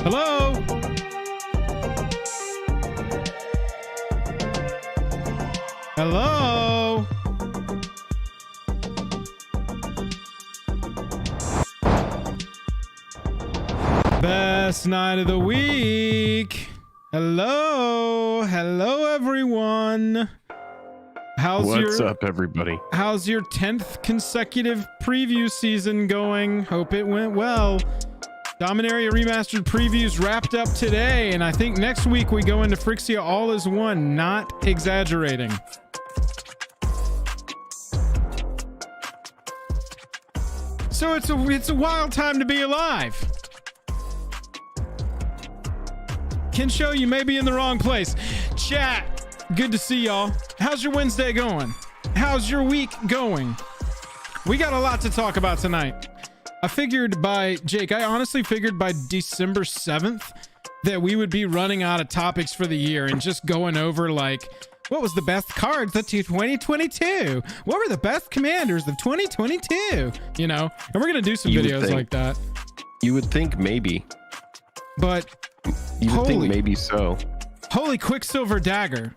Hello? Hello? Best night of the week. Hello. Hello, everyone. What's up, everybody? How's your 10th consecutive preview season going? Hope it went well. Dominaria Remastered previews wrapped up today, and I think next week we go into Phyrexia All as One, not exaggerating. So it's a wild time to be alive. Can show you may be in the wrong place. Chat, good to see y'all. How's your Wednesday going? How's your week going? We got a lot to talk about tonight. I honestly figured by December 7th that we would be running out of topics for the year and just going over like, what was the best cards of 2022? What were the best commanders of 2022? You know, and we're going to do some videos like that. You would think maybe. But you would think maybe so. Holy Quicksilver Dagger.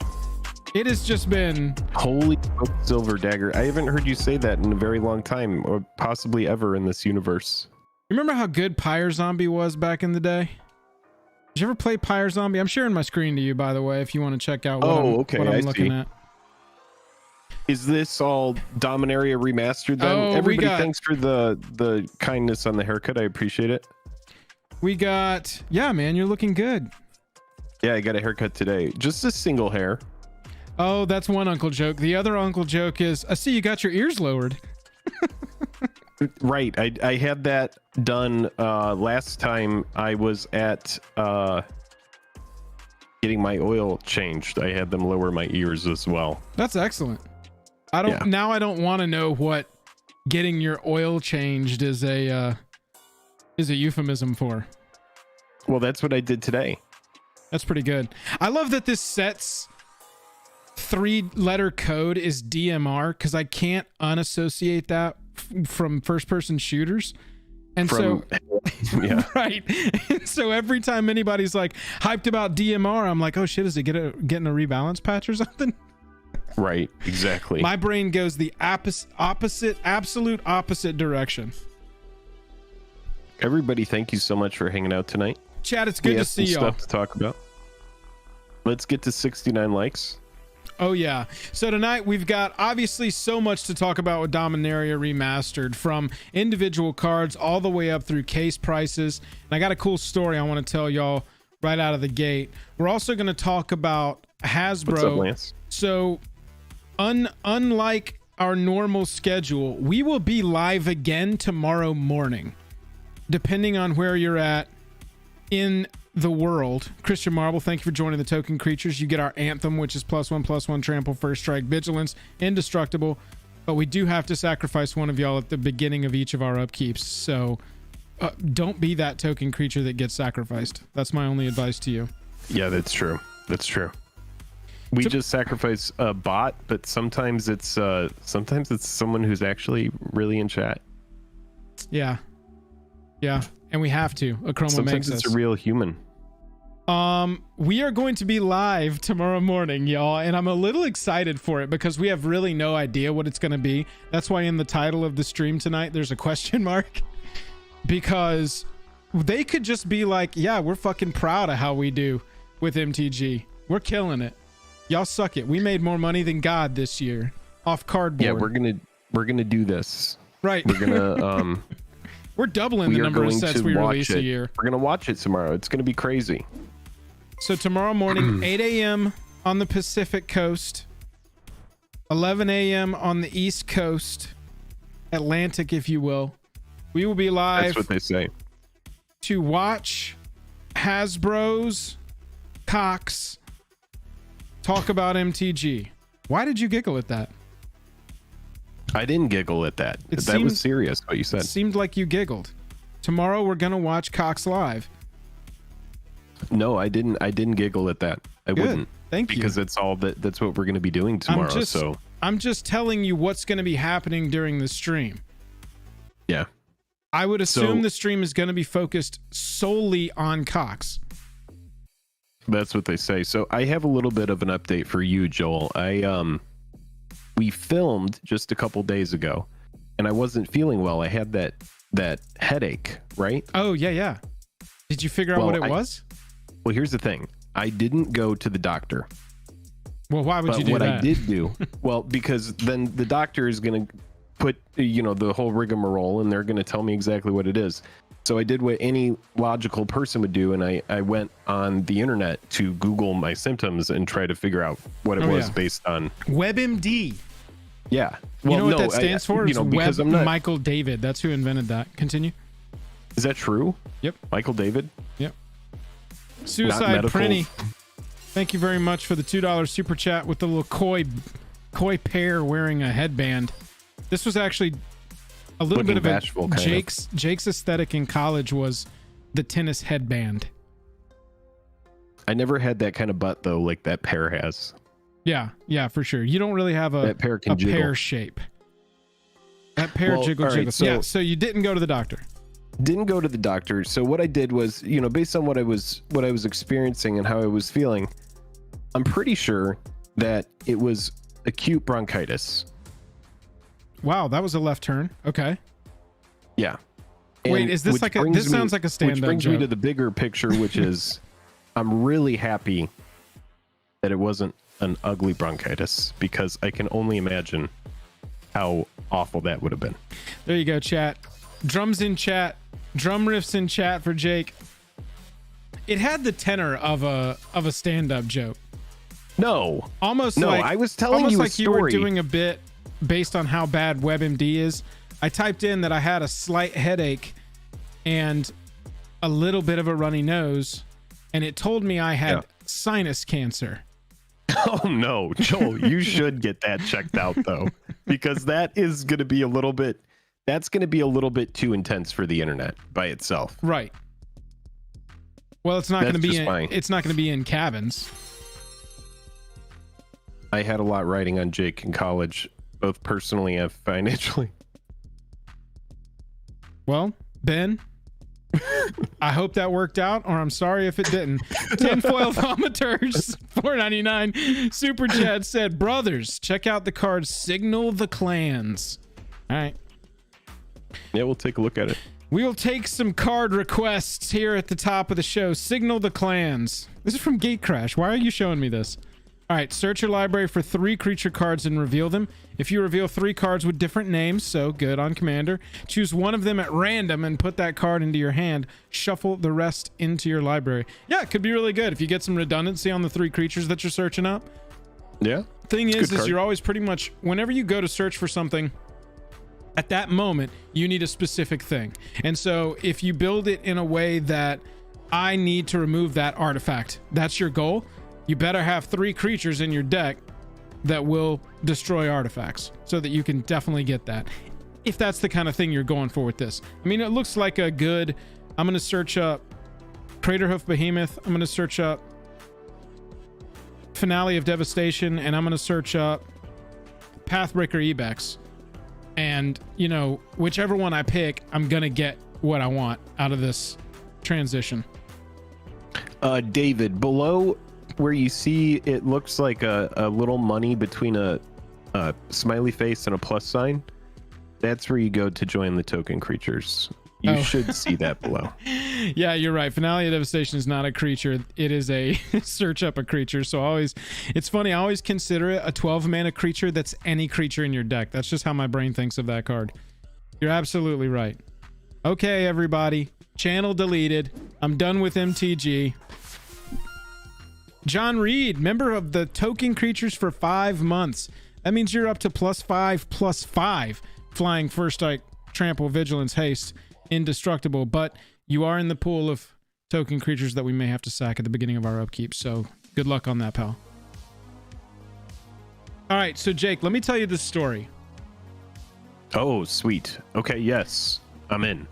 It has just been... Holy Quicksilver Dagger. I haven't heard you say that in a very long time, or possibly ever in this universe. Remember how good Pyre Zombie was back in the day? Did you ever play Pyre Zombie? I'm sharing my screen to you, by the way, if you want to check out what I'm looking at. Is this all Dominaria Remastered then? Everybody, thanks for the kindness on the haircut. I appreciate it. We got... Yeah, man, you're looking good. Yeah, I got a haircut today. Just a single hair. Oh, that's one uncle joke. The other uncle joke is, I see you got your ears lowered. Right. I had that done last time I was at getting my oil changed. I had them lower my ears as well. That's excellent. Now I don't want to know what getting your oil changed is a euphemism for. Well, that's what I did today. That's pretty good. I love that this set's 3-letter code is DMR because I can't unassociate that from first-person shooters. And yeah. Right. And so every time anybody's like hyped about DMR, I'm like, oh shit, is it getting a rebalance patch or something? Right. Exactly. My brain goes the absolute opposite direction. Everybody, thank you so much for hanging out tonight. Chat, it's good to see y'all. Stuff to talk about. Let's get to 69 likes. Oh yeah. So tonight we've got obviously so much to talk about with Dominaria Remastered, from individual cards all the way up through case prices. And I got a cool story I want to tell y'all right out of the gate. We're also going to talk about Hasbro. What's up, Lance? So unlike our normal schedule, we will be live again tomorrow morning, depending on where you're at in the world. Christian Marble, thank you for joining the Token Creatures. You get our anthem, which is +1/+1 trample, first strike, vigilance, indestructible. But we do have to sacrifice one of y'all at the beginning of each of our upkeeps. So don't be that token creature that gets sacrificed. That's my only advice to you. Yeah, that's true. That's true. We just sacrifice a bot, but sometimes it's someone who's actually really in chat. Yeah. Yeah. And we have to. Achroma sometimes makes it's a real human. We are going to be live tomorrow morning, y'all, and I'm a little excited for it because we have really no idea what it's going to be. That's why in the title of the stream tonight there's a question mark, because they could just be like, yeah, we're fucking proud of how we do with MTG. We're killing it. Y'all suck it. We made more money than God this year off cardboard. Yeah, we're gonna do this. Right. We're gonna we're doubling the number of sets we release a year. We're gonna watch it tomorrow. It's gonna be crazy. So tomorrow morning, 8 a.m. on the Pacific Coast, 11 a.m. on the East Coast, Atlantic, if you will. We will be live. That's what they say. To watch Hasbro's Cox talk about MTG. Why did you giggle at that? I didn't giggle at that. That was serious, what you said. It seemed like you giggled. Tomorrow we're gonna watch Cox live. No, I didn't giggle at that. I wouldn't. Thank you. Because that's what we're going to be doing tomorrow. I'm just telling you what's going to be happening during the stream. Yeah. I would assume the stream is going to be focused solely on Cox. That's what they say. So I have a little bit of an update for you, Joel. We filmed just a couple days ago and I wasn't feeling well. I had that headache, right? Oh, yeah. Did you figure out what it was? Well, here's the thing. I didn't go to the doctor. Well, why would you do that? What I did do, well, because then the doctor is going to put, the whole rigmarole and they're going to tell me exactly what it is. So I did what any logical person would do. And I went on the internet to Google my symptoms and try to figure out what it was based on. WebMD. Yeah. You Well, know what no, that stands for? You It's know, because Webb I'm not. Michael David. That's who invented that. Continue. Is that true? Yep. Michael David? Yep. Suicide medical. Prenny. Thank you very much for the $2 super chat with the little koi pair wearing a headband. This was actually a little Looking bit of bashful, a kind Jake's aesthetic in college was the tennis headband. I never had that kind of butt though, like that pair has. Yeah, for sure. You don't really have That pair can a jiggle. pear shape. That pair Well, jiggle all right, jiggle. So you didn't go to the doctor. Didn't go to the doctor. So what I did was, you know, based on what I was experiencing and how I was feeling, I'm pretty sure that it was acute bronchitis. Wow, that was a left turn. Okay. Yeah. Wait, And is this which like a? brings This sounds me- like a stand-up Which brings me joke. to the bigger picture, which is, I'm really happy that it wasn't an ugly bronchitis, because I can only imagine how awful that would have been. There you go, chat. Drums in chat. Drum riffs in chat for Jake. It had the tenor of a stand-up joke. No, Almost no, like I was telling almost you a like you were story. doing a bit based on how bad WebMD is. I typed in that I had a slight headache and a little bit of a runny nose, and it told me I had sinus cancer. Oh no, Joel, you should get that checked out though, because that is going to be a little bit. That's going to be a little bit too intense for the internet by itself. Right. Well, it's not going to be. just fine. It's not going to be in cabins. I had a lot riding on Jake in college, both personally and financially. Well, Ben, I hope that worked out, or I'm sorry if it didn't. Tinfoil Vomiters, $4.99. Super Chat said, brothers, check out the card Signal the Clans. All right. Yeah, we'll take a look at it. We will take some card requests here at the top of the show. Signal the Clans. This is from Gatecrash. Why are you showing me this? All right, search your library for 3 creature cards and reveal them. If you reveal 3 cards with different names, so good on Commander, choose one of them at random and put that card into your hand. Shuffle the rest into your library. Yeah, it could be really good if you get some redundancy on the 3 creatures that you're searching up. Yeah. Thing It's a is good card. you're always pretty much, whenever you go to search for something, at that moment, you need a specific thing. And so if you build it in a way that I need to remove that artifact, that's your goal, you better have 3 creatures in your deck that will destroy artifacts so that you can definitely get that. If that's the kind of thing you're going for with this. I mean, it looks like a good, I'm going to search up Craterhoof Behemoth. I'm going to search up Finale of Devastation, and I'm going to search up Pathbreaker Ebex. And, you know, whichever one I pick, I'm going to get what I want out of this transition. David, below where you see it looks like a little money between a smiley face and a plus sign, that's where you go to join the token creatures. You should see that below. Yeah, you're right. Finale of Devastation is not a creature. It is a search up a creature. So it's funny, I always consider it a 12 mana creature that's any creature in your deck. That's just how my brain thinks of that card. You're absolutely right. Okay, everybody. Channel deleted. I'm done with MTG. John Reed, member of the token creatures for 5 months. That means you're up to +5/+5. Flying, First Strike, Trample, Vigilance, Haste, Indestructible. But you are in the pool of token creatures that we may have to sack at the beginning of our upkeep. So good luck on that, pal. All right, so Jake, let me tell you this story. Oh, sweet. Okay, yes. I'm in.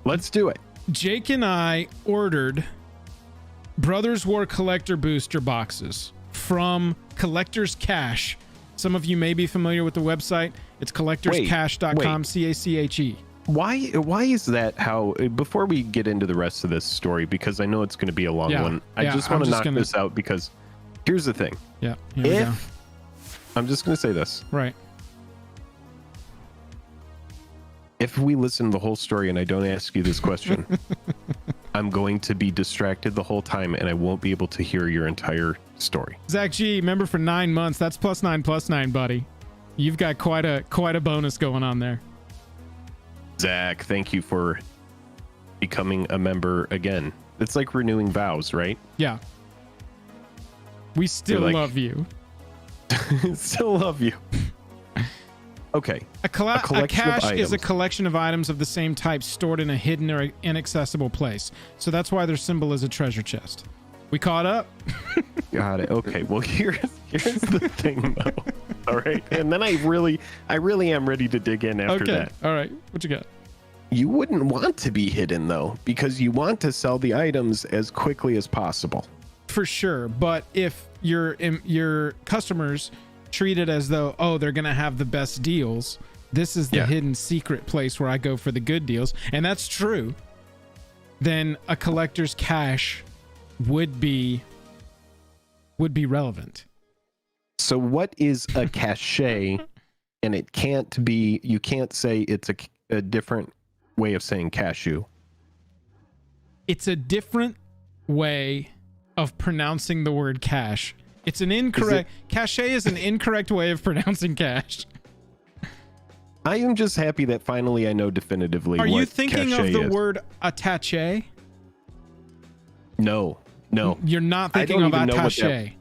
Let's do it. Jake and I ordered Brothers War Collector Booster boxes from Collector's Cache. Some of you may be familiar with the website. It's collectorscache.com, C-A-C-H-E. Why is that how, before we get into the rest of this story, because I know it's going to be a long one, I just want to knock this out, because here's the thing. Yeah, here we go. I'm just going to say this. Right. If we listen to the whole story and I don't ask you this question, I'm going to be distracted the whole time and I won't be able to hear your entire story. Zach G, member for 9 months. That's +9/+9, buddy. You've got quite a bonus going on there. Zach, thank you for becoming a member again. It's like renewing vows, right? Yeah. We still like- love you. Still love you. Okay. A collection cache of is a items. collection of items of the same type stored in a hidden or inaccessible place. So that's why their symbol is a treasure chest. We caught up? Got it. Okay. Well, here's the thing, though. All right. And then I really am ready to dig in after that. All right. What you got? You wouldn't want to be hidden, though, because you want to sell the items as quickly as possible. For sure. But if your customers treat it as though, oh, they're going to have the best deals, this is the hidden secret place where I go for the good deals, and that's true, then a collector's cache would be relevant. So what is a cache? And it can't be, you can't say it's a different way of saying cashew. It's a different way of pronouncing the word cache. It's an incorrect, cache is an incorrect way of pronouncing cache. I am just happy that finally I know definitively. Are what you thinking of the is. word attaché? No. You're not thinking of attaché.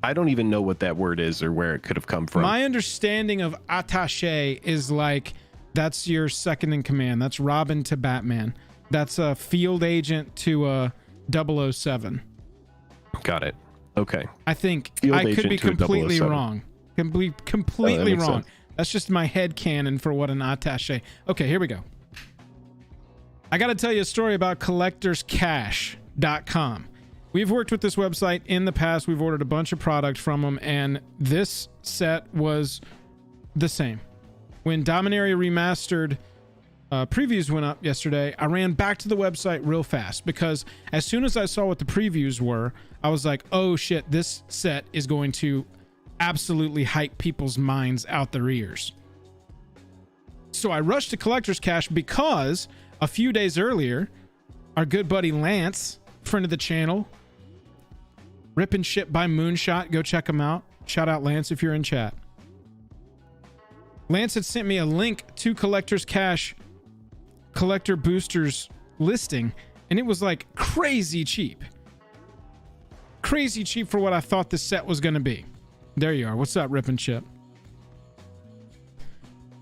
I don't even know what that word is or where it could have come from. My understanding of attaché is like, that's your second in command. That's Robin to Batman. That's a field agent to a 007. Got it. Okay. I think Field I could agent be to a completely 007. wrong. Completely makes wrong. sense. That's just my head canon for what an attaché. Okay, here we go. I got to tell you a story about collectorscache.com. We've worked with this website in the past. We've ordered a bunch of product from them, and this set was the same. When Dominaria Remastered previews went up yesterday, I ran back to the website real fast because as soon as I saw what the previews were, I was like, oh shit, this set is going to absolutely hype people's minds out their ears. So I rushed to Collector's Cache because a few days earlier, our good buddy Lance, friend of the channel, Rip and Ship by Moonshot, go check him out. Shout out Lance if you're in chat. Lance had sent me a link to Collector's Cache collector boosters listing, and it was like crazy cheap. Crazy cheap for what I thought the set was going to be. There you are. What's up, Rip and Chip?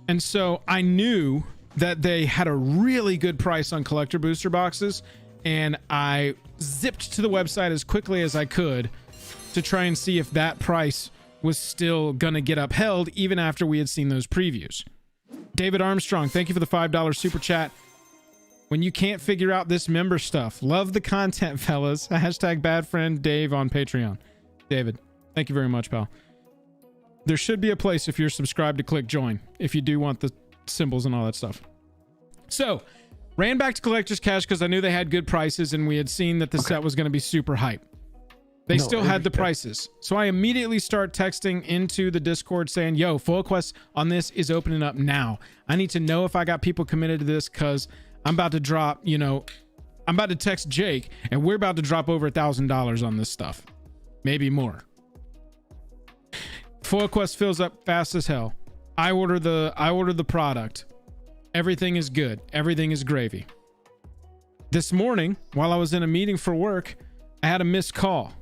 And so I knew that they had a really good price on collector booster boxes, and I zipped to the website as quickly as I could to try and see if that price was still gonna get upheld even after we had seen those previews. David Armstrong, thank you for the $5 super chat. When you can't figure out this member stuff, love the content, fellas. Hashtag bad friend Dave on Patreon. David, thank you very much, pal. There should be a place if you're subscribed to click join if you do want the symbols and all that stuff. So ran back to Collector's Cache because I knew they had good prices and we had seen that the set was going to be super hype. They still had the prices. So I immediately start texting into the Discord saying, yo, Full Quest on this is opening up now. I need to know if I got people committed to this because I'm about to drop, I'm about to text Jake and we're about to drop over $1,000 on this stuff. Maybe more. Full Quest fills up fast as hell. I order the product. Everything is good. Everything is gravy. This morning, while I was in a meeting for work, I had a missed call.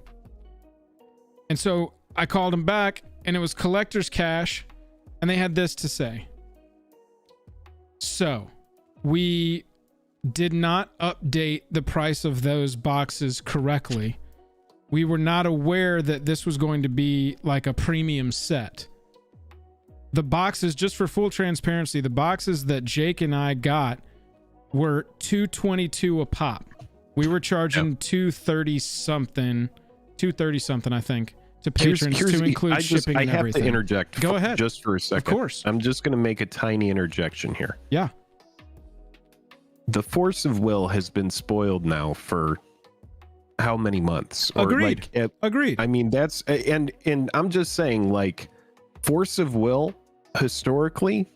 And so I called him back and it was Collector's Cache and they had this to say. So we did not update the price of those boxes correctly. We were not aware that this was going to be like a premium set. The boxes, just for full transparency, the boxes that Jake and I got were $222 a pop. We were charging $230 something, I think, to patrons to include shipping and everything. I have to interject. Go ahead. Just for a second. Of course. I'm just going to make a tiny interjection here. Yeah. The Force of Will has been spoiled now for how many months? Agreed. Agreed. I mean, that's, and I'm just saying, like, Force of Will, historically,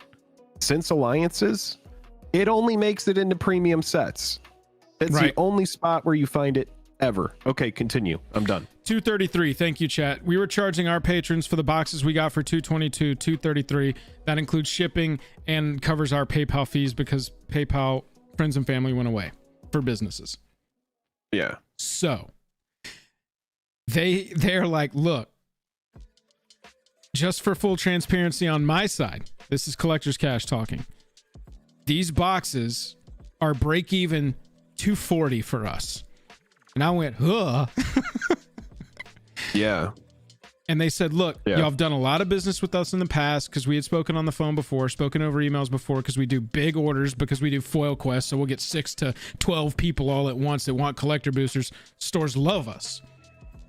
since Alliances, it only makes it into premium sets. It's the only spot where you find it ever. Okay, continue. I'm done. 233. Thank you, chat. We were charging our patrons for the boxes we got for 222, 233. That includes shipping and covers our PayPal fees because PayPal friends and family went away for businesses. Yeah. So they're like, look, just for full transparency on my side, This is Collector's Cash talking. These boxes are break even $240 for us. And I went, huh. Yeah. And they said, look, y'all have done a lot of business with us in the past because we had spoken on the phone before, spoken over emails before, because we do big orders, because we do foil quests. So we'll get 6 to 12 people all at once that want collector boosters. Stores love us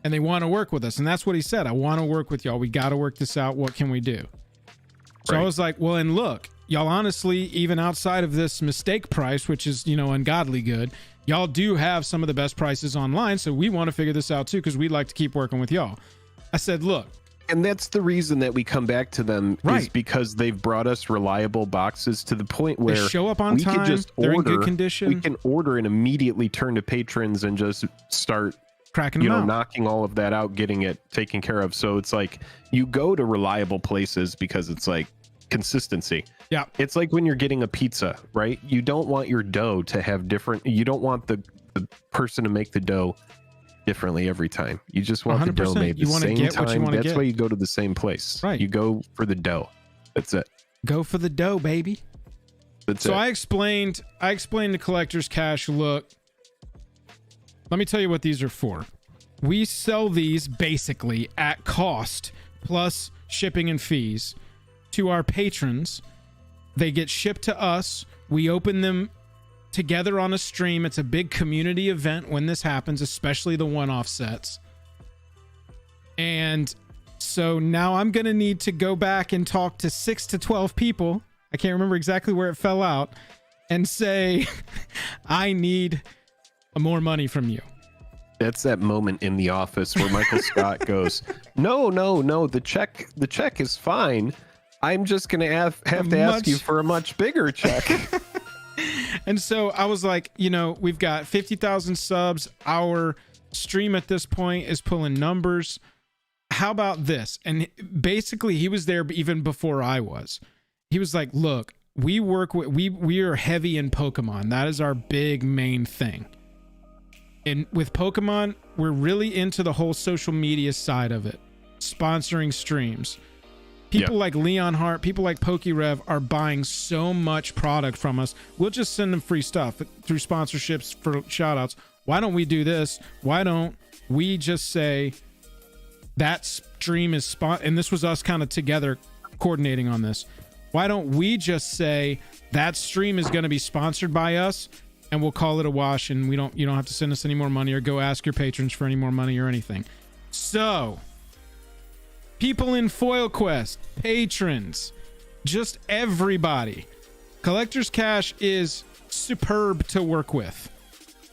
and they want to work with us. And that's what he said. I want to work with y'all. We got to work this out. What can we do? So I was like, well, and look, y'all, honestly, even outside of this mistake price, which is, you know, ungodly good, y'all do have some of the best prices online. So we want to figure this out too, because we'd like to keep working with y'all. I said, look. And that's the reason that we come back to them, is because they've brought us reliable boxes to the point where they show up on time, can just they're order, in good condition. We can order and immediately turn to patrons and just start cracking them out, knocking all of that out, getting it taken care of. So it's like you go to reliable places because it's like consistency. Yeah. It's like when you're getting a pizza, right? You don't want your dough to have different, you don't want the person to make the dough differently every time. You just want the dough made the same time. That's why you go to the same place. Right. You go for the dough. That's it. Go for the dough, baby. That's it. I explained to Collector's Cash, look, let me tell you what these are for. We sell these basically at cost plus shipping and fees to our patrons. They get shipped to us. We open them together on a stream. It's a big community event when this happens, especially the one-off sets. And so now I'm going to need to go back and talk to 6 to 12 people. I can't remember exactly where it fell out, and say, I need more money from you. That's that moment in the office where Michael Scott goes, no, the check is fine. I'm just going to have to ask you for a much bigger check. And so I was like, you know, we've got 50,000 subs. Our stream at this point is pulling numbers. How about this? And basically he was there even before I was. He was like, look, we are heavy in Pokemon. That is our big main thing. And with Pokemon, we're really into the whole social media side of it. Sponsoring streams. People like Leon Hart, people like PokeRev are buying so much product from us. We'll just send them free stuff through sponsorships for shoutouts. Why don't we do this? Why don't we just say that stream is and this was us kind of together coordinating on this. Why don't we just say that stream is going to be sponsored by us, and we'll call it a wash, and you don't have to send us any more money or go ask your patrons for any more money or anything. So people in Foil Quest, patrons, just everybody. Collector's Cash is superb to work with.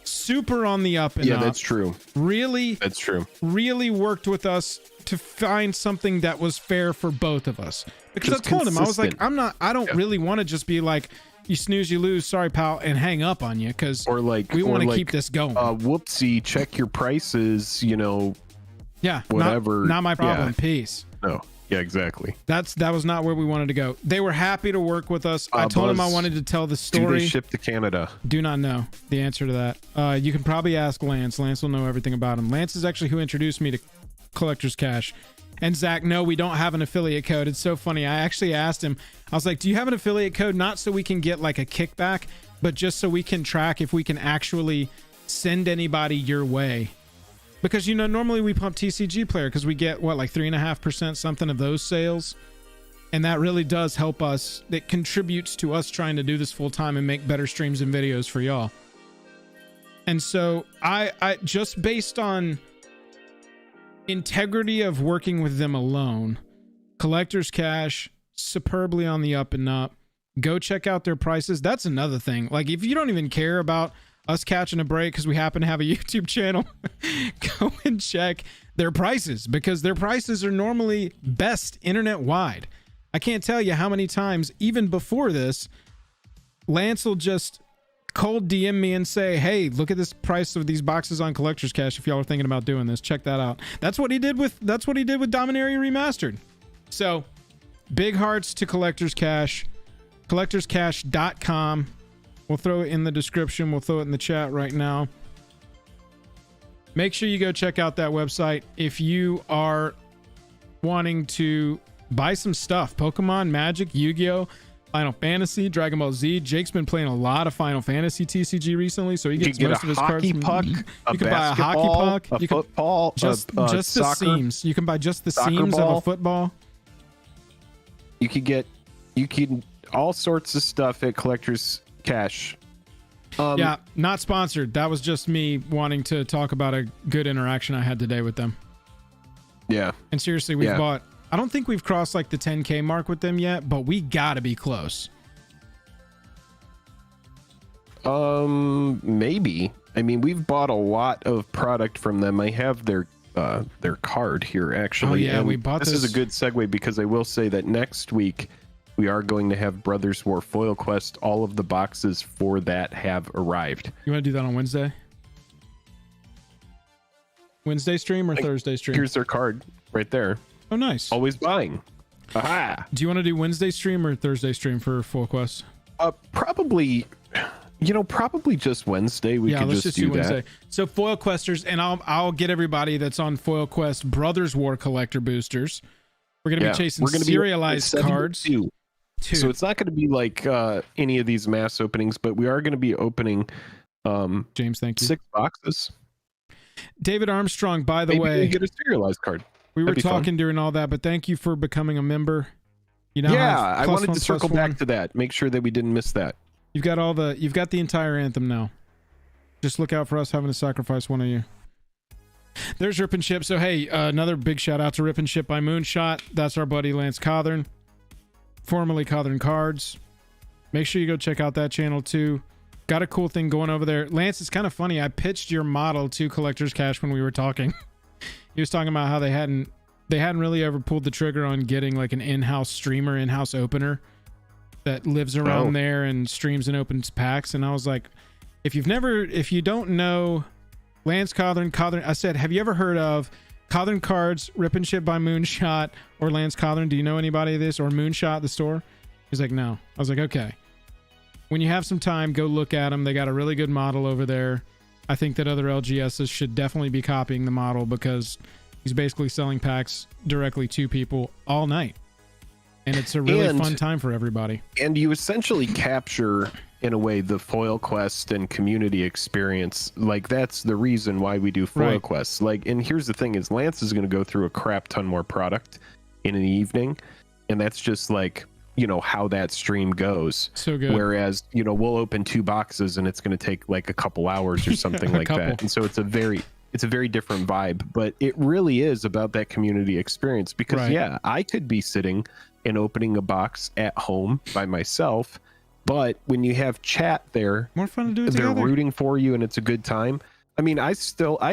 Super on the up and up. Yeah, that's true. Really? That's true. Really worked with us to find something that was fair for both of us. Because just I told him, I was like, I don't really want to just be like, you snooze, you lose, sorry, pal, and hang up on you, because we want to keep this going. Whoopsie, check your prices, Yeah, whatever. Not my problem. Yeah. Peace. No. Yeah, exactly. That was not where we wanted to go. They were happy to work with us. I told them I wanted to tell the story. Do they ship to Canada? Do not know the answer to that. You can probably ask Lance. Lance will know everything about him. Lance is actually who introduced me to Collector's Cash. And Zach, no, we don't have an affiliate code. It's so funny. I actually asked him, I was like, do you have an affiliate code? Not so we can get like a kickback, but just so we can track if we can actually send anybody your way. Because, normally we pump TCG Player because we get, like 3.5% something of those sales. And that really does help us. It contributes to us trying to do this full time and make better streams and videos for y'all. And so I just based on integrity of working with them alone, Collector's Cash, superbly on the up and up. Go check out their prices. That's another thing. Like, if you don't even care about us catching a break because we happen to have a YouTube channel, go and check their prices, because their prices are normally best internet wide. I can't tell you how many times, even before this, Lance will just cold DM me and say, hey, look at this price of these boxes on Collector's Cash. If y'all are thinking about doing this, check that out. That's what he did with Dominaria Remastered. So big hearts to Collector's Cash. collectorscash.com. We'll throw it in the description. We'll throw it in the chat right now. Make sure you go check out that website if you are wanting to buy some stuff. Pokemon, Magic, Yu-Gi-Oh, Final Fantasy, Dragon Ball Z. Jake's been playing a lot of Final Fantasy TCG recently, so he gets most of his cards. You can get a hockey puck, you can buy a hockey puck, a football, just the seams. You can buy just the seams ball. of a football. You can all sorts of stuff at Collector's Cash. Yeah, not sponsored. That was just me wanting to talk about a good interaction I had today with them. Yeah. And seriously, we've bought... I don't think we've crossed like the 10K mark with them yet, but we gotta be close. Maybe. I mean, we've bought a lot of product from them. I have their card here, actually. Oh, yeah, and we bought this. This is a good segue because I will say that next week we are going to have Brothers War Foil Quest. All of the boxes for that have arrived. You want to do that on Wednesday? Wednesday stream or Thursday stream? Here's their card right there. Oh, nice. Always buying. Aha. Do you want to do Wednesday stream or Thursday stream for Foil Quest? Probably, probably just Wednesday. We could let's just do Wednesday. that. So Foil Questers, and I'll get everybody that's on Foil Quest Brothers War collector boosters. We're gonna be chasing serialized cards. Two. So it's not going to be like any of these mass openings, but we are going to be opening. James, thank you. 6 boxes. David Armstrong, by the way, you get a serialized card. We were talking during all that, but thank you for becoming a member. You know, I wanted to circle back to that. Make sure that we didn't miss that. You've got the entire anthem now. Just look out for us having to sacrifice one of you. There's Rip and Ship. So hey, another big shout out to Rip and Ship by Moonshot. That's our buddy Lance Cothern, formerly Cothern Cards. Make sure you go check out that channel too. Got a cool thing going over there. Lance, it's kind of funny. I pitched your model to Collector's Cash when we were talking. He was talking about how they hadn't really ever pulled the trigger on getting like an in-house streamer, in-house opener that lives around there and streams and opens packs. And I was like, if you don't know Lance Cothern, I said, have you ever heard of Cothern Cards, Rip and Ship by Moonshot, or Lance Cothern? Do you know anybody of this? Or Moonshot, the store? He's like, no. I was like, okay. When you have some time, go look at them. They got a really good model over there. I think that other LGSs should definitely be copying the model because he's basically selling packs directly to people all night. And it's a really fun time for everybody. And you essentially capture, in a way, the Foil Quest and community experience. Like, that's the reason why we do Foil Quests. Like, and here's the thing is Lance is going to go through a crap ton more product in an evening. And that's just like, how that stream goes. So good. Whereas, we'll open 2 boxes and it's going to take like a couple hours or something like that. And so it's a very different vibe, but it really is about that community experience because I could be sitting and opening a box at home by myself, but when you have chat there, more fun to do it they're together. Rooting for you and it's a good time. I mean, I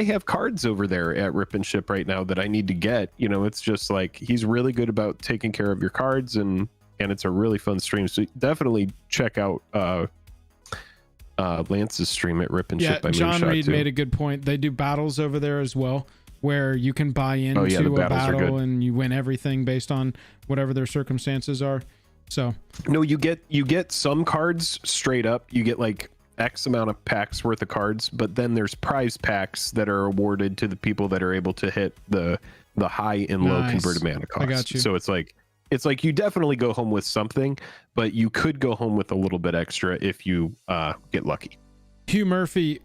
have cards over there at Rip and Ship right now that I need to get. It's just like he's really good about taking care of your cards and it's a really fun stream. So definitely check out Lance's stream at Rip and Ship by Moonshot. John Reed too. made a good point. They do battles over there as well, where you can buy into a battle and you win everything based on whatever their circumstances are. So no, you get some cards straight up. You get like X amount of packs worth of cards, but then there's prize packs that are awarded to the people that are able to hit the high and low converted mana cost. I got you. So it's like you definitely go home with something, but you could go home with a little bit extra if you get lucky. Hugh Murphy,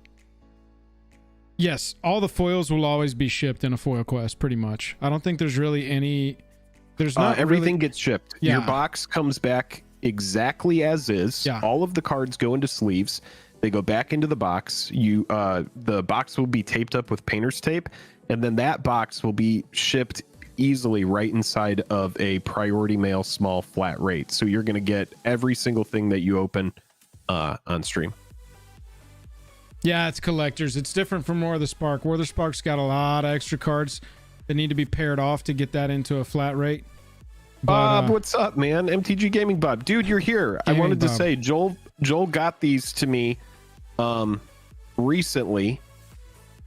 yes, all the foils will always be shipped in a foil quest, pretty much. I don't think there's really any. There's not everything really... gets shipped. Yeah. Your box comes back exactly as is. Yeah. All of the cards go into sleeves. They go back into the box. The box will be taped up with painter's tape, and then that box will be shipped easily right inside of a priority mail small flat rate. So you're going to get every single thing that you open on stream. Yeah, it's collectors. It's different from War of the Spark. War of the Spark's got a lot of extra cards that need to be paired off to get that into a flat rate. Bob, what's up, man? MTG Gaming Bob. Dude, you're here. I wanted to say Joel got these to me recently,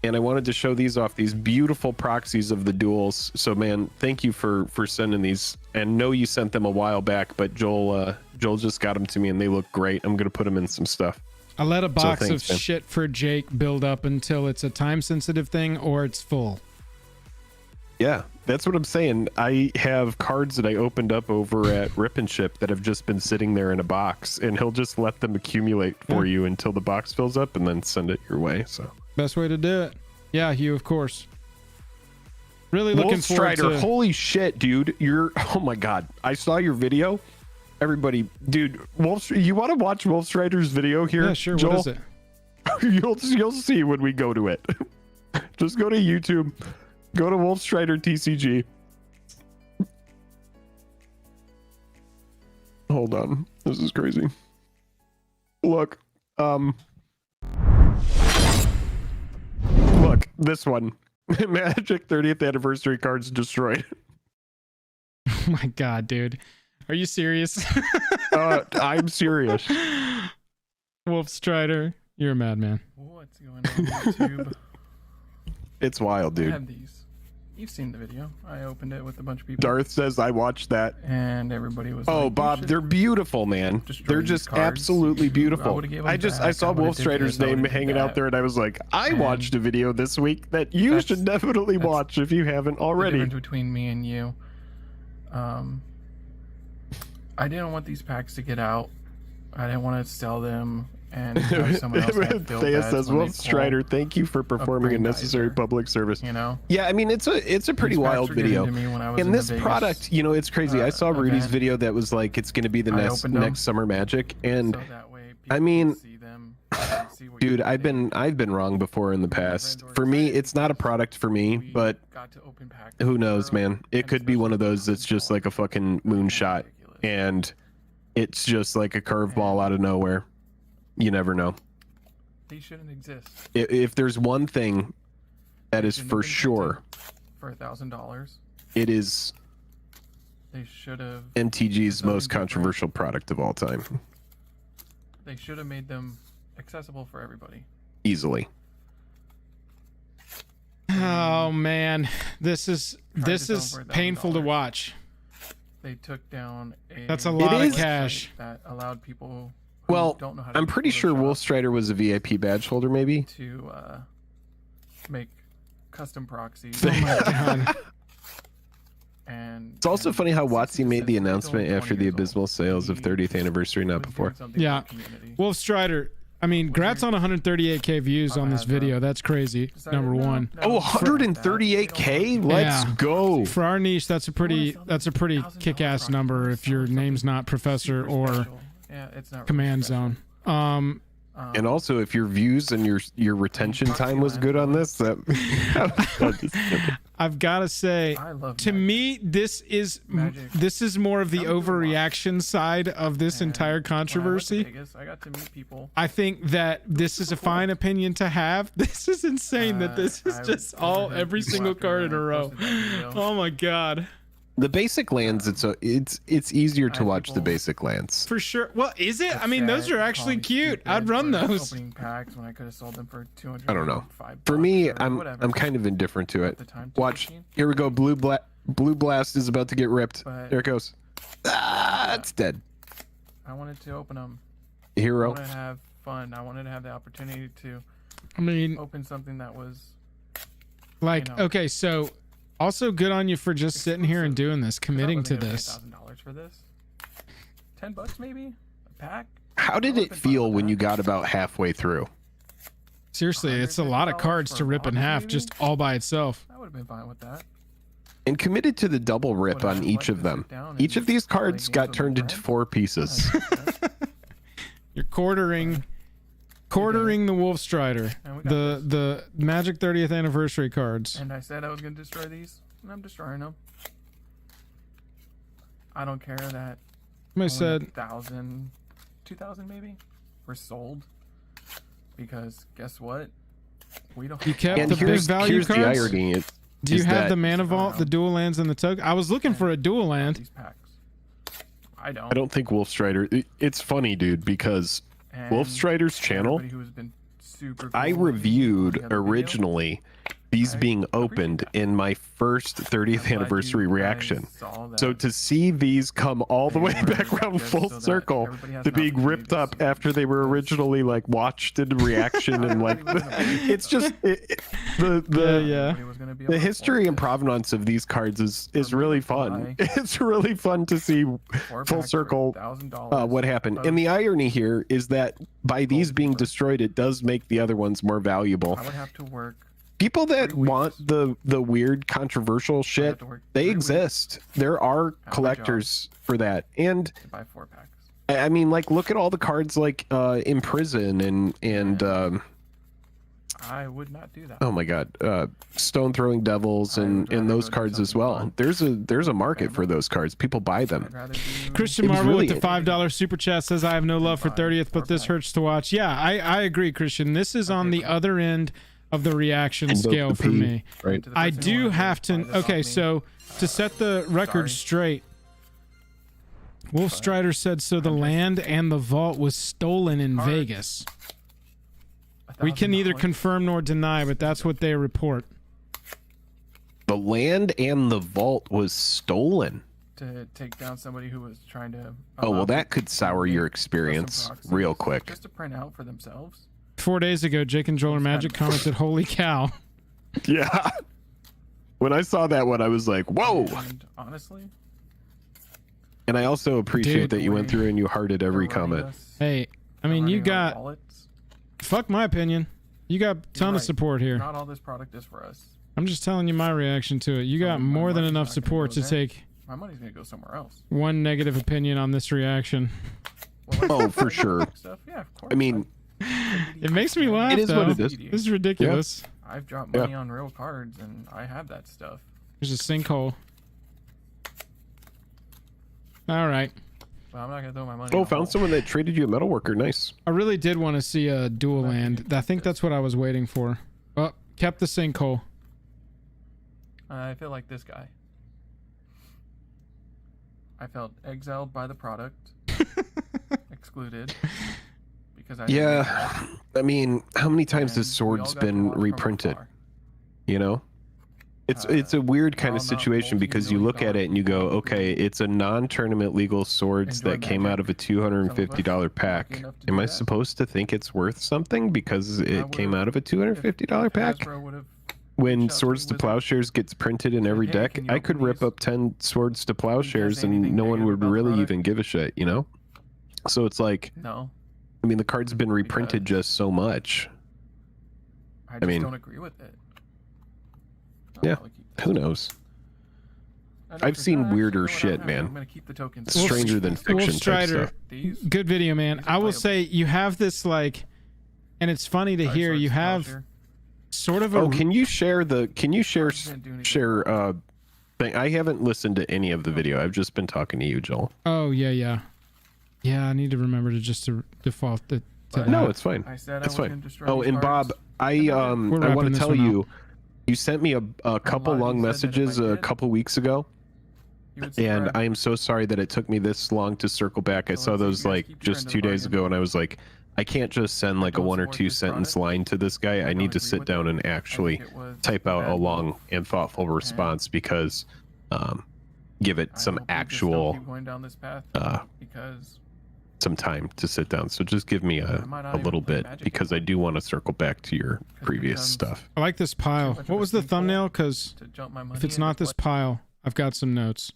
and I wanted to show these off, these beautiful proxies of the duels. So man, thank you for sending these. And know you sent them a while back, but Joel just got them to me and they look great. I'm gonna put them in some stuff. I let a box of shit for Jake build up until it's a time sensitive thing or it's full. Yeah, that's what I'm saying. I have cards that I opened up over at Rip and Ship that have just been sitting there in a box, and he'll just let them accumulate for you until the box fills up and then send it your way. So best way to do it. Yeah, Hugh, of course. Really looking forward to... Holy shit, dude. Oh my God. I saw your video. Everybody, dude, you want to watch Wolf Strider's video here? Yeah, sure. Joel? What is it? You'll see when we go to it. Just go to YouTube. Go to Wolf Strider TCG. Hold on. This is crazy. Look. Look, this one. Magic 30th anniversary cards destroyed. Oh my God, dude. Are you serious? I'm serious. Wolf Strider, you're a madman. What's going on YouTube? It's wild, I dude. have these. You've seen the video. I opened it with a bunch of people. Darth says I watched that. And everybody was Oh, like, Bob, they're beautiful, man. They're just absolutely beautiful. I saw Wolf Strider's name hanging out there, and I was like, I watched a video this week that you should definitely watch if you haven't already. The difference between me and you. I didn't want these packs to get out. I didn't want to sell them and have someone else feel Thea bad says, when Wolf they Strider, thank you for performing a necessary public service. You know? Yeah, I mean, it's a pretty wild video. And this product, you know, it's crazy. I saw Rudy's video that was like, it's going to be the next Summer Magic. And I mean, dude, I've been wrong before in the past. For me, it's not a product for me, but who knows, man? It could be one of those that's just like a fucking moonshot, and it's just like a curveball out of nowhere. You never know. These shouldn't exist. If there's one thing that is for sure, for $1,000, it is they should have MTG's most controversial product of all time. They should have made them accessible for everybody. Easily. Oh man, this is painful to watch. They took down that's a lot of cash that allowed people well, don't know how to I'm pretty sure Wolf Strider was a VIP badge holder, maybe, to make custom proxies. Oh my God. And it's also funny how Watsy made the announcement after the abysmal sales of 30th anniversary, not before. Yeah, Wolf Strider. I mean, grats on 138k views on this video. That's crazy. Number one. Oh, 138k? Let's go. For our niche, that's a pretty kick-ass number if your name's not Professor or Command Zone. And also, if your views and your retention time was good on this, I've got to say, to me, this is more of the overreaction side of this entire controversy. I got to meet people. I think that this is a fine opinion to have. This is insane that this is just every single card in a row. Oh my God. The basic lands, it's easier to watch the basic lands. For sure. Well, is it? I mean, those are actually cute. I'd run those. Opening packs when I could have sold them for 200. I don't know. For me, I'm kind of indifferent to it. Watch. Here we go. Blue Blast is about to get ripped. There it goes. It's dead. I wanted to open them. Hero. I wanted to have fun. I wanted to have the opportunity to open something that was like, okay, so also good on you for just sitting here and doing this, committing to this. $1,000 for this. $10 maybe a pack. How did it feel when you got about halfway through? Seriously, it's a lot of cards to rip in half just all by itself. I would have been fine with that. And committed to the double rip on each of them. Each of these cards got turned into 4 pieces. You're quartering the Wolf Strider, the Magic 30th anniversary cards. And I said I was going to destroy these, and I'm destroying them. I don't care that I said 1,000, 2,000 maybe were sold, because guess what? We don't. You kept the big value here's cards. The irony. Do you have the Mana Vault, the dual lands, and the token? I was looking for a dual land. These packs. I don't. I don't think Wolf Strider. It's funny, dude, because Wolf Strider's channel, Who has been super cool I reviewed originally these being opened in my first 30th anniversary reaction. So to see these come all the way back around full circle to being ripped up after they were originally like watched in reaction and like it's just the history and provenance of these cards is really fun. It's really fun to see full circle what happened. And the irony here is that by these being destroyed, it does make the other ones more valuable. I would have to work. People that want the weird controversial shit, they exist. There are collectors for that. And To buy 4 packs. I mean, like, look at all the cards like Imprison and I would not do that. oh my god, Stone Throwing Devils and those cards as well. There's a market for those cards. People buy them. I'd rather do Christian It was Marvel really- with the $5 super chat says, I have no love for 30th, but this hurts to watch. Yeah, I agree, Christian. This is on the other end of the reaction And scale the for P, me. right? to the I person who do wanted to have to. buy this off Okay, me. so to set the record straight, Wolf Strider said, so the land and the vault was stolen in Cards. Vegas. We can neither $1,000. confirm nor deny, but that's what they report. The land and the vault was stolen. to take down somebody who was trying to. Oh, well, allow that people could to sour make your custom experience proxies real quick. Just to print out for themselves. 4 days ago, Jake and Joel are Magic commented, holy cow. Yeah. When I saw that one, I was like, whoa. And honestly, And I also appreciate Dude, that you went through and you hearted every they're running comment. us- Hey, I they're mean, you running our got, wallets. fuck my opinion. You got a ton of right. support here. Not all this product is for us. I'm just telling you my reaction to it. You got my more than money's enough not gonna support go to there. take My money's gonna go somewhere else. one negative opinion on this reaction. Well, like, Oh, for sure. Stuff. Yeah, of course. I mean, It makes me laugh, It is though. what it is. This is ridiculous. I've dropped money on real cards, and I have that stuff. There's a sinkhole. All right. But I'm not gonna throw my money. oh, in a found hole. someone that traded you a metalworker. Nice. I really did want to see a dual That'd be land. I think that's what I was waiting for. Oh, kept the sinkhole. I feel like this guy. I felt exiled by the product, excluded, because I. Yeah. I mean, how many times has and we all Swords got to been watch from reprinted? afar. You know? It's a weird kind of all not situation because you look at it and you go, okay, it's a non-tournament legal Swords Enjoy that came Magic. out of a $250 pack. lucky enough to Am do I that. supposed to think it's worth something because it came would've- out of a $250 If pack? Hasbro would've When reached out Swords me to with it, Plowshares gets printed in every Hey, deck, can you I could open rip these? up 10 Swords to Plowshares say and anything no one negative would about the really product? even give a shit, you know? So it's like, No, I mean, the card's been reprinted Because- just so much. I just mean- don't agree with it. Yeah, I'll keep this. Who knows? I know I've for seen sure, actually, weirder you know what, shit, I'm man. gonna keep the tokens. Wolf- Stranger than Wolf fiction type Strider, stuff. These good video, man. These are I will playable. say you have this like, and it's funny to hear. Swords You to have Plowshare. sort of a. Oh, can you share Didn't do anything. thing? I haven't listened to any of the video. I've just been talking to you, Joel. Oh yeah. I need to remember to just to default it to But that. No, it's fine. I said It's I fine. wasn't destroy Oh, these and Bob, cards. I We're want wrapping to this tell one you, you sent me a couple lot of long you said that if messages I a did, couple weeks ago, You would and subscribe. I am so sorry that it took me this long to circle back. I So saw let's see if those you guys like keep your just end of 2 the days bargain. ago, and I was like, I can't just send like a don't 1 or support 2 this sentence product. line to this guy. I don't need to agree sit with down it. and I actually think it was type a out a bad long move. and thoughtful response because give it I some hope we just don't actual keep going down this path because some time to sit down. So just give me I might not a even little play bit Magic because I anymore. do want to circle back to your it previous becomes- stuff. I like this pile. much of What a was the sinkhole thumbnail? Because to jump my money if it's into not this play. pile, I've got some notes.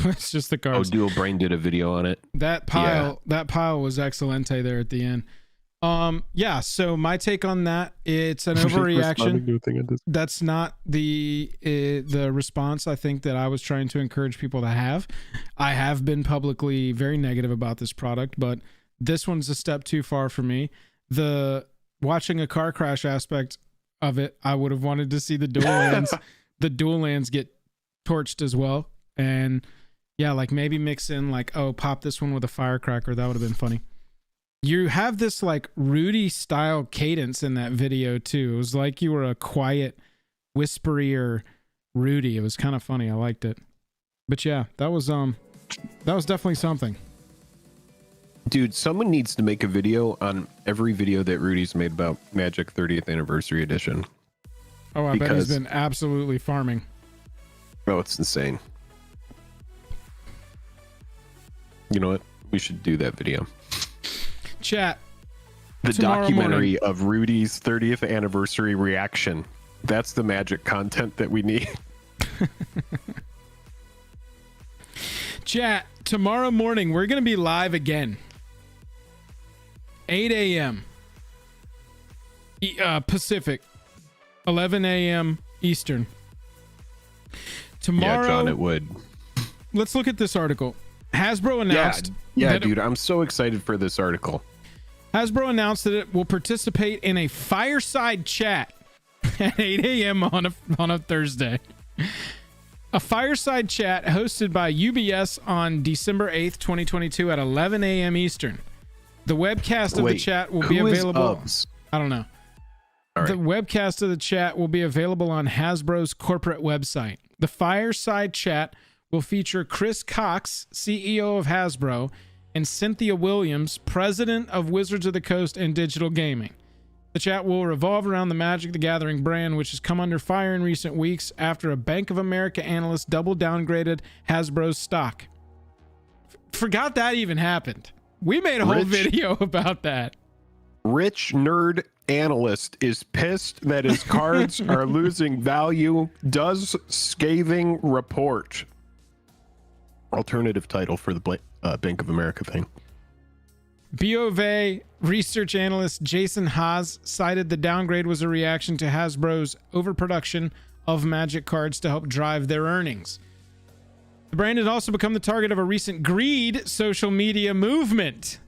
It's just the Oh, cards. Dual Brain did a video on it. That pile was excelente there at the end. Yeah, so my take on that, it's an overreaction. That's not the response I think that I was trying to encourage people to have. I have been publicly very negative about this product, but this one's a step too far for me. The watching a car crash aspect of it, I would have wanted to see the dual lands get torched as well. And yeah, like maybe mix in like, oh, pop this one with a firecracker. That would have been funny. You have this like Rudy style cadence in that video too. It was like you were a quiet, whisperier Rudy. It was kind of funny. I liked it. But yeah, that was definitely something. Dude, someone needs to make a video on every video that Rudy's made about Magic 30th Anniversary Edition. Oh, I bet he's Because- been absolutely farming. Oh, it's insane. You know what? We should do that video. Chat. The Tomorrow documentary of Rudy's 30th anniversary reaction. That's the magic content that we need. Chat. Tomorrow morning, we're going to be live again. 8 a.m. Pacific. 11 a.m. Eastern. Tomorrow. Yeah, John, it would. Let's look at this article. Hasbro announced. Yeah, that dude, I'm so excited for this article. Hasbro announced that it will participate in a fireside chat at 8 a.m. on a Thursday. A fireside chat hosted by UBS on December 8th, 2022 at 11 a.m. Eastern. The webcast of the chat will be available. I don't know. All The right. webcast of the chat will be available on Hasbro's corporate website. The fireside chat will feature Chris Cox, CEO of Hasbro, and Cynthia Williams, president of Wizards of the Coast and Digital Gaming. The chat will revolve around the Magic the Gathering brand, which has come under fire in recent weeks after a Bank of America analyst double downgraded Hasbro's stock. Forgot that even happened. We made a whole video about that. Rich nerd analyst is pissed that his cards are losing value. Does scathing report. Alternative title for the Bank of America thing. BofA research analyst Jason Haas cited the downgrade was a reaction to Hasbro's overproduction of Magic cards to help drive their earnings. The brand has also become the target of a recent greed social media movement.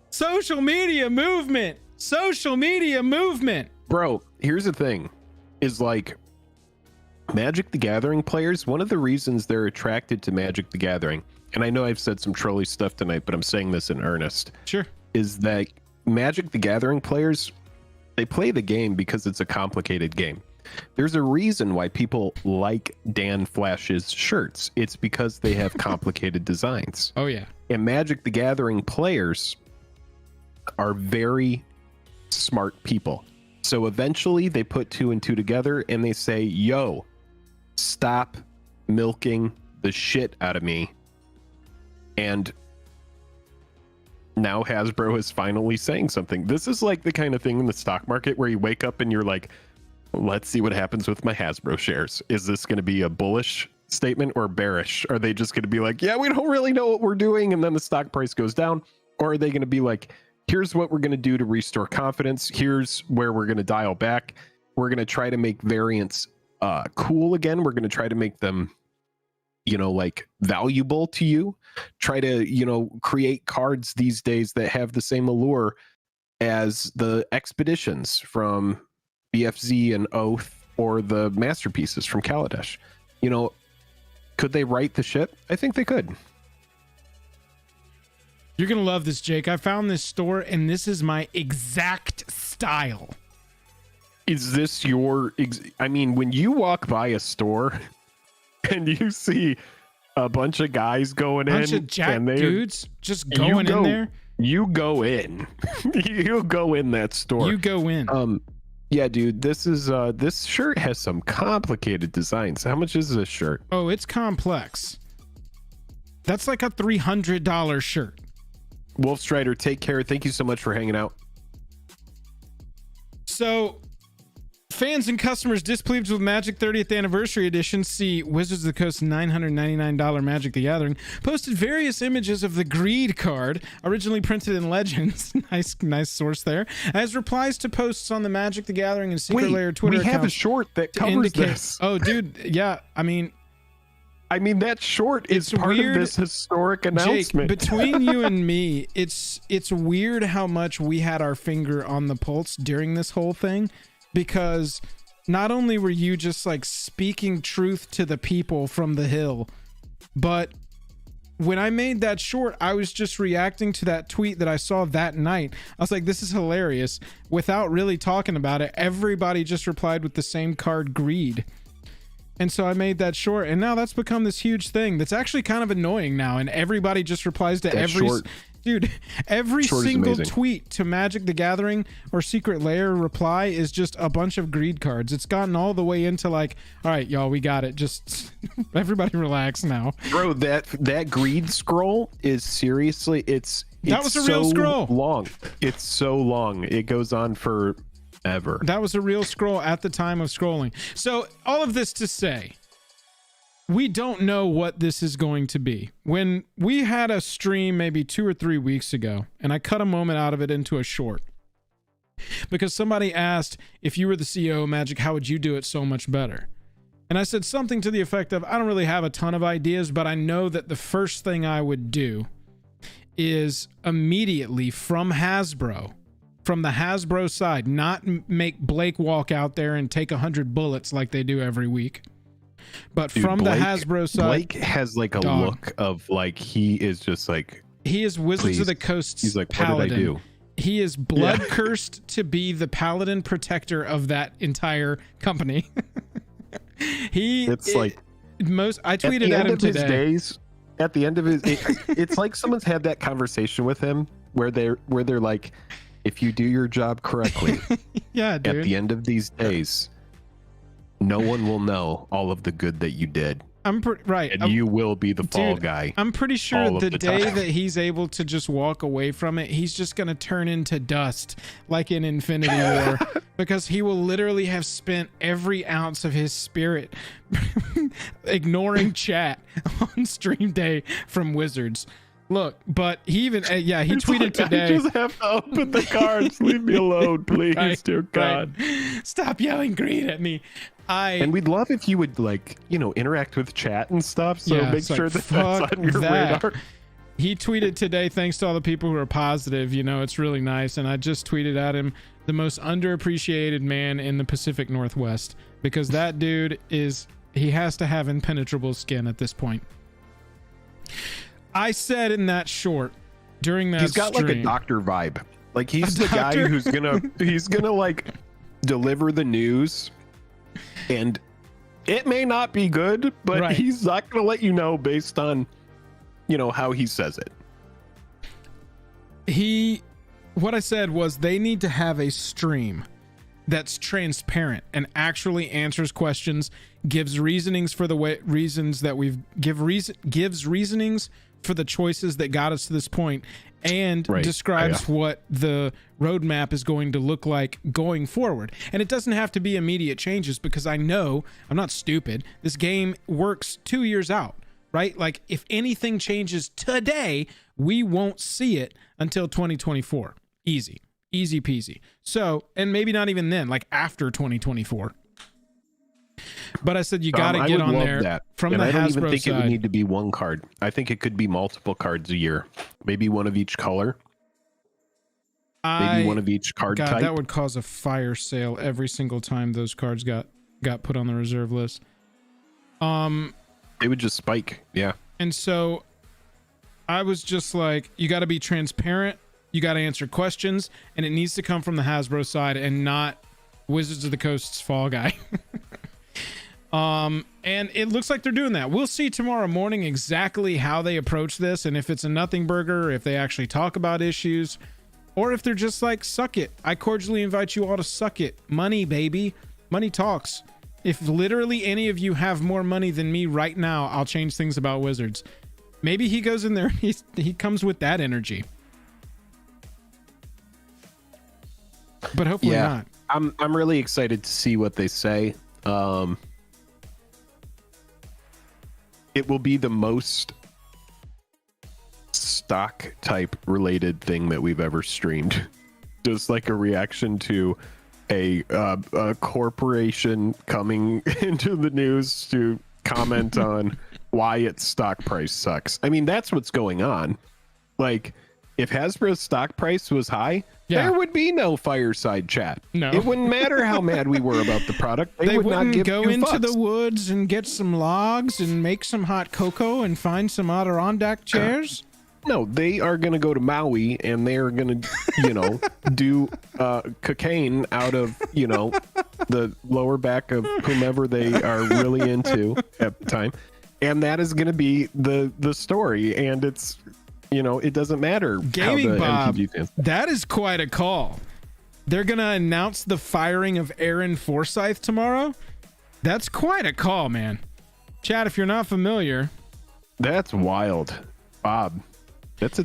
Social media movement. Social media movement. Bro, here's the thing. Is like Magic the Gathering players, one of the reasons they're attracted to Magic the Gathering, and I know I've said some trolly stuff tonight, but I'm saying this in earnest. Sure. Is that Magic the Gathering players, they play the game because it's a complicated game. There's a reason why people like Dan Flash's shirts. It's because they have complicated designs. Oh, yeah. And Magic the Gathering players are very smart people. So eventually they put two and two together and they say, yo, stop milking the shit out of me. And now Hasbro is finally saying something. This is like the kind of thing in the stock market where you wake up and you're like, let's see what happens with my Hasbro shares. Is this going to be a bullish statement or bearish? Are they just going to be like, yeah, we don't really know what we're doing, and then the stock price goes down? Or are they going to be like, here's what we're going to do to restore confidence. Here's where we're going to dial back. We're going to try to make variants cool again. We're going to try to make them, you know, like valuable to you. Try to, you know, create cards these days that have the same allure as the expeditions from BFZ and Oath or the masterpieces from Kaladesh. You know, could they right the ship? I think they could. You're going to love this, Jake. I found this store, and this is my exact style. Is this your... I mean, when you walk by a store and you see a bunch of guys going in... Bunch of jack dudes just going in there. You go in. You go in that store. You go in. Yeah, dude, this is this shirt has some complicated designs. How much is this shirt? Oh, it's complex. That's like a $300 shirt. Wolfstrider, take care. Thank you so much for hanging out. So, fans and customers displeased with Magic 30th Anniversary Edition, see Wizards of the Coast $999 Magic the Gathering, posted various images of the Greed card, originally printed in Legends, nice source there, as replies to posts on the Magic the Gathering and Secret Lair Twitter we have a accounts short that covers this. Oh, dude, yeah, I mean, that short is part weird, of this historic announcement. Jake, between you and me, it's weird how much we had our finger on the pulse during this whole thing, because not only were you just like speaking truth to the people from the Hill, but when I made that short, I was just reacting to that tweet that I saw that night. I was like, this is hilarious. Without really talking about it, everybody just replied with the same card, Greed. And so I made that short, and now that's become this huge thing that's actually kind of annoying now, and everybody just replies to Dude, every Short is single amazing. tweet to Magic the Gathering or Secret Lair reply is just a bunch of greed cards. It's gotten all the way into like, all right, y'all, we got it. Just everybody relax now. Bro, that greed scroll is seriously, That was a real scroll. Long. It's so long. It goes on forever. That was a real scroll at the time of scrolling. So all of this to say, we don't know what this is going to be. When we had a stream maybe 2 or 3 weeks ago, and I cut a moment out of it into a short, because somebody asked, if you were the CEO of Magic, how would you do it so much better? And I said something to the effect of, I don't really have a ton of ideas, but I know that the first thing I would do is immediately from Hasbro, from the Hasbro side, not make Blake walk out there and take 100 bullets like they do every week. But Dude, from Blake, the Hasbro side, Blake has like a look of like he is just like, he is Wizards please. of the Coast's He's like, paladin. what did I do? He is blood cursed to be the paladin protector of that entire company. It's like most. I at the tweeted at end him of his today. days. At the end of his, it's like someone's had that conversation with him where they're like, if you do your job correctly, Yeah, dude. at the end of these days, no one will know all of the good that you did, Right. and you will be the fall guy. I'm pretty sure all of the the day time. that he's able to just walk away from it, he's just going to turn into dust like in Infinity War, because he will literally have spent every ounce of his spirit ignoring chat on stream day from Wizards. Look, but he even, he tweeted today. I just have to open the cards. Leave me alone, please, Right, dear God. right. Stop yelling greed at me. And we'd love if you would interact with chat and stuff. So Yeah, make it's like, sure that fuck that's on your that. radar. He tweeted today, thanks to all the people who are positive, it's really nice. And I just tweeted at him, the most underappreciated man in the Pacific Northwest, because that dude he has to have impenetrable skin at this point. I said in that short during that He's got stream, like a doctor vibe. Like he's A the guy doctor? who's gonna like deliver the news, and it may not be good, but Right. he's not gonna let you know based on how he says it. What I said was they need to have a stream that's transparent and actually answers questions, gives reasonings for the reasons that gives reasonings for the choices that got us to this point, and Right. describes what the roadmap is going to look like going forward. And it doesn't have to be immediate changes, because I know, I'm not stupid, this game works 2 years out, right? Like if anything changes today, we won't see it until 2024. Easy peasy. So, and maybe not even then, like after 2024. But I said you got to I get would on love there that. from And the I don't Hasbro even think side. it would need to be one card. I think it could be multiple cards a year. Maybe one of each color. Maybe one of each card God, type. that would cause a fire sale every single time those cards got put on the reserve list. They would just spike. Yeah. And so I was just like, you got to be transparent. You got to answer questions, and it needs to come from the Hasbro side and not Wizards of the Coast's fall guy. And it looks like they're doing that. We'll see tomorrow morning exactly how they approach this, and if it's a nothing burger, or if they actually talk about issues, or if they're just like, suck it. I cordially invite you all to suck it. Money, baby. Money talks. If literally any of you have more money than me right now, I'll change things about Wizards. Maybe he goes in there and he comes with that energy. But hopefully not. I'm really excited to see what they say. It will be the most stock type related thing that we've ever streamed. Just like a reaction to a corporation coming into the news to comment on why its stock price sucks. I mean, that's what's going on. Like, if Hasbro's stock price was high, there would be no fireside chat. No. It wouldn't matter how mad we were about the product. They would not wouldn't give go two into fucks. the woods and get some logs and make some hot cocoa and find some Adirondack chairs. No, they are going to go to Maui and they're going to, do cocaine out of, the lower back of whomever they are really into at the time. And that is going to be the story. And it's You know, it doesn't matter. Gaming Bob, MTG fans. that is quite a call. They're going to announce the firing of Aaron Forsyth tomorrow. That's quite a call, man. Chad, if you're not familiar. That's wild. Bob. That's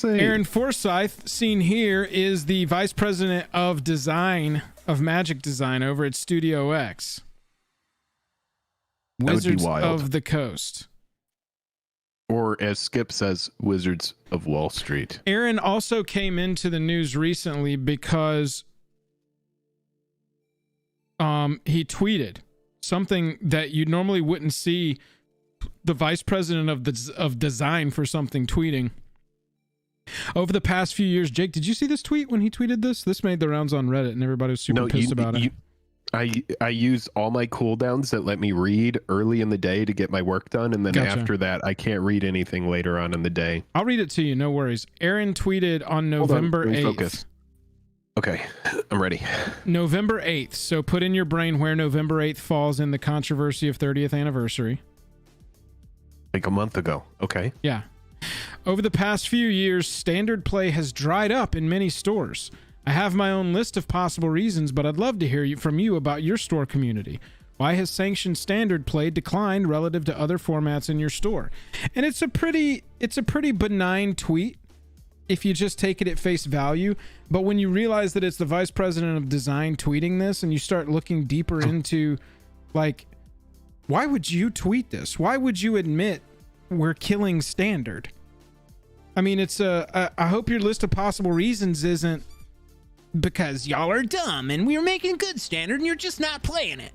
a Aaron Forsyth, seen here, is the vice president of design of Magic Design over at Studio X. Wizards of the Coast. Or as Skip says, Wizards of Wall Street. Aaron also came into the news recently because he tweeted something that you normally wouldn't see the vice president of design for something tweeting. Over the past few years, Jake, did you see this tweet when he tweeted this? This made the rounds on Reddit and everybody was super pissed about it. I use all my cooldowns that let me read early in the day to get my work done, and then after that, I can't read anything later on in the day. I'll read it to you, no worries. Aaron tweeted on November 8th. Focus. Okay, I'm ready. November 8th. So put in your brain where November 8th falls in the controversy of 30th anniversary. Like a month ago. Okay. Yeah. Over the past few years, standard play has dried up in many stores. I have my own list of possible reasons, but I'd love to hear from you about your store community. Why has sanctioned standard play declined relative to other formats in your store? And it's a pretty benign tweet if you just take it at face value. But when you realize that it's the vice president of design tweeting this, and you start looking deeper into, like, why would you tweet this? Why would you admit we're killing standard? I mean, it's I hope your list of possible reasons isn't because y'all are dumb and we're making good standard and you're just not playing it.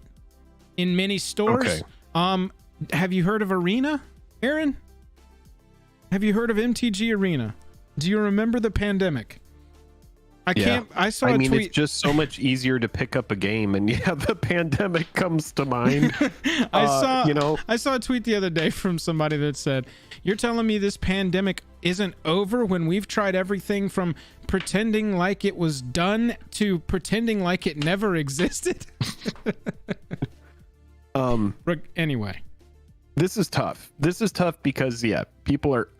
In many stores. Okay. Have you heard of Arena, Aaron? Have you heard of MTG Arena? Do you remember the pandemic? I saw a tweet. It's just so much easier to pick up a game, and yeah, the pandemic comes to mind. I saw a tweet the other day from somebody that said, "You're telling me this pandemic isn't over when we've tried everything from pretending like it was done to pretending like it never existed?" Anyway, this is tough. This is tough because people are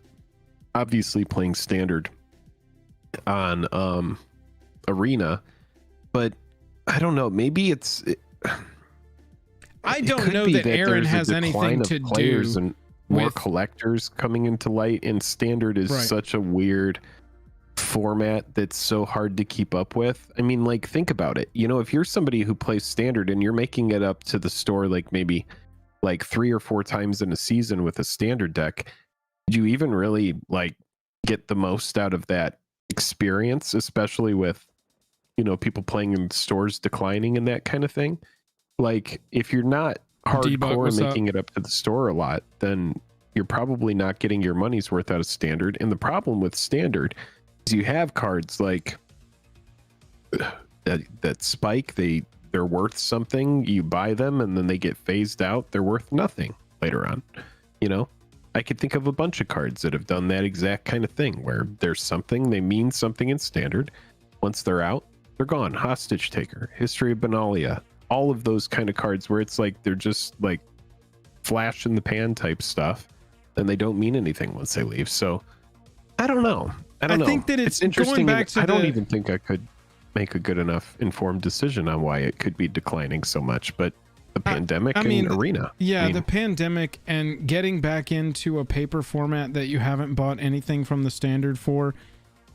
obviously playing standard on Arena, but I don't know, maybe I don't know that Aaron has anything to do and more collectors coming into light, and standard is such a weird format that's so hard to keep up with. I mean, like, think about it. You know, if you're somebody who plays standard and you're making it up to the store like maybe like 3 or 4 times in a season with a standard deck, did you even really like get the most out of that experience, especially with, you know, people playing in stores declining and that kind of thing? Like, if you're not hardcore making it up to the store a lot, then you're probably not getting your money's worth out of standard. And the problem with standard is you have cards like that spike, they're worth something, you buy them and then they get phased out, they're worth nothing later on. You know, I could think of a bunch of cards that have done that exact kind of thing, where there's something, they mean something in standard, once they're out, they're gone. Hostage Taker, History of Benalia, all of those kind of cards where it's like they're just like flash in the pan type stuff, and they don't mean anything once they leave. So I don't know. I think that it's interesting. Going back to I don't even think I could make a good enough informed decision on why it could be declining so much, but the pandemic and Arena. Yeah, the pandemic and getting back into a paper format that you haven't bought anything from the standard for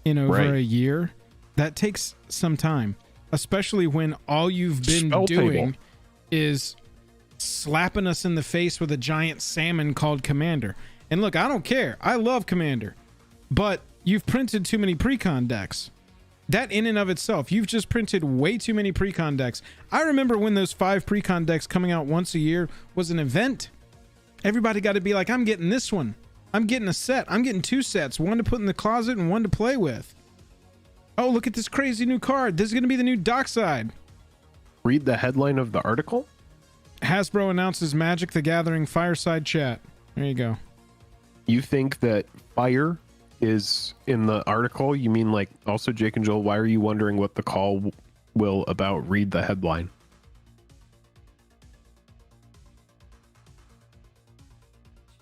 in over a year, that takes some time, especially when all you've been doing is slapping us in the face with a giant salmon called Commander. And look, I don't care. I love Commander, but you've printed too many precon decks. That in and of itself, you've just printed way too many precon decks. I remember when those 5 precon decks coming out once a year was an event. Everybody got to be like, I'm getting this one. I'm getting a set. I'm getting 2 sets, one to put in the closet and one to play with. Oh, look at this crazy new card. This is going to be the new Dockside. Read the headline of the article. Hasbro announces Magic the Gathering fireside chat. There you go. You think that fire is in the article? You mean like also, Jake and Joel, why are you wondering what the call will about? Read the headline.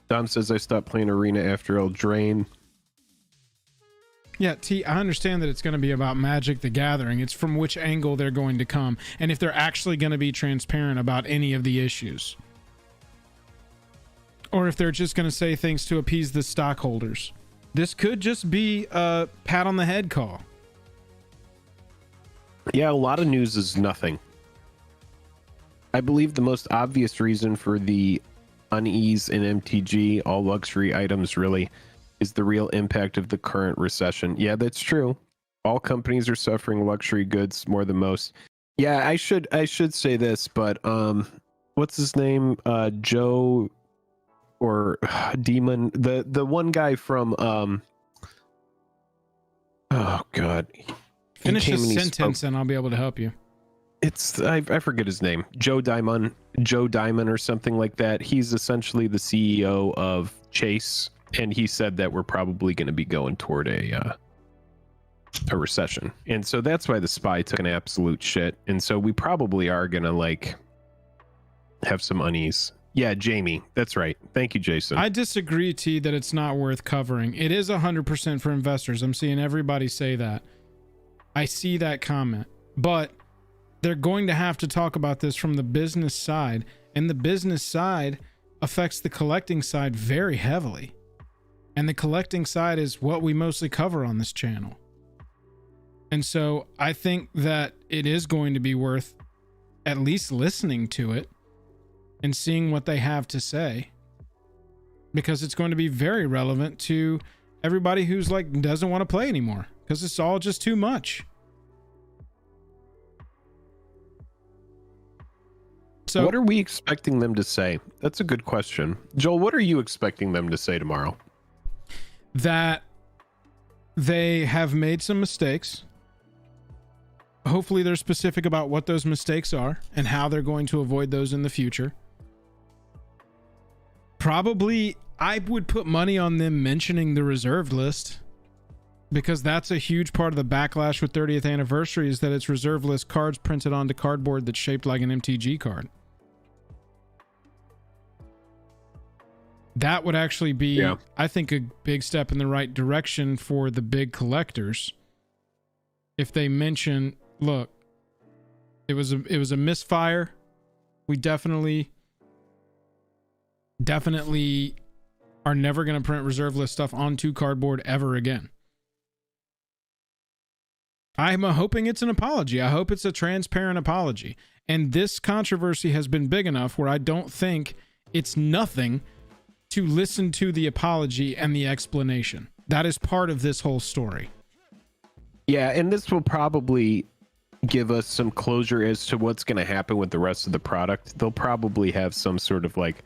Dom says I stopped playing Arena after Eldraine. Yeah, T, I understand that it's going to be about Magic the Gathering. It's from which angle they're going to come, and if they're actually going to be transparent about any of the issues. Or if they're just going to say things to appease the stockholders. This could just be a pat on the head call. Yeah, a lot of news is nothing. I believe the most obvious reason for the unease in MTG, all luxury items really, is the real impact of the current recession. Yeah, that's true. All companies are suffering luxury goods more than most. Yeah, I should say this, but what's his name? Joe or Demon, the one guy from oh god. Finish his sentence and I'll be able to help you. It's I forget his name. Joe Diamond or something like that. He's essentially the CEO of Chase, and he said that we're probably going to be going toward a recession. And so that's why the SPY took an absolute shit. And so we probably are going to like have some unease. Yeah, Jamie, that's right. Thank you, Jason. I disagree, T, that it's not worth covering. It is 100% for investors. I'm seeing everybody say that. I see that comment, but they're going to have to talk about this from the business side, and the business side affects the collecting side very heavily. And the collecting side is what we mostly cover on this channel. And so I think that it is going to be worth at least listening to it and seeing what they have to say, because it's going to be very relevant to everybody who's like doesn't want to play anymore because it's all just too much. So what are we expecting them to say? That's a good question. Joel, what are you expecting them to say tomorrow? That they have made some mistakes. Hopefully they're specific about what those mistakes are and how they're going to avoid those in the future. Probably, I would put money on them mentioning the reserved list, because that's a huge part of the backlash with 30th anniversary, is that it's reserved list cards printed onto cardboard that's shaped like an MTG card. That would actually be, I think, a big step in the right direction for the big collectors. If they mention, look, it was a misfire. We definitely are never going to print reserve list stuff onto cardboard ever again. I'm hoping it's an apology. I hope it's a transparent apology. And this controversy has been big enough where I don't think it's nothing to listen to the apology and the explanation. That is part of this whole story. Yeah, and this will probably give us some closure as to what's going to happen with the rest of the product. They'll probably have some sort of like,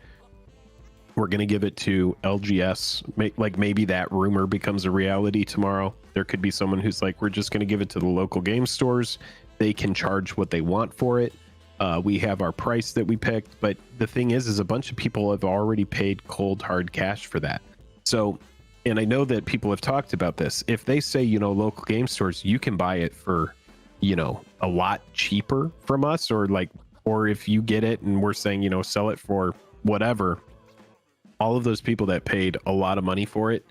we're going to give it to LGS. Like maybe that rumor becomes a reality tomorrow. There could be someone who's like, we're just going to give it to the local game stores. They can charge what they want for it. We have our price that we picked. But the thing is a bunch of people have already paid cold, hard cash for that. So, and I know that people have talked about this. If they say, you know, local game stores, you can buy it for, you know, a lot cheaper from us, or if you get it and we're saying, you know, sell it for whatever, all of those people that paid a lot of money for it,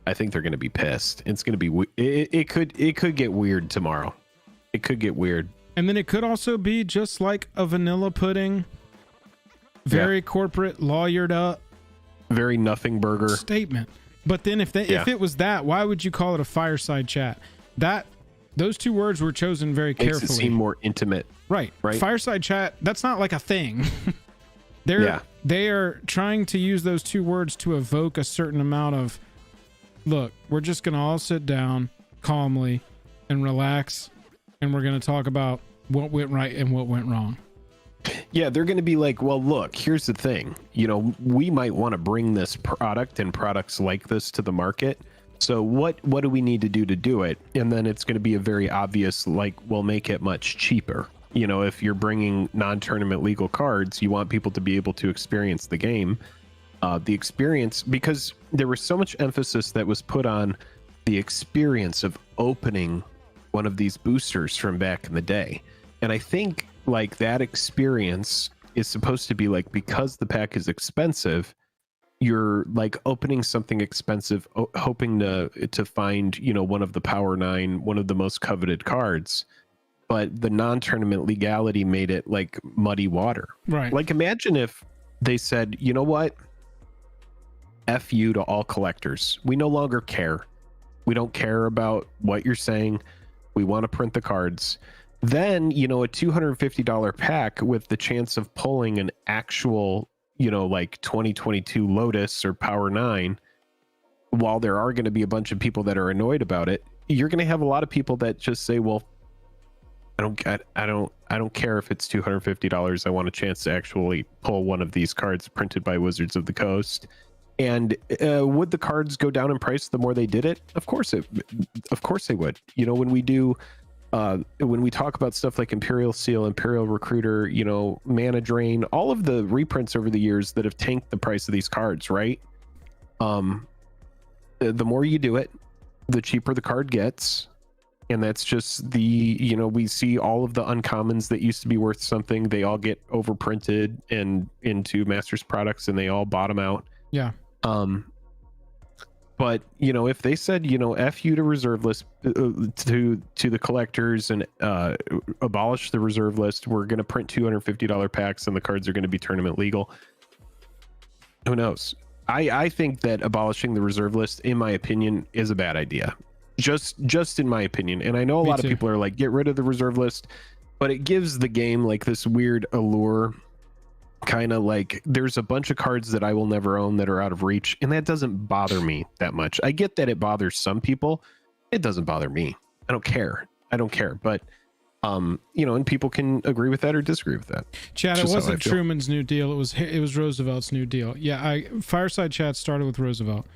I think they're going to be pissed. It's going to be, it could get weird tomorrow. It could get weird. And then it could also be just like a vanilla pudding, very corporate, lawyered up, very nothing burger statement. But then if it was that, why would you call it a fireside chat? Those two words were chosen very carefully. Makes it seem more intimate. Right. Fireside chat, that's not like a thing. They are trying to use those two words to evoke a certain amount of, look, we're just going to all sit down calmly and relax, and we're going to talk about what went right and what went wrong. Yeah, they're going to be like, well, look, here's the thing. You know, we might want to bring this product and products like this to the market. So what do we need to do it? And then it's going to be a very obvious, like, we'll make it much cheaper. You know, if you're bringing non-tournament legal cards, you want people to be able to experience the game. The experience, because there was so much emphasis that was put on the experience of opening one of these boosters from back in the day. And I think like that experience is supposed to be like, because the pack is expensive, you're like opening something expensive, hoping to find, you know, one of the Power 9, one of the most coveted cards, but the non-tournament legality made it like muddy water. Right. Like, imagine if they said, you know what, F you to all collectors. We no longer care. We don't care about what you're saying. We want to print the cards. Then, you know, a $250 pack with the chance of pulling an actual, you know, like 2022 Lotus or Power 9, while there are going to be a bunch of people that are annoyed about it, you're going to have a lot of people that just say, well, I don't care if it's $250. I want a chance to actually pull one of these cards printed by Wizards of the Coast. And would the cards go down in price the more they did it? Of course they would. You know, when we talk about stuff like Imperial Seal, Imperial Recruiter, you know, Mana Drain, all of the reprints over the years that have tanked the price of these cards, right? The more you do it, the cheaper the card gets. And that's just you know, we see all of the uncommons that used to be worth something, they all get overprinted and into Masters products and they all bottom out. Yeah. But, you know, if they said, you know, F you to reserve list, to the collectors, and abolish the reserve list, we're going to print $250 packs and the cards are going to be tournament legal. Who knows? I think that abolishing the reserve list, in my opinion, is a bad idea. Just in my opinion. And I know a lot of people are like, get rid of the reserve list, but it gives the game like this weird allure. Kind of like, there's a bunch of cards that I will never own that are out of reach, and that doesn't bother me that much. I get that it bothers some people. It doesn't bother me. I don't care. But you know, and people can agree with that or disagree with that. Chad, it wasn't Truman's New Deal. It was Roosevelt's New Deal. Yeah, Fireside Chat started with Roosevelt.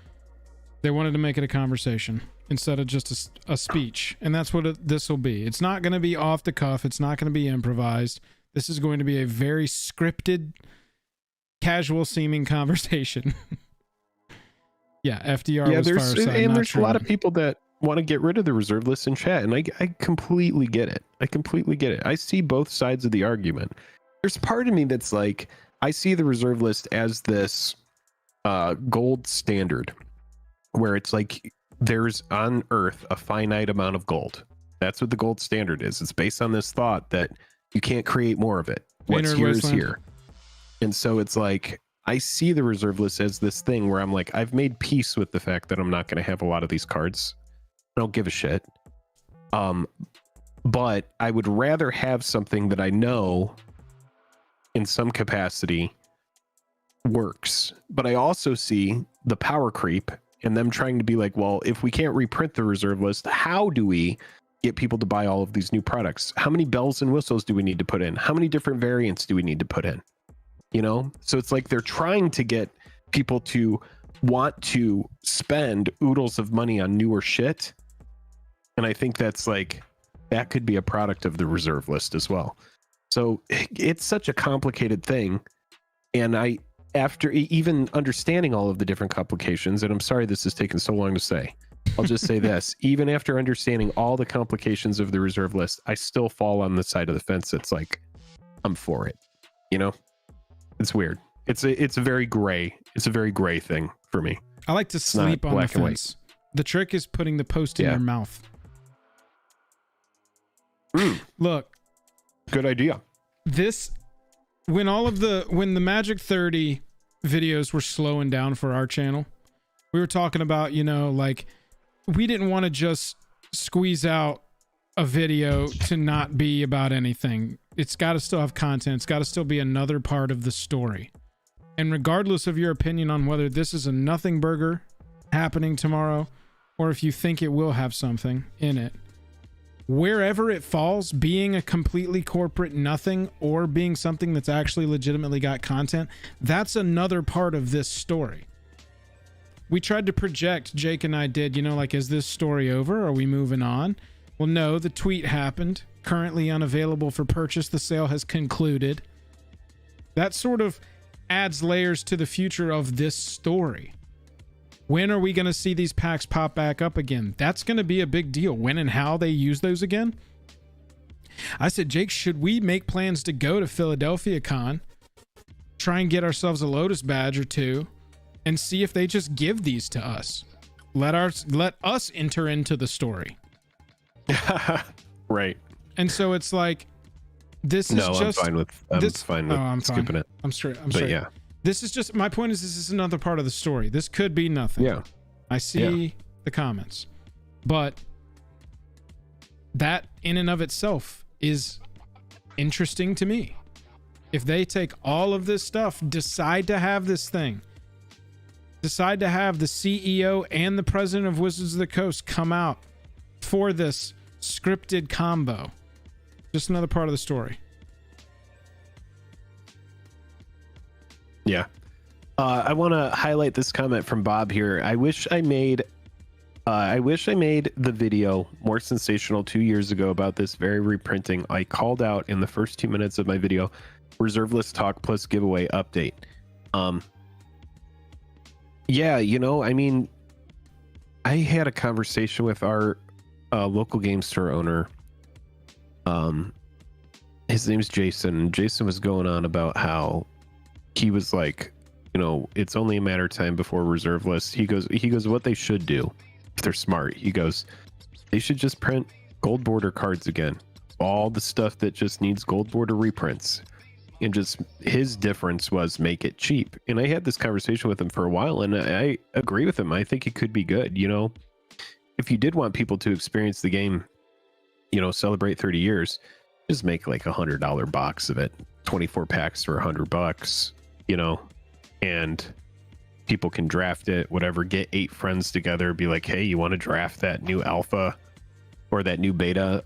They wanted to make it a conversation instead of just a speech, and that's what this will be. It's not going to be off the cuff. It's not going to be improvised. This is going to be a very scripted, casual-seeming conversation. Yeah, FDR was Fireside, and there's Truman. A lot of people that want to get rid of the reserve list in chat, and I completely get it. I see both sides of the argument. There's part of me that's like, I see the reserve list as this gold standard, where it's like there's on Earth a finite amount of gold. That's what the gold standard is. It's based on this thought that you can't create more of it. What's here is here. And so it's like, I see the reserve list as this thing where I'm like, I've made peace with the fact that I'm not going to have a lot of these cards. I don't give a shit. But I would rather have something that I know in some capacity works. But I also see the power creep and them trying to be like, well, if we can't reprint the reserve list, how do we get people to buy all of these new products? How many bells and whistles do we need to put in? How many different variants do we need to put in? You know, so it's like they're trying to get people to want to spend oodles of money on newer shit. And I think that's like, that could be a product of the reserve list as well. So it's such a complicated thing. And after even understanding all of the different complications, and I'm sorry this has taken so long to say, I'll just say this, even after understanding all the complications of the reserve list, I still fall on the side of the fence that's like, I'm for it. You know, it's weird. It's a very gray thing for me. I like to sleep on the fence. The trick is putting the post in your mouth. Look, good idea. When the Magic 30 videos were slowing down for our channel, we were talking about, you know, like, we didn't want to just squeeze out a video to not be about anything. It's got to still have content. It's got to still be another part of the story. And regardless of your opinion on whether this is a nothing burger happening tomorrow, or if you think it will have something in it, wherever it falls, being a completely corporate nothing or being something that's actually legitimately got content, that's another part of this story. We tried to project, Jake and I did, you know, like, is this story over? Are we moving on? Well, no, the tweet happened. Currently unavailable for purchase. The sale has concluded. That sort of adds layers to the future of this story. When are we going to see these packs pop back up again? That's going to be a big deal. When and how they use those again? I said, Jake, should we make plans to go to Philadelphia Con, try and get ourselves a Lotus badge or two, and see if they just give these to us. Let us enter into the story. Right. And so it's like, this is I'm fine with skipping it. I'm straight. Yeah. This is just, my point is, this is another part of the story. This could be nothing. Yeah. I see the comments, but that in and of itself is interesting to me. If they take all of this stuff, decide to have this thing, decide to have the CEO and the president of Wizards of the Coast come out for this scripted combo, just another part of the story. Yeah. I want to highlight this comment from Bob here. I wish I made the video more sensational 2 years ago about this very reprinting. I called out in the first 2 minutes of my video, reserve list talk plus giveaway update. Yeah, I mean, I had a conversation with our local game store owner. His name's Jason. Jason was going on about how he was like, it's only a matter of time before reserve lists. He goes, what they should do, if they're smart, he goes, they should just print gold border cards again. All the stuff that just needs gold border reprints. And just his difference was make it cheap. And I had this conversation with him for a while, and I agree with him. I think it could be good. If you did want people to experience the game, celebrate 30 years, just make like $100 box of it, 24 packs for $100, and people can draft it, whatever, get 8 friends together, be like, hey, you want to draft that new alpha or that new beta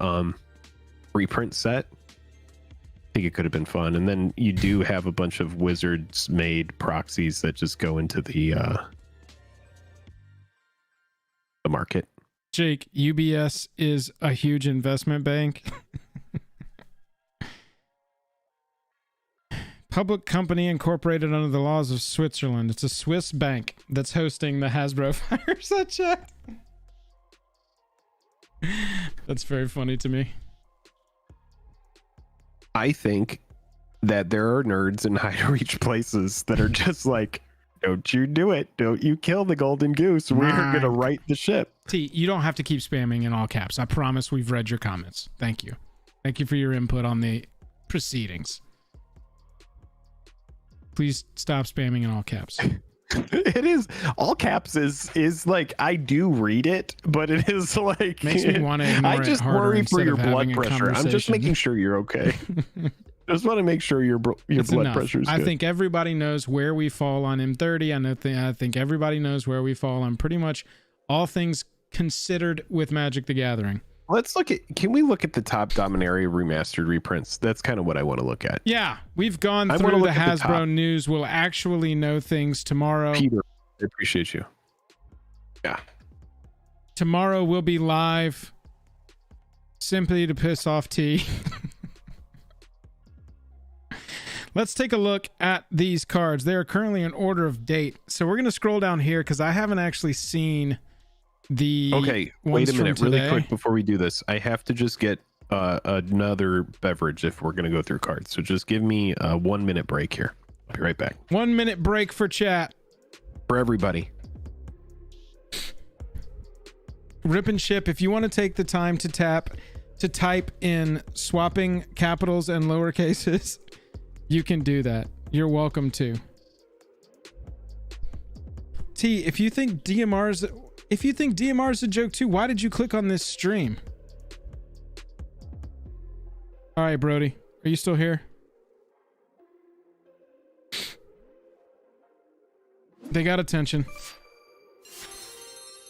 reprint set? I think it could have been fun. And then you do have a bunch of Wizards made proxies that just go into the market. Jake, UBS is a huge investment bank. Public company incorporated under the laws of Switzerland. It's a Swiss bank that's hosting the Hasbro fireside chat. That's very funny to me. I think that there are nerds in high to reach places that are just like, don't you do it. Don't you kill the golden goose. We're going to right the ship. T, you don't have to keep spamming in all caps. I promise we've read your comments. Thank you. Thank you for your input on the proceedings. Please stop spamming in all caps. It is all caps is like, I do read it, but it is like, makes me want to ignore I just it harder worry for your of blood pressure. I'm just making sure you're okay. Just want to make sure your blood pressure is good. I think everybody knows where we fall on M30. I think everybody knows where we fall on pretty much all things considered with Magic the Gathering. Can we look at the top Dominaria Remastered reprints? That's kind of what I want to look at. Yeah, we've gone through the Hasbro news. We'll actually know things tomorrow. Peter, I appreciate you. Yeah. Tomorrow we'll be live simply to piss off T. Let's take a look at these cards. They are currently in order of date. So we're going to scroll down here because I haven't actually seen the wait a minute really quick before we do this. I have to just get another beverage if we're going to go through cards. So just give me a 1 minute break here. I'll be right back. 1 minute break for chat. For everybody. Rip and Ship, if you want to take the time to type in swapping capitals and lower cases, you can do that. You're welcome to. T, if you think DMR is a joke too, why did you click on this stream? All right, Brody, are you still here? They got attention.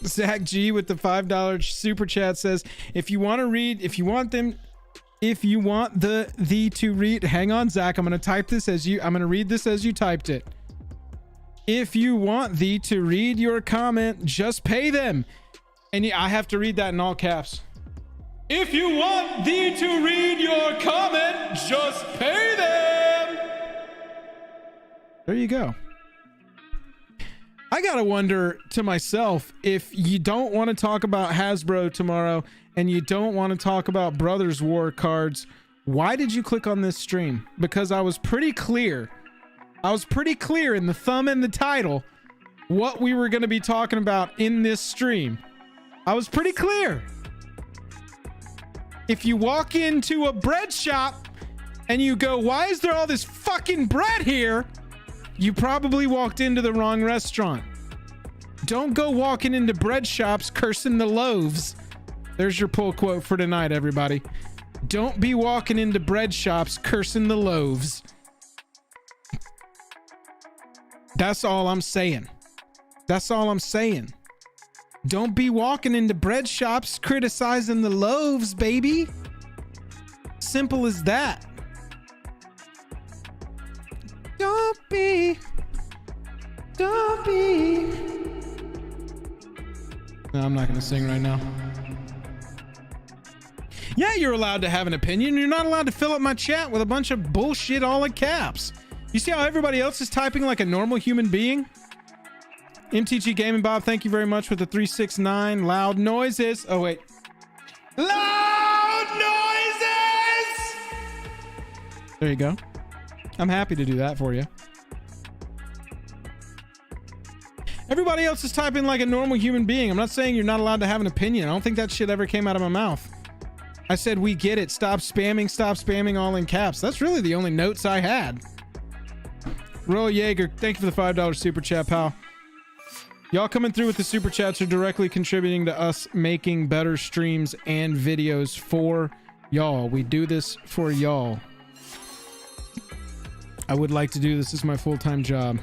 Zach G with the $5 super chat says, if you want the to read, hang on, Zach, I'm going to read this as you typed it. If you want thee to read your comment, just pay them. And I have to read that in all caps. If you want thee to read your comment, just pay them. There you go. I gotta wonder to myself, if you don't want to talk about Hasbro tomorrow and you don't want to talk about Brothers War cards, why did you click on this stream? Because I was pretty clear in the thumb and the title what we were going to be talking about in this stream. I was pretty clear. If you walk into a bread shop and you go, why is there all this fucking bread here? You probably walked into the wrong restaurant. Don't go walking into bread shops cursing the loaves. There's your pull quote for tonight, everybody. Don't be walking into bread shops cursing the loaves. That's all I'm saying. That's all I'm saying. Don't be walking into bread shops criticizing the loaves, baby. Simple as that. Don't be. No, I'm not going to sing right now. Yeah, you're allowed to have an opinion. You're not allowed to fill up my chat with a bunch of bullshit all in caps. You see how everybody else is typing like a normal human being? MTG Gaming Bob, thank you very much for the 369. Loud noises. Oh, wait. Loud noises! There you go. I'm happy to do that for you. Everybody else is typing like a normal human being. I'm not saying you're not allowed to have an opinion. I don't think that shit ever came out of my mouth. I said, we get it. Stop spamming all in caps. That's really the only notes I had. Royal Jaeger, thank you for the $5 super chat, pal. Y'all coming through with the super chats are directly contributing to us making better streams and videos for y'all. We do this for y'all. I would like to do this as my full-time job.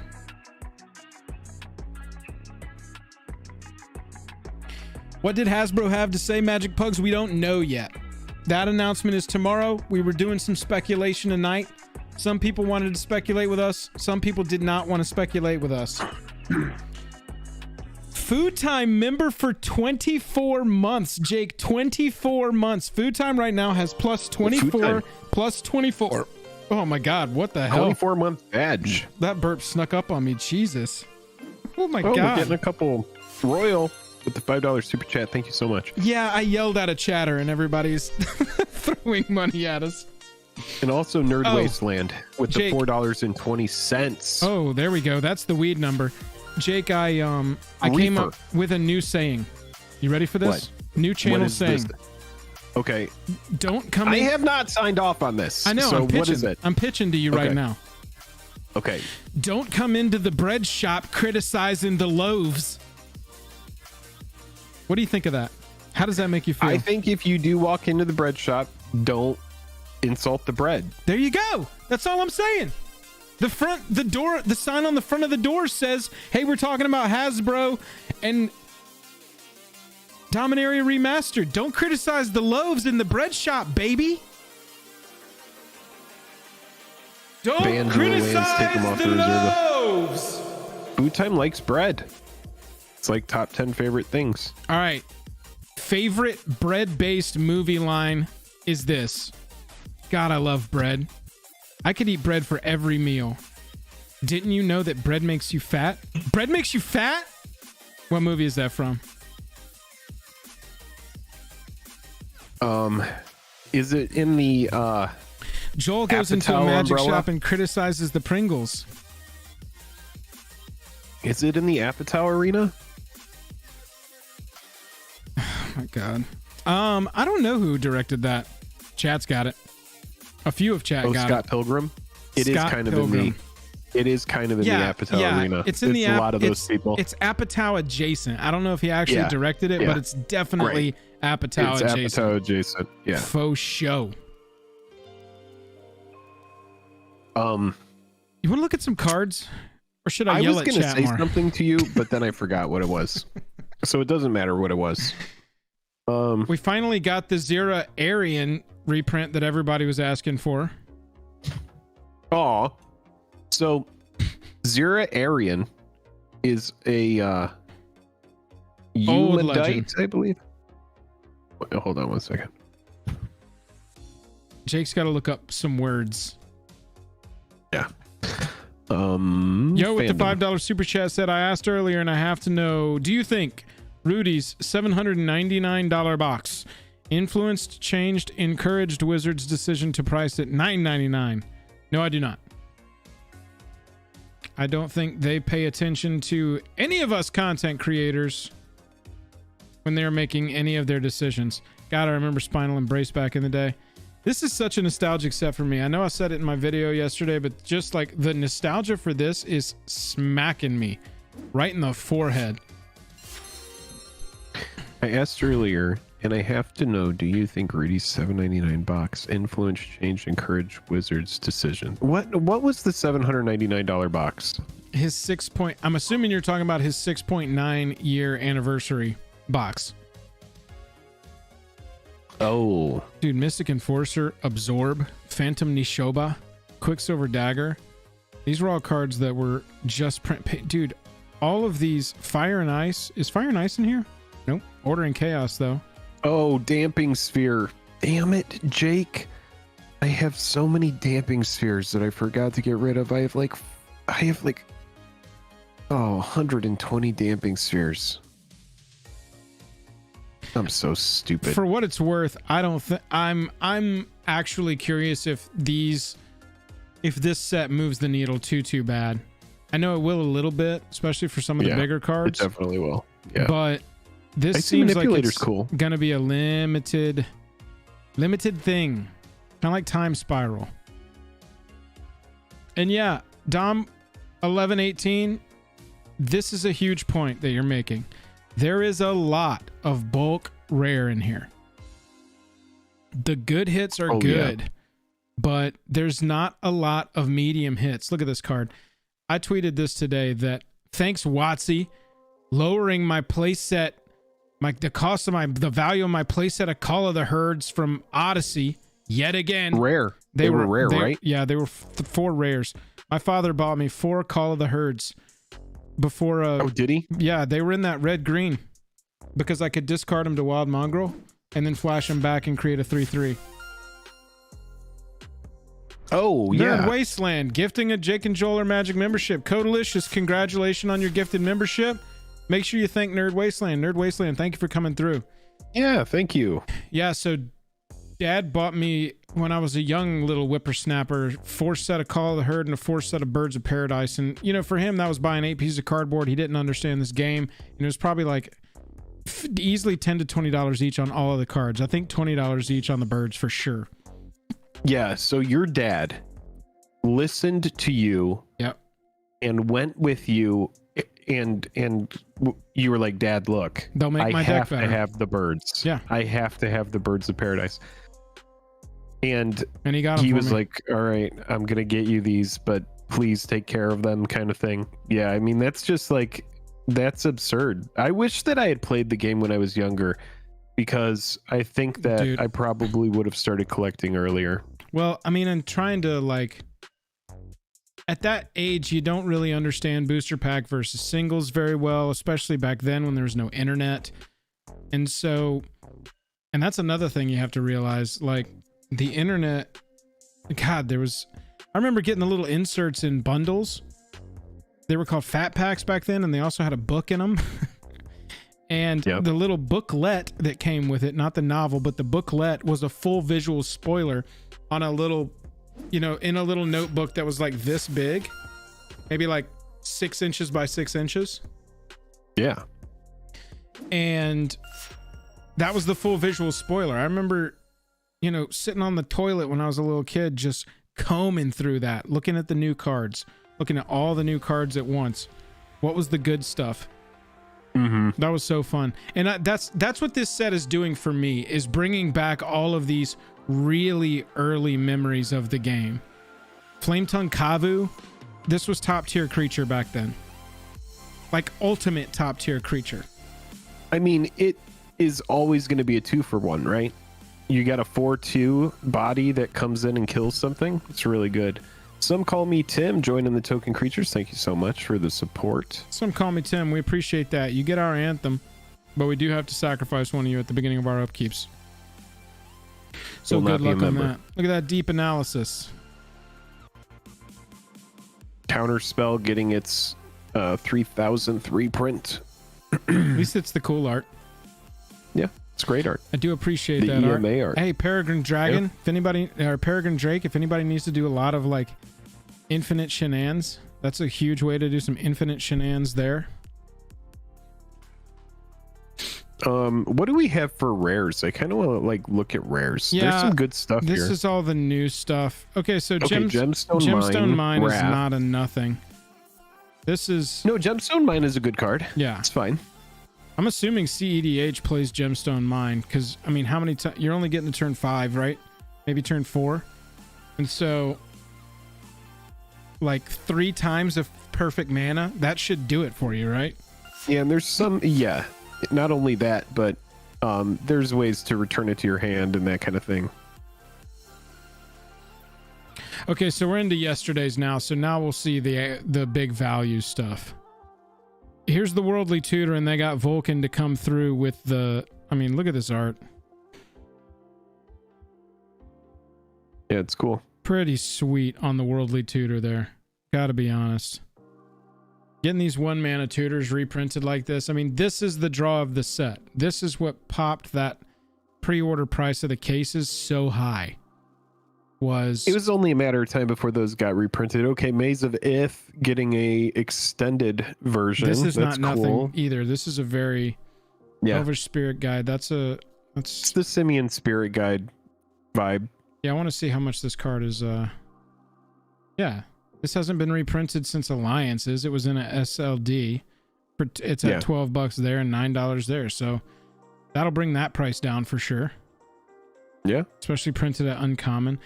What did Hasbro have to say, Magic Pugs? We don't know yet. That announcement is tomorrow. We were doing some speculation tonight. Some people wanted to speculate with us. Some people did not want to speculate with us. Food Time member for 24 months. Jake, 24 months. Food Time right now has plus 24, plus 24. Oh my God, what the hell? 24-month badge. That burp snuck up on me. Jesus. Oh my God. We're getting a couple. Royal with the $5 super chat. Thank you so much. Yeah, I yelled at a chatter and everybody's throwing money at us. And also Nerd Wasteland with Jake, the $4.20. Oh, there we go. That's the weed number. Jake, I came up with a new saying. You ready for this? What? New channel saying. This? Okay. Don't come in. I have not signed off on this. I know. So I'm pitching. What is it? I'm pitching to you right now. Okay. Don't come into the bread shop criticizing the loaves. What do you think of that? How does that make you feel? I think if you do walk into the bread shop, don't insult the bread. There you go. That's all I'm saying. The door, the sign on the front of the door says, hey, we're talking about Hasbro and Dominaria Remastered. Don't criticize the loaves in the bread shop, baby. Don't criticize the loaves. Food Time likes bread. It's like top 10 favorite things. All right. Favorite bread-based movie line is this. God, I love bread. I could eat bread for every meal. Didn't you know that bread makes you fat? Bread makes you fat? What movie is that from? Is it in the Joel goes into a magic shop and criticizes the Pringles. Is it in the Apatow arena? Oh my God. I don't know who directed that. Chat's got it. A few of chat got Scott it. Scott Pilgrim. It is kind of in the Apatow arena. It's in a lot of those people. It's Apatow adjacent. I don't know if he actually directed it, but it's definitely Apatow adjacent. It's Apatow adjacent. Yeah. Faux show. You want to look at some cards? Or should I yell at chat more? I was going to say something to you, but then I forgot what it was. So it doesn't matter what it was. We finally got the Zera Aryan reprint that everybody was asking for. Oh, so Zera Aryan is a Uladite, I believe. Hold on one second. Jake's got to look up some words. Yeah. Yo, with the $5 super chat said, I asked earlier and I have to know, do you think Rudy's $799 box influenced, changed, encouraged Wizards' decision to price it $9.99? No, I do not. I don't think they pay attention to any of us content creators when they're making any of their decisions. God, I remember Spinal Embrace back in the day. This is such a nostalgic set for me. I know I said it in my video yesterday, but just like the nostalgia for this is smacking me right in the forehead. I asked earlier, and I have to know, do you think Rudy's $7.99 box influence, change, encourage Wizards' decision? What was the $799 box? His I'm assuming you're talking about his 6.9 year anniversary box. Oh. Dude, Mystic Enforcer, Absorb, Phantom Nishoba, Quicksilver Dagger. These were all cards that were just dude, all of these. Fire and Ice. Is Fire and Ice in here? Nope. Order and Chaos, though. Oh, Damping Sphere. Damn it, Jake. I have so many Damping Spheres that I forgot to get rid of. I have like 120 Damping Spheres. I'm so stupid. For what it's worth, I don't think I'm actually curious if this set moves the needle too bad. I know it will a little bit, especially for some of the bigger cards. It definitely will. Yeah. But this seems like it's cool. Gonna be a limited thing. Kind of like Time Spiral. And yeah, Dom 1118, this is a huge point that you're making. There is a lot of bulk rare in here. The good hits are good, but there's not a lot of medium hits. Look at this card. I tweeted this today that thanks WotC, lowering my playset, the value of my playset of Call of the Herds from Odyssey yet again. Rare. They were rare, right? Yeah, they were 4 rares. My father bought me 4 Call of the Herds before. Oh, did he? Yeah, they were in that red green because I could discard them to Wild Mongrel and then flash them back and create a 3/3. Oh, yeah. Nerd Wasteland gifting a Jake and Joel or Magic membership. Codelicious, congratulations on your gifted membership. Make sure you thank Nerd Wasteland. Nerd Wasteland, thank you for coming through. Yeah, thank you. Yeah, so Dad bought me, when I was a young little whippersnapper, 4 set of Call of the Herd and a 4 set of Birds of Paradise. And, you know, for him, that was buying 8 pieces of cardboard. He didn't understand this game. And it was probably like easily $10 to $20 each on all of the cards. I think $20 each on the birds for sure. Yeah, so your dad listened to you. Yep. And went with you, and you were like, Dad, look, they'll make my deck better. I have to have the birds. Yeah. I have to have the Birds of Paradise. And he was like, all right, I'm gonna get you these, but please take care of them, kind of thing. Yeah, I mean, that's just like, that's absurd. I wish that I had played the game when I was younger, because I think that I probably would have started collecting earlier. Well, I mean, I'm trying to, like, at that age, you don't really understand booster pack versus singles very well, especially back then when there was no internet. And so, and that's another thing you have to realize, like, the internet, God, I remember getting the little inserts in bundles. They were called fat packs back then, and they also had a book in them. And the little booklet that came with it, not the novel, but the booklet was a full visual spoiler on a little, in a little notebook that was like this big, maybe like 6 inches by 6 inches. Yeah. And that was the full visual spoiler. I remember, sitting on the toilet when I was a little kid, just combing through that, looking at the new cards, looking at all the new cards at once. What was the good stuff? Mm-hmm. That was so fun. And that's what this set is doing for me, is bringing back all of these really early memories of the game. Flametongue Kavu, this was top tier creature back then, like ultimate top tier creature. I mean, it is always going to be a 2-for-1, right? You got a 4/2 body that comes in and kills something. It's really good. Some call me Tim, joining the Token Creatures. Thank you so much for the support. Some call me Tim. We appreciate that. You get our anthem, but we do have to sacrifice one of you at the beginning of our upkeeps. So good luck on that. Look at that deep analysis. Counterspell getting its 3000th reprint. At least it's the cool art. Yeah, it's great art. I do appreciate the that EMA art. Hey, Peregrine Dragon, if anybody, or Peregrine Drake, if anybody needs to do a lot of like infinite shenanigans, That's a huge way to do some infinite shenanigans there. What do we have for rares? I kind of want to like look at rares. Yeah, there's some good stuff this here. is all the new stuff. Okay, so Gemstone Mine is Wrath. not a nothing. This is No, Gemstone Mine is a good card. yeah. It's fine. I'm assuming CEDH plays Gemstone Mine because I mean, how many times you're only getting to turn 5, right? Maybe turn 4, and so like 3 times of perfect mana that should do it for you, right? Yeah, and there's some. Yeah, not only that, but there's ways to return it to your hand and that kind of thing. Okay, so we're into yesterday's now. So now we'll see the big value stuff. Here's the Worldly Tutor, and they got Vulcan to come through with the. I mean, look at this art. Yeah, it's cool. Pretty sweet on the Worldly Tutor there. Gotta be honest. Getting these 1-mana tutors reprinted like this. I mean, this is the draw of the set. This is what popped that pre-order price of the cases so high. It was only a matter of time before those got reprinted. Okay, Maze of Ith getting a extended version. This is That's not cool. nothing either. This is a very Elvish Spirit Guide. It's the Simian Spirit Guide vibe. Yeah, I want to see how much this card is. Yeah, this hasn't been reprinted since Alliances. It was in a SLD. It's at $12 there and $9 there. So that'll bring that price down for sure. Yeah, especially printed at uncommon.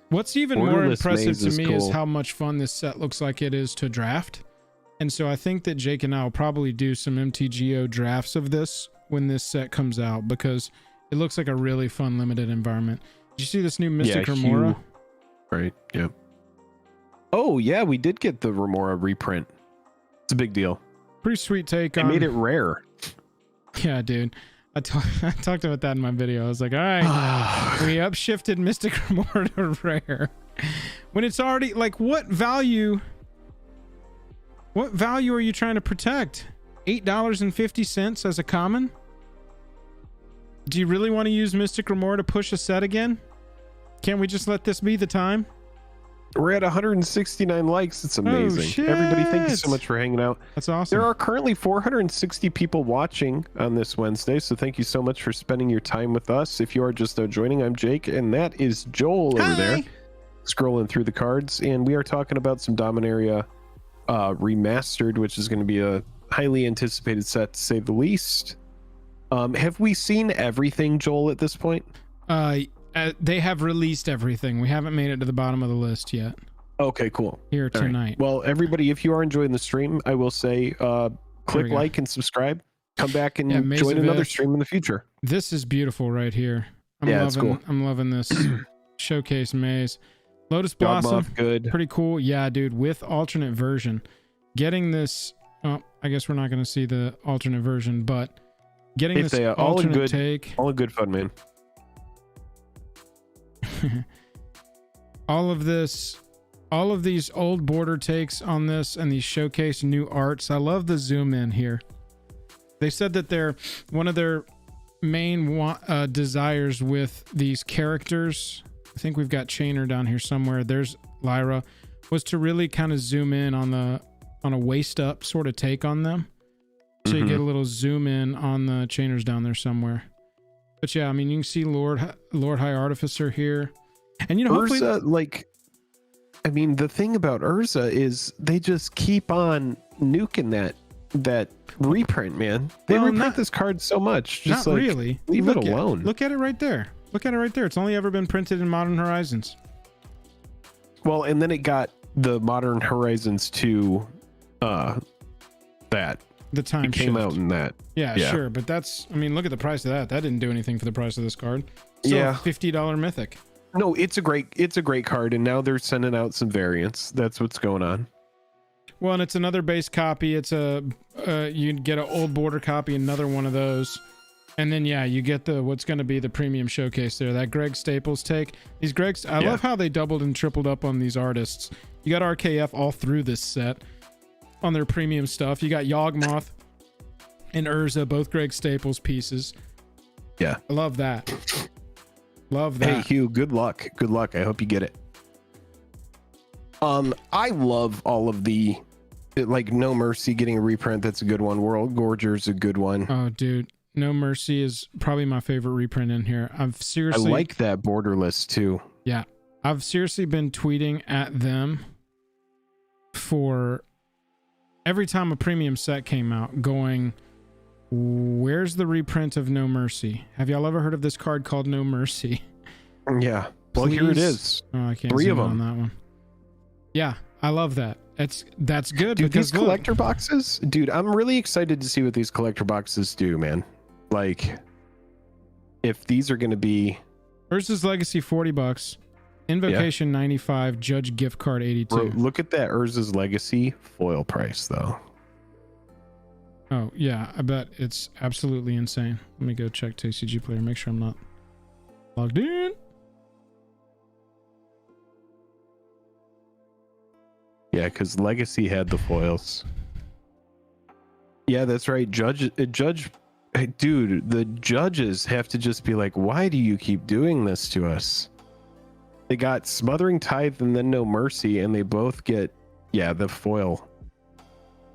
What's even more impressive to me is how much fun this set looks like it is to draft. And so I think that Jake and I will probably do some MTGO drafts of this when this set comes out because it looks like a really fun limited environment. Did you see this new Mystic Remora? Right, yeah. Oh, yeah, we did get the Remora reprint. It's a big deal. Pretty sweet take on... They made it rare. Yeah, dude. I talked about that in my video. I was like, all right, we upshifted Mystic Remora to rare. When it's already, like, what value are you trying to protect? $8.50 as a common? Do you really want to use Mystic Remora to push a set again? Can't we just let this be the time? We're at 169 likes. It's amazing. Oh, shit. Everybody, thank you so much for hanging out. That's awesome. There are currently 460 people watching on this Wednesday, so thank you so much for spending your time with us. If you are just now joining, I'm Jake, and that is Joel over there, scrolling through the cards, and we are talking about some Dominaria Remastered, which is going to be a highly anticipated set, to say the least. Have we seen everything, Joel, at this point? They have released everything. We haven't made it to the bottom of the list yet. Okay, cool. Here tonight. Right. Well, everybody, if you are enjoying the stream, I will say click like and subscribe. Come back and join another stream in the future. This is beautiful right here. It's cool. I'm loving this showcase maze. Lotus Blossom, good. Pretty cool. Yeah, dude, with alternate version. Getting this, I guess we're not going to see the alternate version, but getting this alternate take. All in good fun, man. all of these old border takes on this and these showcase new arts. I love the zoom in here. They said that one of their main desires with these characters, I think we've got Chainer down here somewhere, there's Lyra, was to really kind of zoom in on a waist up sort of take on them, so you get a little zoom in on the Chainers down there somewhere. But yeah, I mean, you can see Lord High Artificer here. And you know, Urza, I mean, the thing about Urza is they just keep on nuking that reprint, man. They reprint this card so much. Just not really. Leave it alone. Look at it right there. Look at it right there. It's only ever been printed in Modern Horizons. Well, and then it got the Modern Horizons 2 that the time it came out in that. Yeah, sure, but that's, I mean, look at the price of that. That didn't do anything for the price of this card. So $50 mythic. No, it's a great card, and now they're sending out some variants. That's what's going on. Well, and it's another base copy. It's you get an old border copy, another one of those, and then you get what's going to be the premium showcase there. That Greg Staples take. These Gregs, I love how they doubled and tripled up on these artists. You got RKF all through this set on their premium stuff. You got Yawgmoth and Urza, both Greg Staples pieces. Yeah, I love that. Love that. Hey Hugh, good luck. I hope you get it. I love all of the like No Mercy getting a reprint. That's a good one. World Gorger's a good one. Oh, dude, No Mercy is probably my favorite reprint in here. I like that borderless too. Yeah, I've seriously been tweeting at them for every time a premium set came out, going, where's the reprint of No Mercy? Have y'all ever heard of this card called No Mercy? Yeah. Well, here it is. Oh, I can't 3 of zoom them on that one. Yeah, I love that. That's good. Dude, because these collector boxes, dude, I'm really excited to see what these collector boxes do, man. Like, if these are going to be Urza's Legacy $40, Invocation 95, Judge gift card 82. Bro, look at that Urza's Legacy foil price though. Oh yeah, I bet it's absolutely insane. Let me go check TCG Player, make sure I'm not logged in. Yeah, because Legacy had the foils. Yeah, that's right. Judge, dude, the judges have to just be like, why do you keep doing this to us? They got Smothering Tithe and then No Mercy, and they both get, the foil.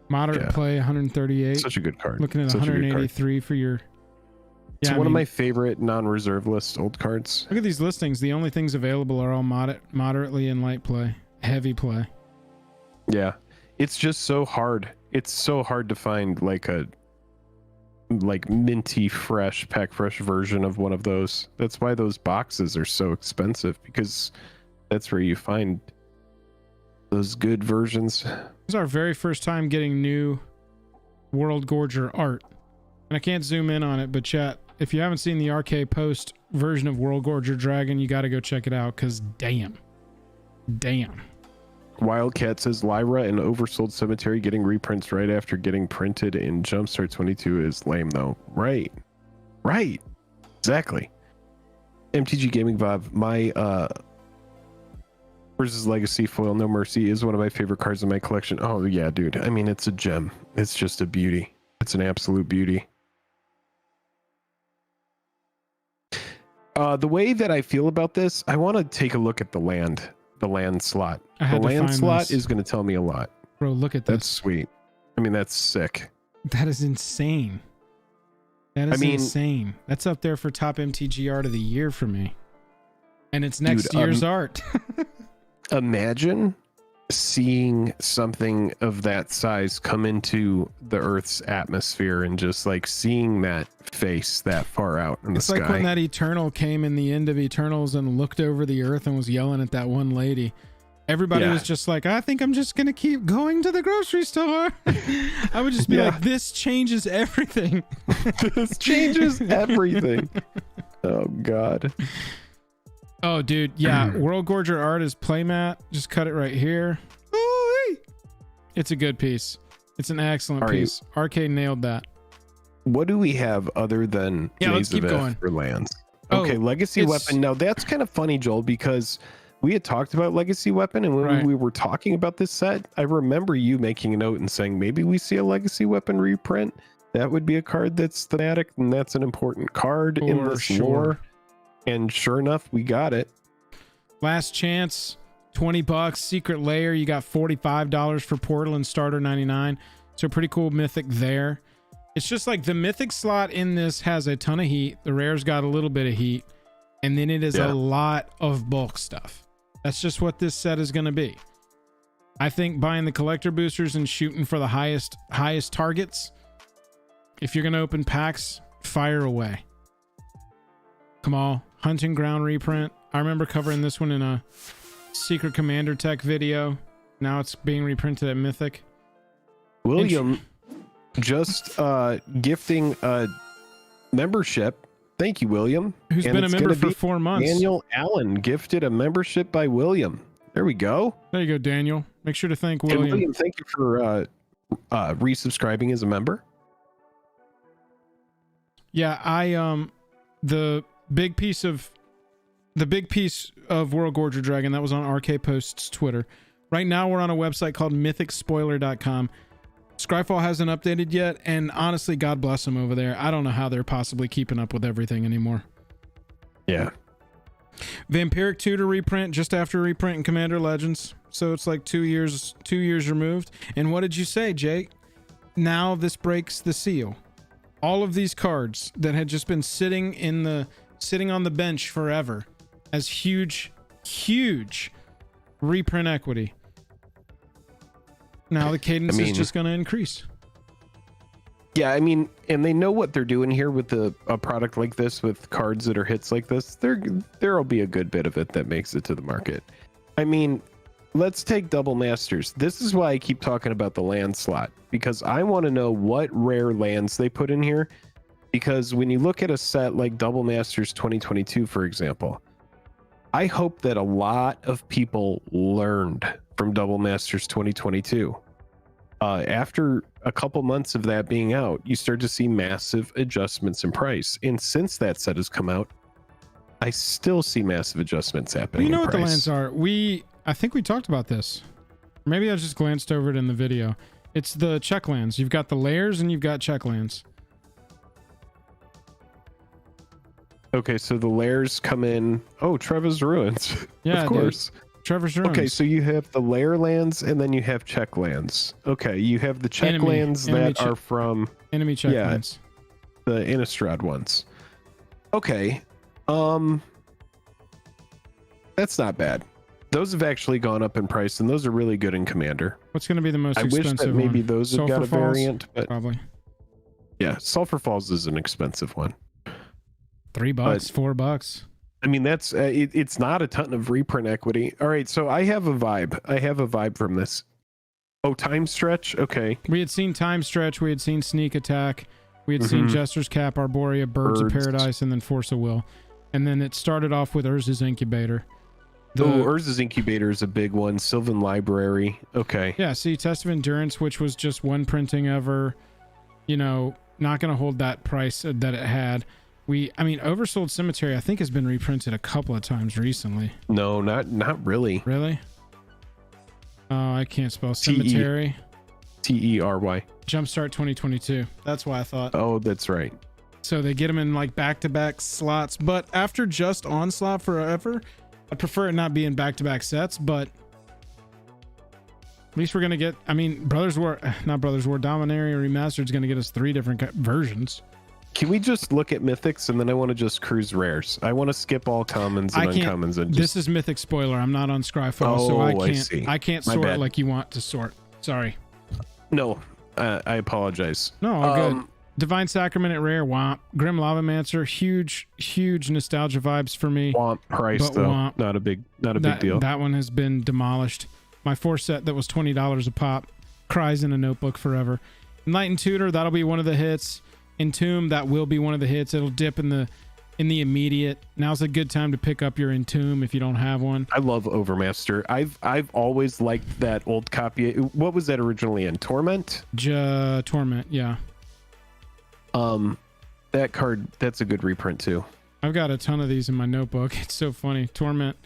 Moderate play 138. Such a good card. Looking at 183 for your. It's one of my favorite non-reserve list old cards. Look at these listings. The only things available are all moderately and light play, heavy play. Yeah, it's just so hard. It's so hard to find like a minty fresh pack fresh version of one of those. That's why those boxes are so expensive, because that's where you find those good versions. This is our very first time getting new World Gorger art, and I can't zoom in on it, but chat, if you haven't seen the RK Post version of World Gorger Dragon, you got to go check it out, because damn. Wildcat says Lyra and Oversold Cemetery getting reprints right after getting printed in Jumpstart 22 is lame though. Right. Exactly. MTG Gaming Vibe, my Versus Legacy foil No Mercy is one of my favorite cards in my collection. Oh yeah, dude. I mean, it's a gem. It's just a beauty. It's an absolute beauty. The way that I feel about this, I want to take a look at the land slot. The land slot is going to tell me a lot. Bro, look at this. That's sweet. I mean, that's sick. That is insane. That is insane. That's up there for top MTG art of the year for me. And it's next year's art. Imagine seeing something of that size come into the Earth's atmosphere and just like seeing that face that far out in the sky. It's like when that Eternal came in the end of Eternals and looked over the Earth and was yelling at that one lady. Everybody was just like, I think I'm just going to keep going to the grocery store. I would just be like, this changes everything. This changes everything. Oh, God. Oh, dude. Yeah. World Gorger art is playmat. Just cut it right here. Ooh-wee. It's a good piece. It's an excellent piece. Arcade nailed that. What do we have other than let's keep going for lands? Okay, Legacy Weapon. Now, that's kind of funny, Joel, because we had talked about Legacy Weapon, and when we were talking about this set, I remember you making a note and saying maybe we see a Legacy Weapon reprint. That would be a card that's thematic, and that's an important card in this lore. And sure enough, we got it. Last chance, $20. Secret Lair, you got $45 for Portal and Starter 99. So pretty cool mythic there. It's just like the mythic slot in this has a ton of heat. The rare's got a little bit of heat. And then it is a lot of bulk stuff. That's just what this set is going to be. I think buying the collector boosters and shooting for the highest targets. If you're going to open packs, fire away. Come on. Hunting Ground reprint. I remember covering this one in a Secret Commander Tech video. Now it's being reprinted at Mythic. William just gifting a membership. Thank you, William. Who's been a member for 4 months. Daniel Allen gifted a membership by William. There we go. There you go, Daniel. Make sure to thank William. And William, thank you for resubscribing as a member. Yeah, the big piece of World Gorger Dragon that was on RK Post's Twitter. Right now we're on a website called mythicspoiler.com. Scryfall hasn't updated yet, and honestly, God bless them over there. I don't know how they're possibly keeping up with everything anymore. Yeah. Vampiric Tutor reprint just after reprint in Commander Legends. So it's like 2 years removed. And what did you say, Jake? Now this breaks the seal. All of these cards that had just been sitting on the bench forever as huge reprint equity. Now the cadence is just going to increase. Yeah, I mean, and they know what they're doing here with a product like this, with cards that are hits like this. There'll be a good bit of it that makes it to the market. I mean, let's take Double Masters. This is why I keep talking about the land slot, because I want to know what rare lands they put in here. Because when you look at a set like Double Masters 2022, for example, I hope that a lot of people learned from Double Masters 2022. After a couple months of that being out, you start to see massive adjustments in price. And since that set has come out, I still see massive adjustments happening. You know in what price. the lands are? I think we talked about this. Maybe I just glanced over it in the video. It's the check lands. You've got the layers and you've got check lands. Okay, so the layers come in. Oh, Trevor's Ruins. Yeah, of course. Dude. Trevor's Ruins. Okay, so you have the layer lands and then you have check lands. Okay, you have the check lands that are from enemy check lands. The Innistrad ones. Okay. That's not bad. Those have actually gone up in price, and those are really good in Commander. What's going to be the most expensive wish that maybe one? those have got a variant, but probably. Yeah, Sulphur Falls is an expensive one. $3, $4. I mean, that's it's not a ton of reprint equity. All right, so I have a vibe from this. Oh, Time Stretch. Okay. We had seen Time Stretch. We had seen Sneak Attack. We had seen Jester's Cap, Arborea, Birds of Paradise, and then Force of Will. And then it started off with Urza's Incubator. Urza's Incubator is a big one. Sylvan Library. Okay. Yeah, see, Test of Endurance, which was just one printing ever. You know, not going to hold that price that it had. Oversold Cemetery, I think, has been reprinted a couple of times recently. No, not really. Really? Oh, I can't spell Cemetery. Tery. Jumpstart 2022. That's why I thought. Oh, that's right. So they get them in like back-to-back slots. But after just Onslaught Forever, I prefer it not being back-to-back sets. But at least we're going to get, Dominaria Remastered is going to get us 3 different versions. Can we just look at Mythics, and then I want to just cruise rares? I want to skip all commons and uncommons. And This is Mythic spoiler. I'm not on Scryfall, so I can't sort bad. like you want to sort. Sorry. No, I apologize. No, all good. Divine Sacrament at rare, womp. Grim Lavamancer, huge nostalgia vibes for me. Womp price though, womp. Not a big deal. That one has been demolished. My 4 set that was $20 a pop cries in a notebook forever. Enlightened Tutor, that'll be one of the hits. Entomb, that will be one of the hits. It'll dip in the immediate. Now's a good time to pick up your Entomb if you don't have one. I love Overmaster. I've always liked that old copy. What was that originally in? Torment? Torment, yeah. That card, that's a good reprint too. I've got a ton of these in my notebook. It's so funny. Torment.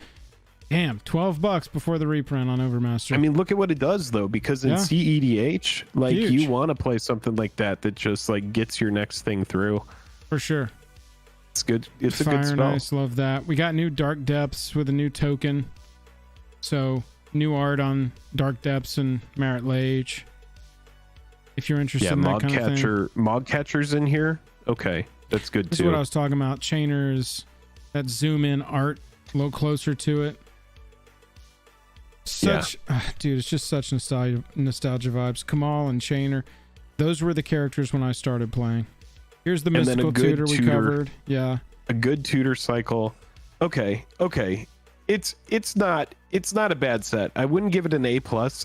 Damn, $12 before the reprint on Overmaster. I mean, look at what it does though, because in CEDH, like huge. You want to play something like that just like gets your next thing through. For sure. It's good. It's Fire a good spell. Nice, love that. We got new Dark Depths with a new token. So new art on Dark Depths and Marit Lage. If you're interested in that kind of thing. Mogcatcher's in here. Okay, that's good This too. is what I was talking about. Chainers, that zoom in art a little closer to it. Dude, it's just such nostalgia vibes. Kamal and Chainer, those were the characters when I started playing. Here's the mystical tutor we covered. Yeah, a good tutor cycle. Okay. It's not a bad set. I wouldn't give it an A+.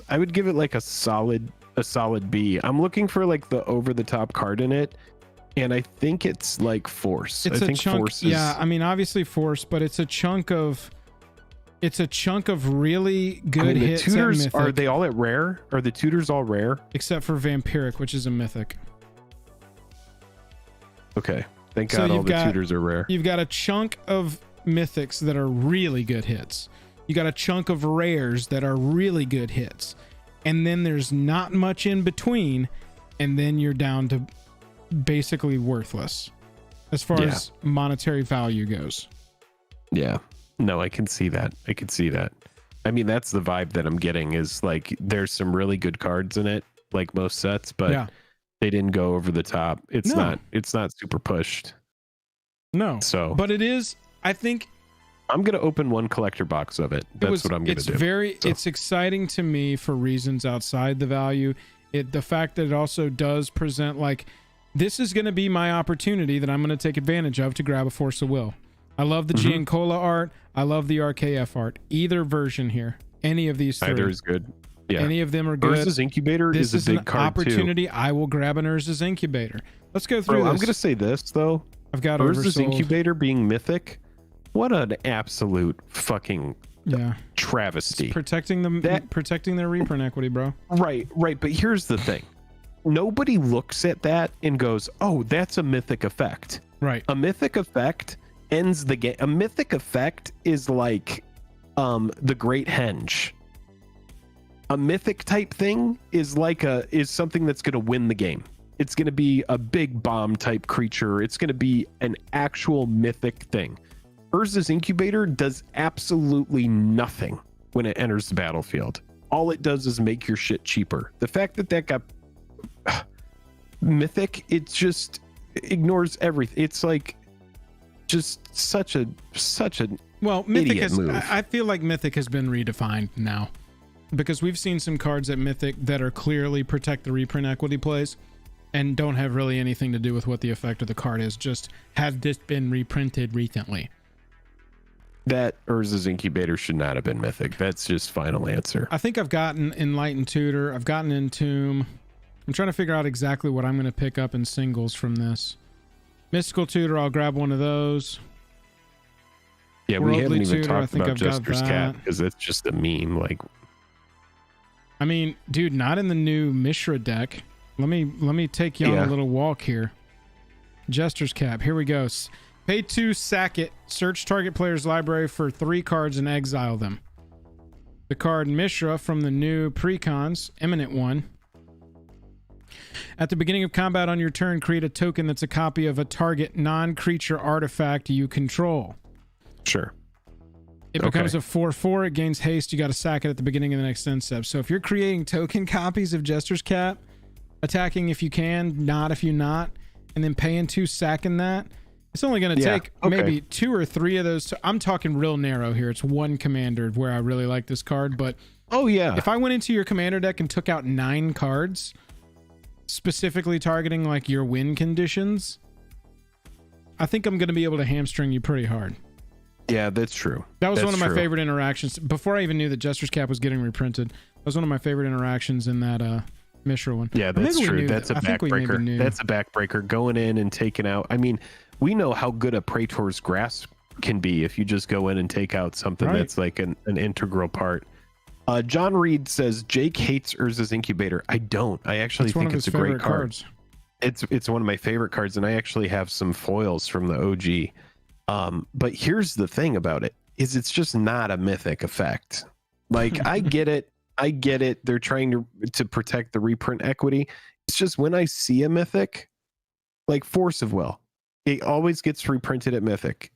I would give it like a solid B. I'm looking for like the over the top card in it, and I think it's like Force. It's I think chunk. Force is... Yeah, obviously Force, but it's a chunk of really good hits. The tutors, at are they all at rare? Are the tutors all rare? Except for Vampiric, which is a mythic. Okay. Thank God all the tutors are rare. You've got a chunk of mythics that are really good hits. You got a chunk of rares that are really good hits. And then there's not much in between. And then you're down to basically worthless as far as monetary value goes. Yeah. No, I can see that. I can see that. I mean, that's the vibe that I'm getting is like there's some really good cards in it, like most sets, but Yeah. they didn't go over the top. It's No. not super pushed. No. So, But it is, I think I'm gonna open one collector box of it. That's what I'm gonna do. It's exciting to me for reasons outside the value. The fact that it also does present like this is going to be my opportunity that I'm going to take advantage of to grab a Force of Will. I love the Giancola art. I love the RKF art. Either version here, any of these three. Either is good. Yeah. Any of them are good. Urza's Incubator This is a big an card opportunity. too. I will grab an Urza's Incubator. Let's go through Bro, this. I'm gonna say this though. I've got Urza's oversold. Incubator being mythic. What an absolute fucking travesty. Protecting them, protecting their reprint equity, bro. Right. But here's the thing. Nobody looks at that and goes, "Oh, that's a mythic effect." Right. A mythic effect ends the game. A mythic effect is like the Great Henge. A mythic type thing is something that's going to win the game. It's going to be a big bomb type creature. It's going to be an actual mythic thing. Urza's Incubator does absolutely nothing when it enters the battlefield. All it does is make your shit cheaper. The fact that got mythic, it just ignores everything. It's like just such a well, mythic idiot move. I feel like mythic has been redefined now because we've seen some cards at mythic that are clearly protect the reprint equity plays and don't have really anything to do with what the effect of the card is. Just have this been reprinted recently. That Urza's Incubator should not have been mythic. That's just final answer. I think I've gotten Enlightened Tutor. I've gotten Entomb. I'm trying to figure out exactly what I'm going to pick up in singles from this. Mystical Tutor, I'll grab one of those. Yeah, we haven't even Tutor, talked about I've got Jester's Cat because that's just a meme. Like, I mean, dude, not in the new Mishra deck. Let me take you on a little walk here. Jester's Cap. Here we go. Pay 2, sack it. Search target player's library for 3 cards and exile them. The card Mishra from the new Precons, Eminent one. At the beginning of combat on your turn, create a token that's a copy of a target non-creature artifact you control. Sure. It becomes a 4/4. It gains haste. You got to sack it at the beginning of the next end step. So if you're creating token copies of Jester's Cap, attacking if you can, not if you not, and then paying 2, sacking that, it's only going to take maybe 2 or 3 of those. I'm talking real narrow here. It's one commander where I really like this card. But if I went into your commander deck and took out 9 cards, specifically targeting like your win conditions, I think I'm going to be able to hamstring you pretty hard. Yeah, that's true. That was one of my favorite interactions. Before I even knew that Jester's Cap was getting reprinted, that was one of my favorite interactions in that Mishra one. Yeah, that's true. That's a backbreaker. That's a backbreaker. Going in and taking out. I mean, we know how good a Praetor's Grasp can be if you just go in and take out something that's like an integral part. John Reed says Jake hates Urza's Incubator. I don't. I actually think it's a great card. It's one of my favorite cards, and I actually have some foils from the OG. But here's the thing about it is it's just not a mythic effect. Like I get it. They're trying to protect the reprint equity. It's just when I see a mythic, like Force of Will, it always gets reprinted at mythic.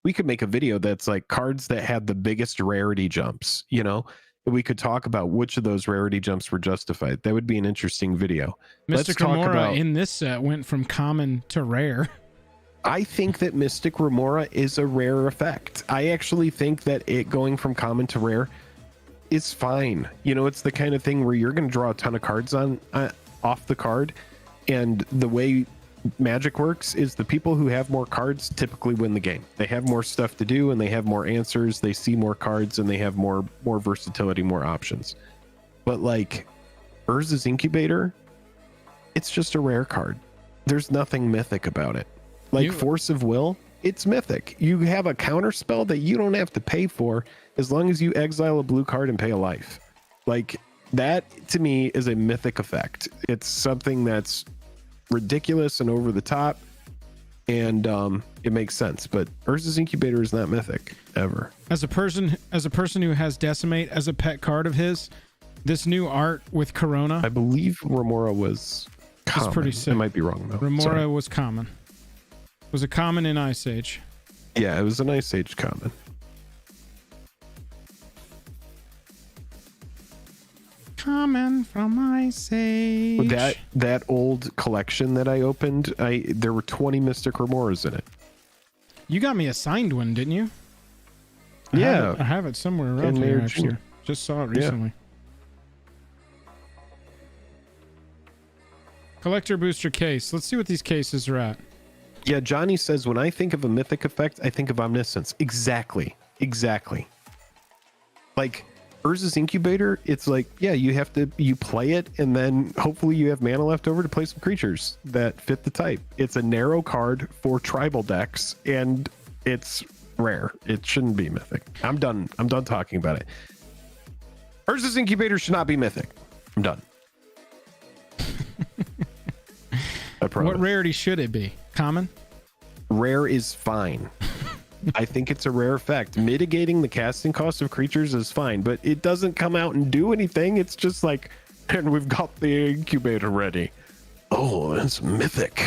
We could make a video that's like cards that had the biggest rarity jumps, you know? We could talk about which of those rarity jumps were justified. That would be an interesting video. Mystic Remora in this set went from common to rare. I think that Mystic Remora is a rare effect. I actually think that it going from common to rare is fine. You know, it's the kind of thing where you're going to draw a ton of cards off the card, and the way Magic works is the people who have more cards typically win the game. They have more stuff to do, and they have more answers. They see more cards, and they have more versatility, more options. But like Urza's Incubator, it's just a rare card. There's nothing mythic about it. Like Force of Will, it's mythic. You have a counter spell that you don't have to pay for as long as you exile a blue card and pay a life. Like that to me is a mythic effect. It's something that's ridiculous and over the top, and it makes sense. But Urza's Incubator is not mythic ever. As a person who has Decimate as a pet card of his, this new art with Corona, I believe Remora was common. Pretty sick. I might be wrong though. Remora was common. Was a common in Ice Age. Yeah, it was an Ice Age common. Coming from Ice Age. That old collection that I opened, there were 20 Mystic Remoras in it. You got me a signed one, didn't you? Yeah. I have it somewhere around here, actually. Just saw it recently. Collector booster case. Let's see what these cases are at. Yeah, Johnny says, when I think of a mythic effect, I think of omniscience. Exactly. Like, Urza's Incubator, it's like, yeah, you play it, and then hopefully you have mana left over to play some creatures that fit the type. It's a narrow card for tribal decks, and it's rare. It shouldn't be mythic. I'm done talking about it. Urza's Incubator should not be mythic. I'm done. I promise. What rarity should it be? Common? Rare is fine. I think it's a rare effect. Mitigating the casting cost of creatures is fine, but it doesn't come out and do anything. It's just like, and we've got the incubator ready. Oh, it's mythic.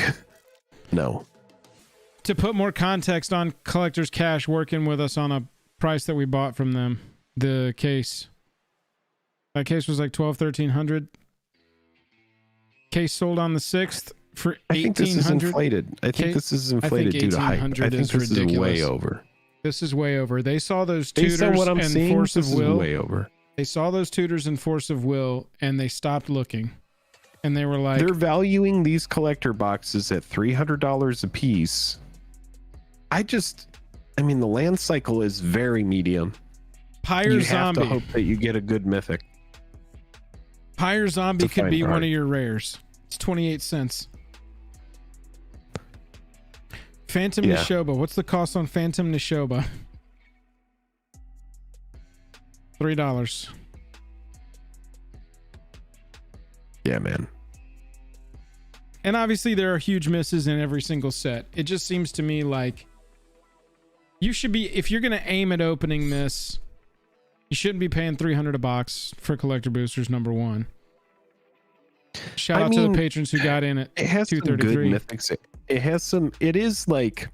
No. To put more context on Collector's Cash working with us on a price that we bought from them, the case. That case was like $1,200-$1,300. Case sold on the 6th for $1,800. I think this is inflated. I think this is inflated due to hype. I think this is way over. This is way over. They saw those tutors and Force of Will. Way over. They saw those tutors and Force of Will, and they stopped looking. And they were like, they're valuing these collector boxes at $300 a piece. I mean, the land cycle is very medium. Pyre you Zombie. have to hope that you get a good mythic. Pyre Zombie could be one of your rares. It's 28 cents. Phantom Nishoba. What's the cost on Phantom Nishoba? $3. Yeah, man. And obviously there are huge misses in every single set. It just seems to me like you should be, if you're going to aim at opening this, you shouldn't be paying $300 a box for collector boosters, number one. Shout out to the patrons who got in at 233. It has some, it is like,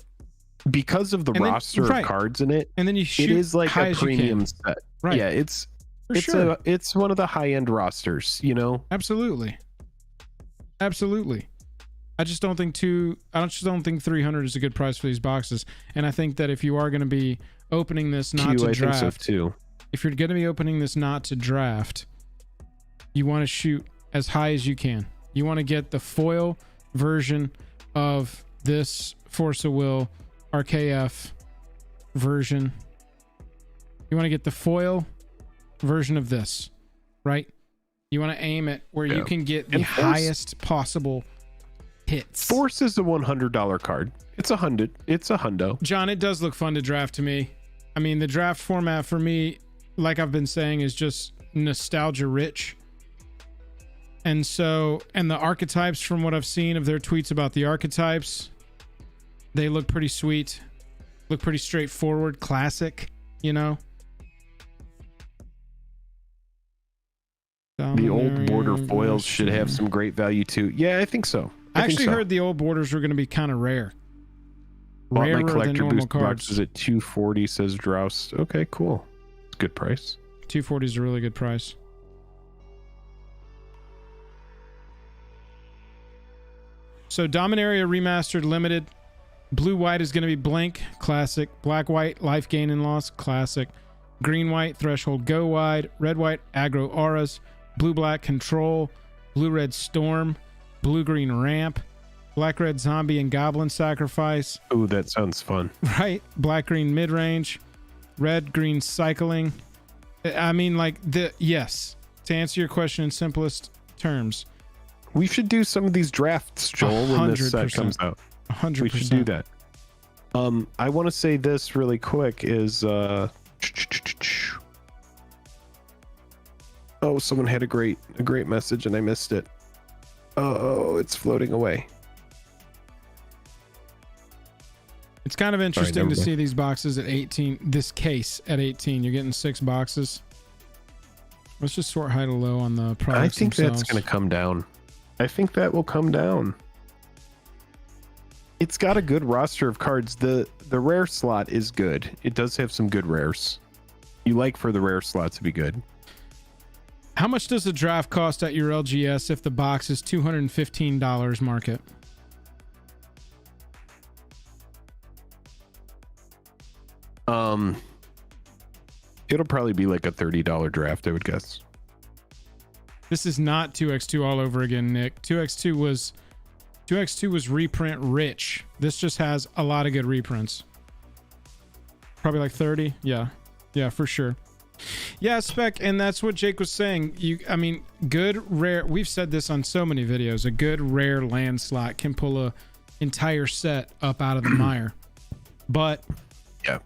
because of the roster of cards in it, and then you shoot, it is like a premium set. Right. Yeah, it's one of the high-end rosters, you know? Absolutely. I just don't think 300 is a good price for these boxes. And I think that if you are going to be opening this not to draft, I think so too. If you're going to be opening this not to draft, you want to shoot as high as you can. You want to get the foil version of this Force of Will RKF version. You want to get the foil version of this, right? You want to aim at where you can get the highest possible hits. Force is a $100 card. It's a hundo. John, it does look fun to draft to me. I mean, the draft format for me, like I've been saying, is just nostalgia rich. And the archetypes, from what I've seen of their tweets about the archetypes, they look pretty sweet, look pretty straightforward, classic, you know? The old border foils should have some great value too. Yeah, I think so. I actually heard the old borders were going to be kind of rare. Rarer my collector than normal boost cards. box is at $240, says Droust. Okay, cool. It's a good price. $240 is a really good price. So Dominaria Remastered Limited. Blue-white is going to be Blink, classic. Black-white, Life Gain and Loss, classic. Green-white, Threshold Go Wide. Red-white, Aggro Auras. Blue-black, Control. Blue-red, Storm. Blue-green, Ramp. Black-red, Zombie and Goblin Sacrifice. Ooh, that sounds fun. Right. Black-green, Mid-range. Red-green, Cycling. I mean, like, yes. To answer your question in simplest terms, we should do some of these drafts, Joel, when this set comes out. 100%. We should do that. I want to say this really quick is someone had a great message and I missed it. Oh, it's floating away. It's kind of interesting to see these boxes at 18. This case at 18. You're getting 6 boxes. Let's just sort high to low on the products. I think that's going to come down. I think that will come down. It's got a good roster of cards. The rare slot is good. It does have some good rares. You like for the rare slot to be good. How much does the draft cost at your LGS if the box is $215 market? It'll probably be like a $30 draft, I would guess. This is not 2x2 all over again, Nick. 2x2 was reprint rich. This just has a lot of good reprints. Probably like 30. Yeah, for sure. Yeah, Spec, and that's what Jake was saying. I mean, good rare. We've said this on so many videos. A good rare land slot can pull a entire set up out of the mire. But yeah,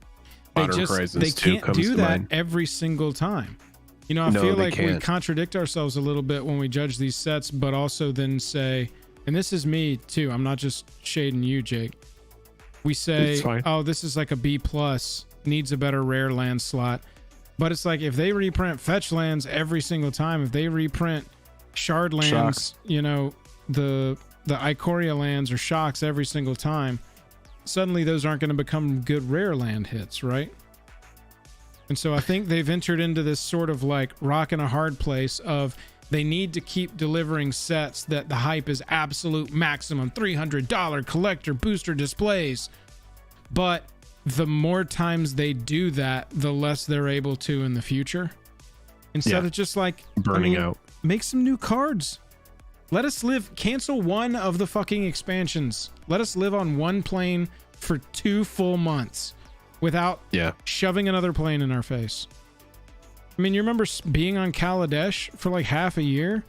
they can't do that every single time. You know, I feel like we contradict ourselves a little bit when we judge these sets, but also then say, and this is me too, I'm not just shading you, Jake. We say, oh, this is like a B plus, needs a better rare land slot. But it's like if they reprint fetch lands every single time, if they reprint shard lands, you know, the Ikoria lands or shocks every single time, suddenly those aren't going to become good rare land hits, right? And so I think they've entered into this sort of like rock and a hard place of they need to keep delivering sets that the hype is absolute maximum $300 collector booster displays. But the more times they do that, the less they're able to in the future. Instead of just like burning out, make some new cards. Let us live. Cancel one of the fucking expansions. Let us live on one plane for 2 full months without shoving another plane in our face. I mean, you remember being on Kaladesh for like half a year?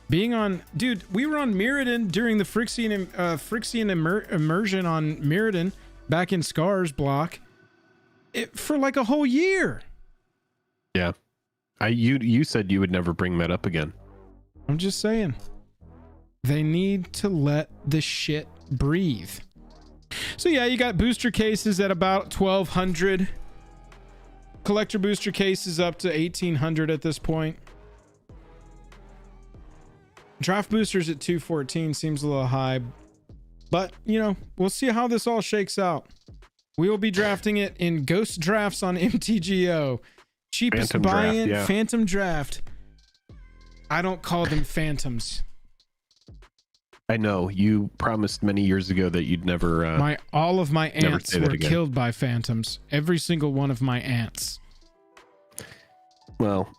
Being on, dude, we were on Mirrodin during the Phyrexian immersion on Mirrodin back in Scars block for like a whole year. Yeah. You said you would never bring that up again. I'm just saying. They need to let the shit breathe. So yeah, you got booster cases at about 1,200. Collector booster cases up to 1,800 at this point. Draft boosters at 214 seems a little high. But, you know, we'll see how this all shakes out. We will be drafting it in ghost drafts on MTGO. Cheapest buy-in, phantom draft. I don't call them phantoms. I know. You promised many years ago that you'd never... all of my ants were killed by phantoms. Every single one of my ants. Well,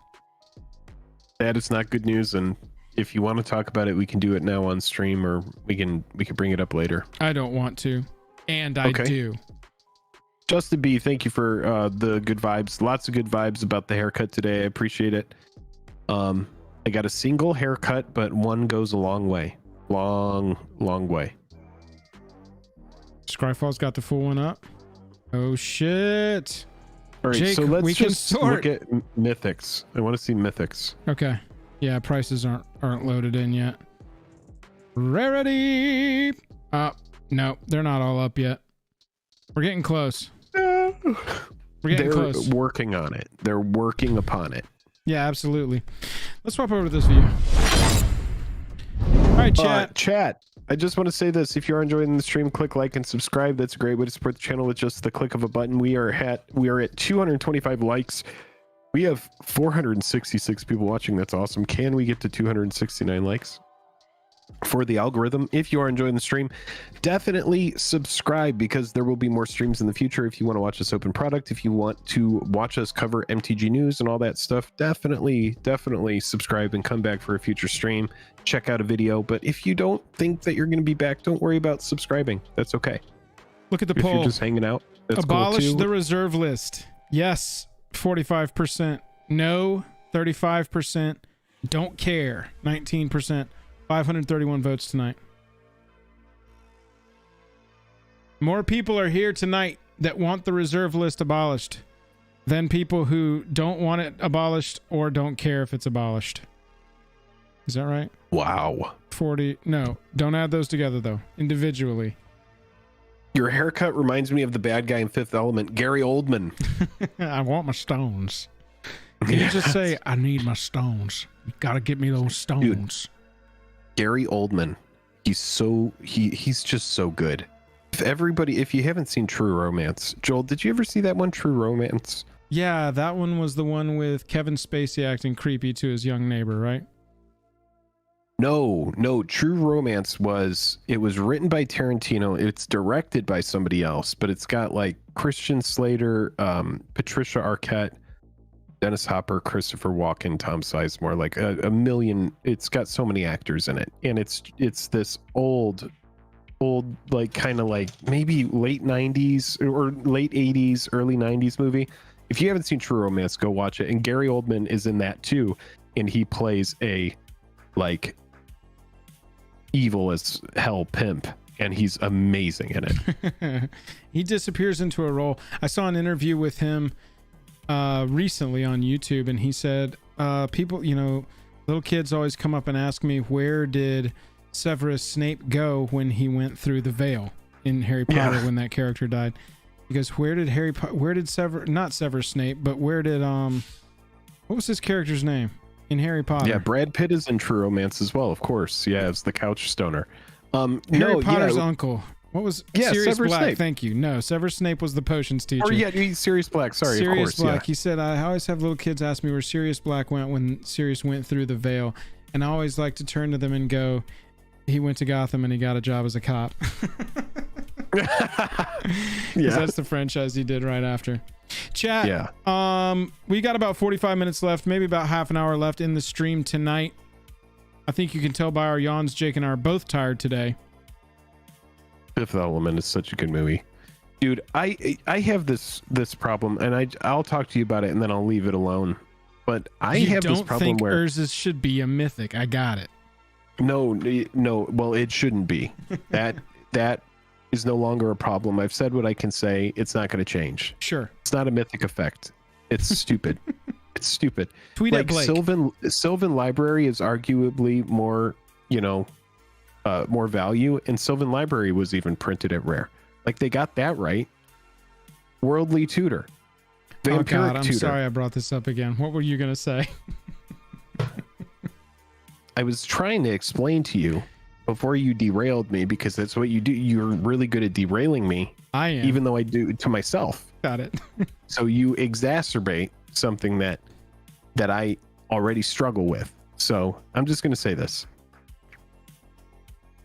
that is not good news, and if you want to talk about it, we can do it now on stream, or we can bring it up later. I don't want to, and I do. Justin B, thank you for the good vibes. Lots of good vibes about the haircut today. I appreciate it. I got a single haircut, but one goes a long way. Long way. Scryfall's got the full one up. Oh shit. All right, Jake, so let's just look at mythics. I want to see mythics. Okay. Yeah, prices aren't loaded in yet. Rarity. No, they're not all up yet. We're getting close. We're getting close. They're working on it. They're working upon it. Yeah, absolutely. Let's swap over to this view. All right, chat. I just want to say this. If you're enjoying the stream, click like and subscribe. That's a great way to support the channel with just the click of a button. We are at 225 likes. We have 466 people watching. That's awesome. Can we get to 269 likes for the algorithm? If you are enjoying the stream, definitely subscribe, because there will be more streams in the future. If you want to watch us open product, if you want to watch us cover MTG news and all that stuff, definitely subscribe and come back for a future stream. Check out a video. But if you don't think that you're going to be back, don't worry about subscribing. That's okay. Look at the poll. If you're just hanging out, that's abolish cool too. The reserve list. Yes, 45%. No, 35%. Don't care, 19%. 531 votes tonight. More people are here tonight that want the reserve list abolished than people who don't want it abolished or don't care if it's abolished. Is that right? Wow. 40. No, don't add those together though. Individually. Your haircut reminds me of the bad guy in Fifth Element, Gary Oldman. I want my stones. Can you just say, I need my stones? You gotta get me those stones. Dude, Gary Oldman. He's just so good. if you haven't seen True Romance, Joel, did you ever see that one, True Romance? Yeah, that one was the one with Kevin Spacey acting creepy to his young neighbor, right? No, True Romance was written by Tarantino. It's directed by somebody else, but it's got like Christian Slater, Patricia Arquette, Dennis Hopper, Christopher Walken, Tom Sizemore, like a million. It's got so many actors in it, and it's this old like kind of like maybe late 90s or late 80s, early 90s movie. If you haven't seen True Romance, go watch it. And Gary Oldman is in that too, and he plays a like evil as hell pimp, and he's amazing in it. He disappears into a role. I saw an interview with him recently on YouTube, and he said people, little kids always come up and ask me, where did Severus Snape go when he went through the veil in Harry Potter when that character died? Because where did not Severus Snape, but where did what was his character's name in Harry Potter? Yeah, Brad Pitt is in True Romance as well, of course. Yeah, it's the couch stoner. Harry Potter's uncle. What was Sirius Severus Black? Snape. Thank you. No, Severus Snape was the potions teacher. Or he's Sirius Black. Sorry, Sirius of course. Black. Yeah. He said, I always have little kids ask me where Sirius Black went when Sirius went through the veil, and I always like to turn to them and go, he went to Gotham and he got a job as a cop. Yeah, that's the franchise he did right after. Chat. Yeah. We got about 45 minutes left, maybe about half an hour left in the stream tonight. I think you can tell by our yawns, Jake and I are both tired today. Fifth Element is such a good movie, dude. I have this problem, and I'll talk to you about it, and then I'll leave it alone. But I have this problem where Urza's should be a mythic. I got it. No. Well, it shouldn't be. That is no longer a problem. I've said what I can say. It's not going to change. Sure. It's not a mythic effect. It's stupid. It's stupid. Tweet like at Blake. Sylvan Library is arguably more, more value, and Sylvan Library was even printed at Rare. Like, they got that right. Worldly Tutor. Oh God, I'm sorry I brought this up again. What were you going to say? I was trying to explain to you before you derailed me, because that's what you do. You're really good at derailing me. I am. Even though I do it to myself. Got it. So you exacerbate something that I already struggle with. So I'm just going to say this.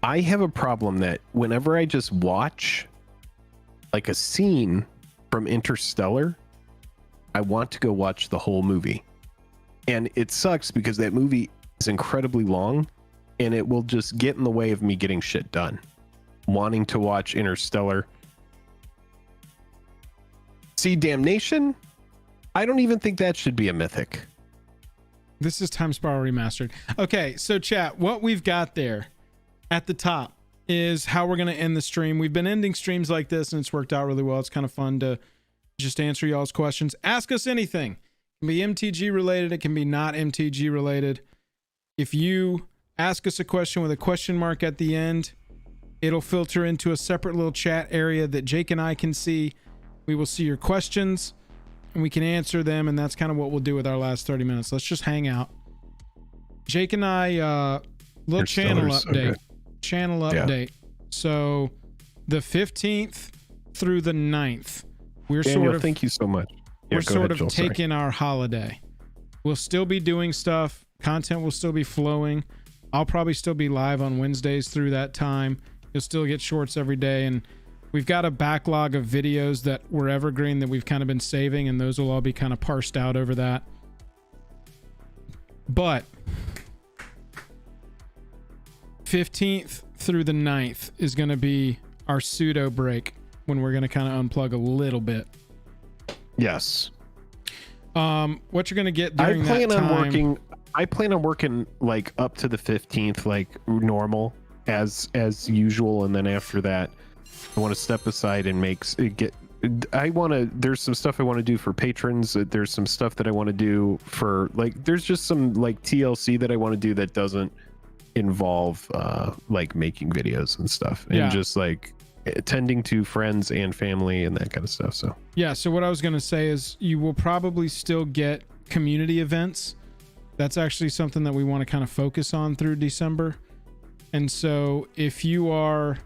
I have a problem that whenever I just watch like a scene from Interstellar, I want to go watch the whole movie. And it sucks because that movie is incredibly long, and it will just get in the way of me getting shit done. Wanting to watch Interstellar. See, Damnation? I don't even think that should be a mythic. This is Time Spiral Remastered. Okay, so chat, what we've got there at the top is how we're going to end the stream. We've been ending streams like this, and it's worked out really well. It's kind of fun to just answer y'all's questions. Ask us anything. It can be MTG related. It can be not MTG related. If you ask us a question with a question mark at the end, it'll filter into a separate little chat area that Jake and I can see. We will see your questions, and we can answer them, and that's kind of what we'll do with our last 30 minutes. Let's just hang out. Jake and I, little channel update. Channel update. So the 15th through the 9th, we're Daniel, thank you so much. We're sort of taking our holiday. We'll still be doing stuff. Content will still be flowing. I'll probably still be live on Wednesdays through that time. You'll still get shorts every day, and we've got a backlog of videos that were evergreen that we've kind of been saving, and those will all be kind of parsed out over that. But 15th through the 9th is going to be our pseudo break when we're going to kind of unplug a little bit. Yes. What you're going to get during that time... I plan on working like up to the 15th, like normal as usual, and then after that I want to step aside and there's some stuff I want to do for patrons. There's some stuff that I want to do for there's just some like TLC that I want to do that doesn't involve like making videos and stuff, and just like attending to friends and family and that kind of stuff. So what I was going to say is you will probably still get community events. That's actually something that we want to kind of focus on through December. And so if you are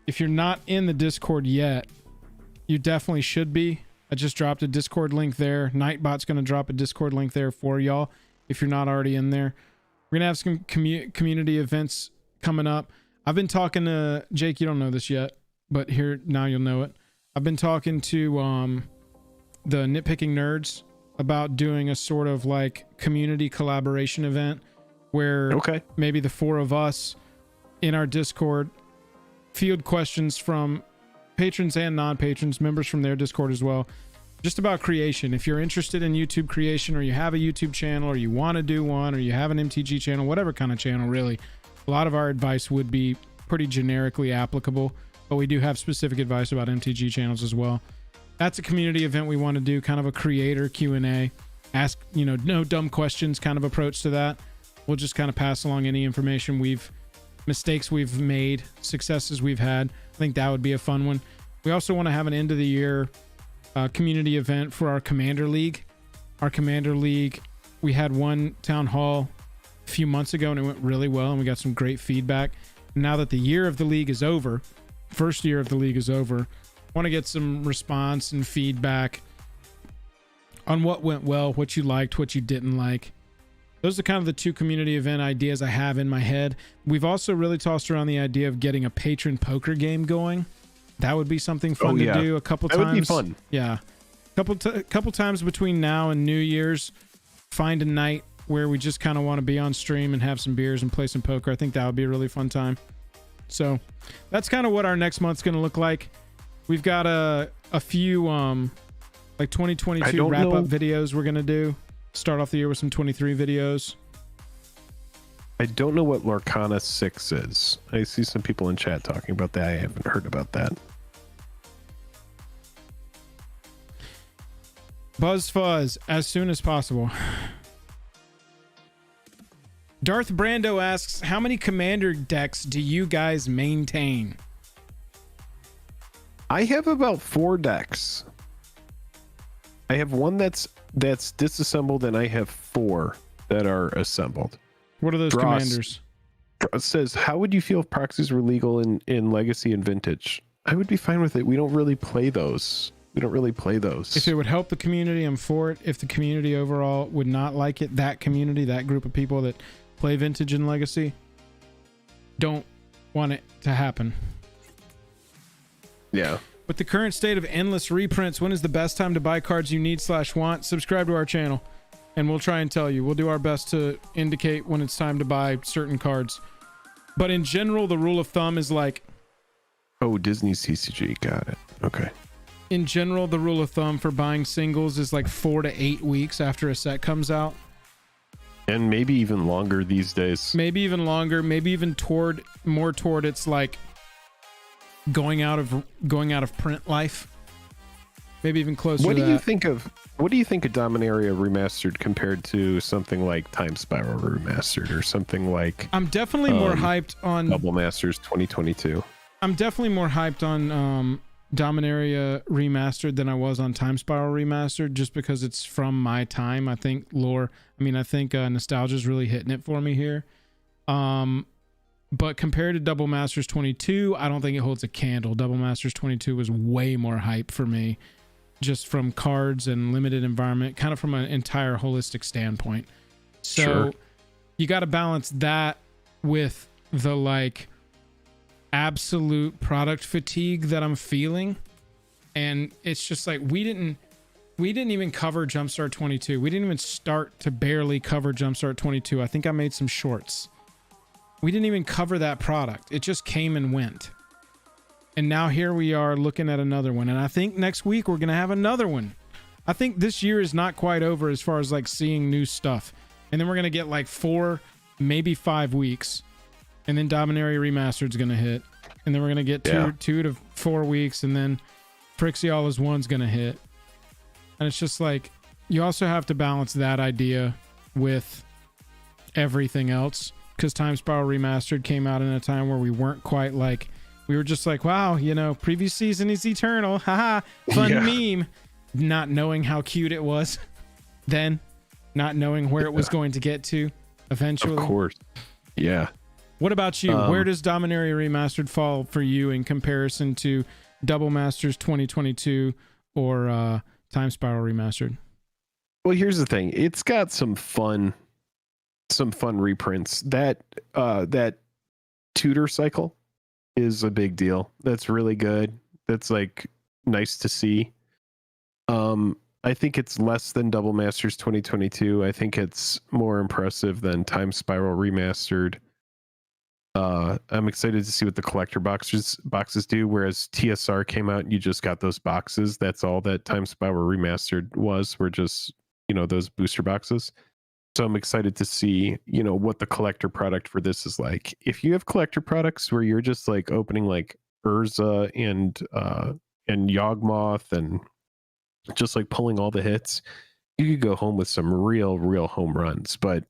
if you're not in the Discord yet, you definitely should be. I just dropped a Discord link there. Nightbot's going to drop a Discord link there for y'all if you're not already in there. We're going to have some community events coming up. I've been talking to Jake. You don't know this yet, but here now you'll know it. I've been talking to the Nitpicking Nerds about doing a sort of like community collaboration event where maybe the four of us in our Discord field questions from patrons and non-patrons, members from their Discord as well, just about creation. If you're interested in YouTube creation, or you have a YouTube channel, or you want to do one, or you have an MTG channel, whatever kind of channel, really, a lot of our advice would be pretty generically applicable, but we do have specific advice about MTG channels as well. That's a community event we want to do, kind of a creator Q&A, ask, no dumb questions kind of approach to that. We'll just kind of pass along any information mistakes we've made, successes we've had. I think that would be a fun one. We also want to have an end of the year community event for our Commander League. Our Commander League, we had one town hall a few months ago and it went really well and we got some great feedback. Now that the year of the league is over, first year of the league is over, I want to get some response and feedback on what went well, what you liked, what you didn't like. Those are kind of the two community event ideas I have in my head. We've also really tossed around the idea of getting a patron poker game going. That would be something fun to do a couple times. That would be fun. Yeah. Couple times between now and New Year's, find a night where we just kind of want to be on stream and have some beers and play some poker. I think that would be a really fun time. So that's kind of what our next month's going to look like. We've got a few like 2022 wrap-up videos we're going to do. Start off the year with some 23 videos. I don't know what Lorcana 6 is. I see some people in chat talking about that. I haven't heard about that. Buzz Fuzz, as soon as possible. Darth Brando asks, how many commander decks do you guys maintain? I have about 4 decks. I have one that's disassembled, and I have 4 that are assembled. What are those commanders? It says, how would you feel if proxies were legal in Legacy and Vintage? I would be fine with it. We don't really play those. If it would help the community, I'm for it. If the community overall would not like it, that community, that group of people that play Vintage and Legacy, don't want it to happen. Yeah. With the current state of endless reprints, when is the best time to buy cards you need/want? Subscribe to our channel and we'll try and tell you. We'll do our best to indicate when it's time to buy certain cards. But in general, the rule of thumb is like... Oh, Disney CCG. Got it. Okay. In general, the rule of thumb for buying singles is like 4 to 8 weeks after a set comes out. And maybe even longer these days. Maybe even longer. Maybe even more toward it's like going out of print life. Maybe even closer what to do that. you think of Dominaria Remastered compared to something like Time Spiral Remastered or something like... I'm definitely more hyped on... Double Masters 2022. I'm definitely more hyped on Dominaria Remastered than I was on Time Spiral Remastered, just because it's from my time. I think nostalgia is really hitting it for me here. But compared to Double Masters 22, I don't think it holds a candle. Double Masters 22 was way more hype for me, just from cards and limited environment, kind of from an entire holistic standpoint. So sure. You got to balance that with the like absolute product fatigue that I'm feeling. And it's just like we didn't even cover Jumpstart 22. We didn't even start to barely cover Jumpstart 22. I think I made some shorts. We didn't even cover that product. It just came and went. And now here we are looking at another one. And I think next week we're going to have another one. I think this year is not quite over as far as like seeing new stuff. And then we're going to get like 4, maybe 5 weeks. And then Dominaria Remastered is going to hit. And then we're going to get 2 to 4 weeks. And then Frixiola's 1's going to hit. And it's just like, you also have to balance that idea with everything else. Because Time Spiral Remastered came out in a time where we weren't quite like, we were just like, wow, previous season is eternal. Haha, fun meme. Not knowing how cute it was then, not knowing where it was going to get to eventually. Of course. Yeah. What about you? Where does Dominaria Remastered fall for you in comparison to Double Masters 2022 or Time Spiral Remastered? Well, here's the thing. It's got some fun reprints. That tutor cycle is a big deal. That's really good. That's like nice to see. I think it's less than Double Masters 2022. I think it's more impressive than Time Spiral Remastered. I'm excited to see what the collector boxes do, whereas TSR came out and you just got those boxes. That's all that Time Spiral Remastered were just, those booster boxes. So I'm excited to see, what the collector product for this is like. If you have collector products where you're just like opening like Urza and Yawgmoth and just like pulling all the hits, you could go home with some real home runs. But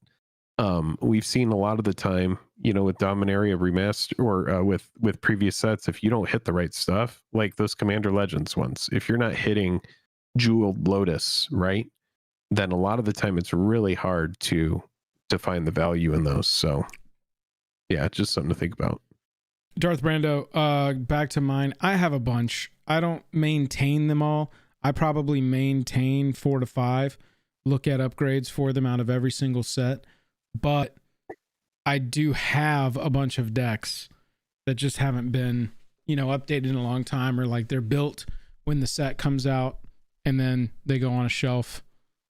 we've seen a lot of the time, with Dominaria Remastered or with previous sets, if you don't hit the right stuff, like those Commander Legends ones, if you're not hitting Jeweled Lotus, right, then a lot of the time it's really hard to find the value in those. So yeah, just something to think about. Darth Brando, back to mine. I have a bunch. I don't maintain them all. I probably maintain 4 to 5, look at upgrades for them out of every single set. But I do have a bunch of decks that just haven't been, updated in a long time, or like they're built when the set comes out and then they go on a shelf.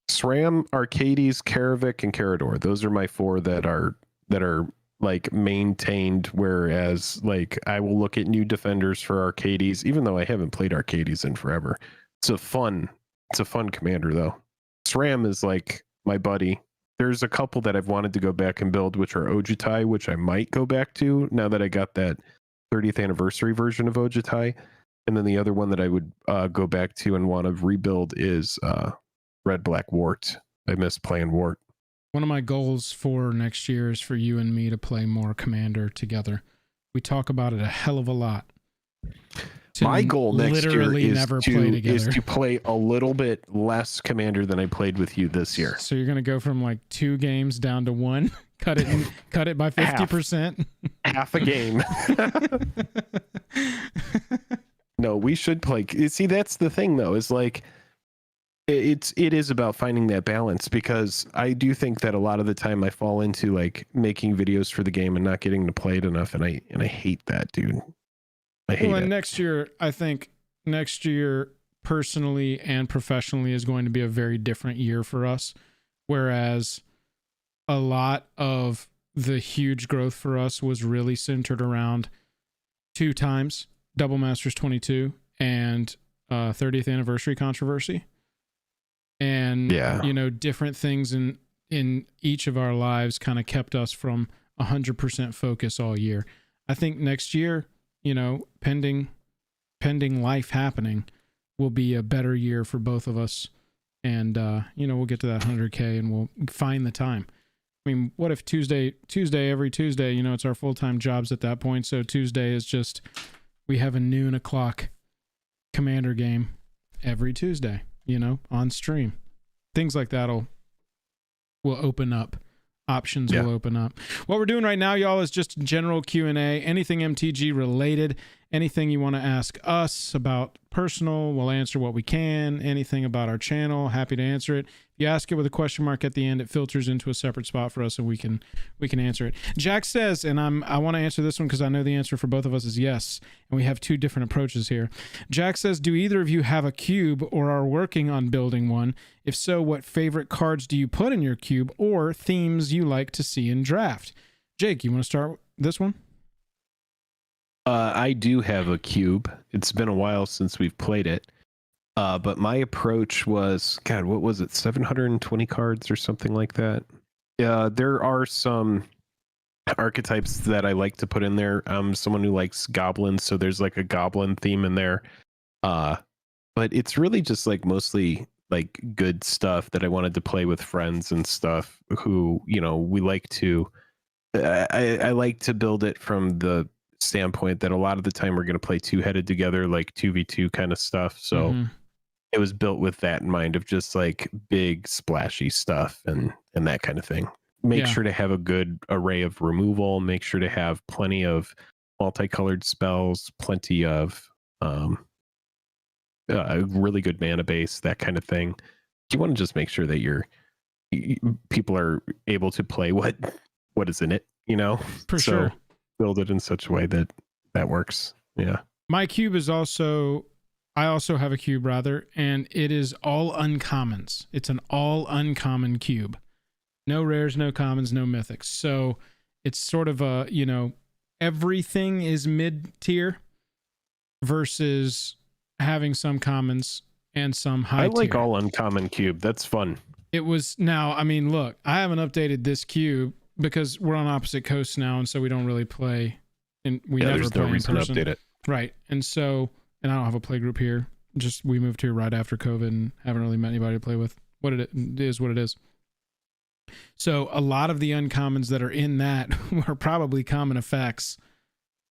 SRAM, Arcades, Karavik, and Carador. Those are my 4 that are like maintained, whereas like I will look at new defenders for Arcades, even though I haven't played Arcades in forever. It's a fun commander though. SRAM is like my buddy. There's a couple that I've wanted to go back and build, which are Ojutai, which I might go back to now that I got that 30th anniversary version of Ojutai. And then the other one that I would go back to and want to rebuild is Red Black Wart. I miss playing Wart. One of my goals for next year is for you and me to play more Commander together. We talk about it a hell of a lot. My goal next year is to play a little bit less Commander than I played with you this year. So you're going to go from like 2 games down to 1, cut it by 50%. Half a game. No, we should play. See, that's the thing though, is like it is about finding that balance, because I do think that a lot of the time I fall into like making videos for the game and not getting to play it enough, and I hate that, dude. I hate it. Next year, I think next year, personally and professionally, is going to be a very different year for us. Whereas a lot of the huge growth for us was really centered around 2 times, Double Masters 22 and 30th anniversary controversy. And, different things in each of our lives kind of kept us from 100% focus all year. I think next year, pending life happening, will be a better year for both of us. And, we'll get to that 100K and we'll find the time. I mean, what if Tuesday, every Tuesday, it's our full-time jobs at that point. So Tuesday is just, we have a noon o'clock Commander game every Tuesday, on stream. Things like that will open up. Options will open up. What we're doing right now, y'all, is just general Q&A. Anything MTG related, anything you want to ask us about personal, we'll answer what we can. Anything about our channel, happy to answer it. If you ask it with a question mark at the end, it filters into a separate spot for us, and we can answer it. Jack says, and I want to answer this one because I know the answer for both of us is yes, and we have 2 different approaches here. Jack says, do either of you have a cube or are working on building one? If so, what favorite cards do you put in your cube or themes you like to see in draft? Jake, you want to start this one? I do have a cube. It's been a while since we've played it. But my approach was, God, what was it? 720 cards or something like that. There are some archetypes that I like to put in there. I'm someone who likes goblins, so there's like a goblin theme in there. But it's really just like mostly like good stuff that I wanted to play with friends and stuff who, we like to, I like to build it from the standpoint that a lot of the time we're going to play 2-headed together, like 2v2 kind of stuff. So it was built with that in mind, of just like big splashy stuff and that kind of thing. make Yeah. sure to have a good array of removal, make sure to have plenty of multicolored spells, plenty of a really good mana base, that kind of thing. You want to just make sure that people are able to play what is in it, For sure. Build it in such a way that works. Yeah. My cube is also, I also have a cube rather, and it is all uncommons. It's an all uncommon cube. No rares, no commons, no mythics. So it's sort of a, everything is mid tier versus having some commons and some high I like tier. all uncommon cube. That's fun. It was now, I mean, look, I haven't updated this cube because we're on opposite coasts now, and so we don't really play, and we never there's play no in reason to person. update it. Right. And so, and I don't have a play group here. Just we moved here right after COVID and haven't really met anybody to play with. What it is, what it is. So a lot of the uncommons that are in that were probably common effects.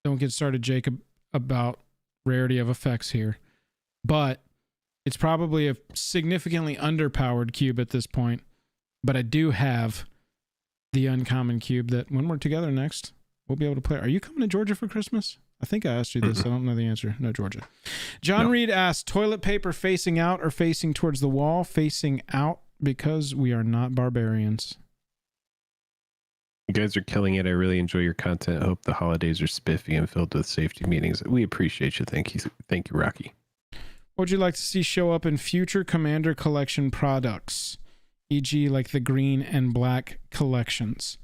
Don't get started, Jacob, about rarity of effects here. But it's probably a significantly underpowered cube at this point. But I do have the uncommon cube that when we're together next, we'll be able to play. Are you coming to Georgia for Christmas? I think I asked you this. I don't know the answer. No, Georgia. John Reed asked, toilet paper facing out or facing towards the wall? Facing out, because we are not barbarians. You guys are killing it. I really enjoy your content. I hope the holidays are spiffy and filled with safety meetings. We appreciate you. Thank you, Rocky. What would you like to see show up in future Commander Collection products, e.g. like the green and black collections?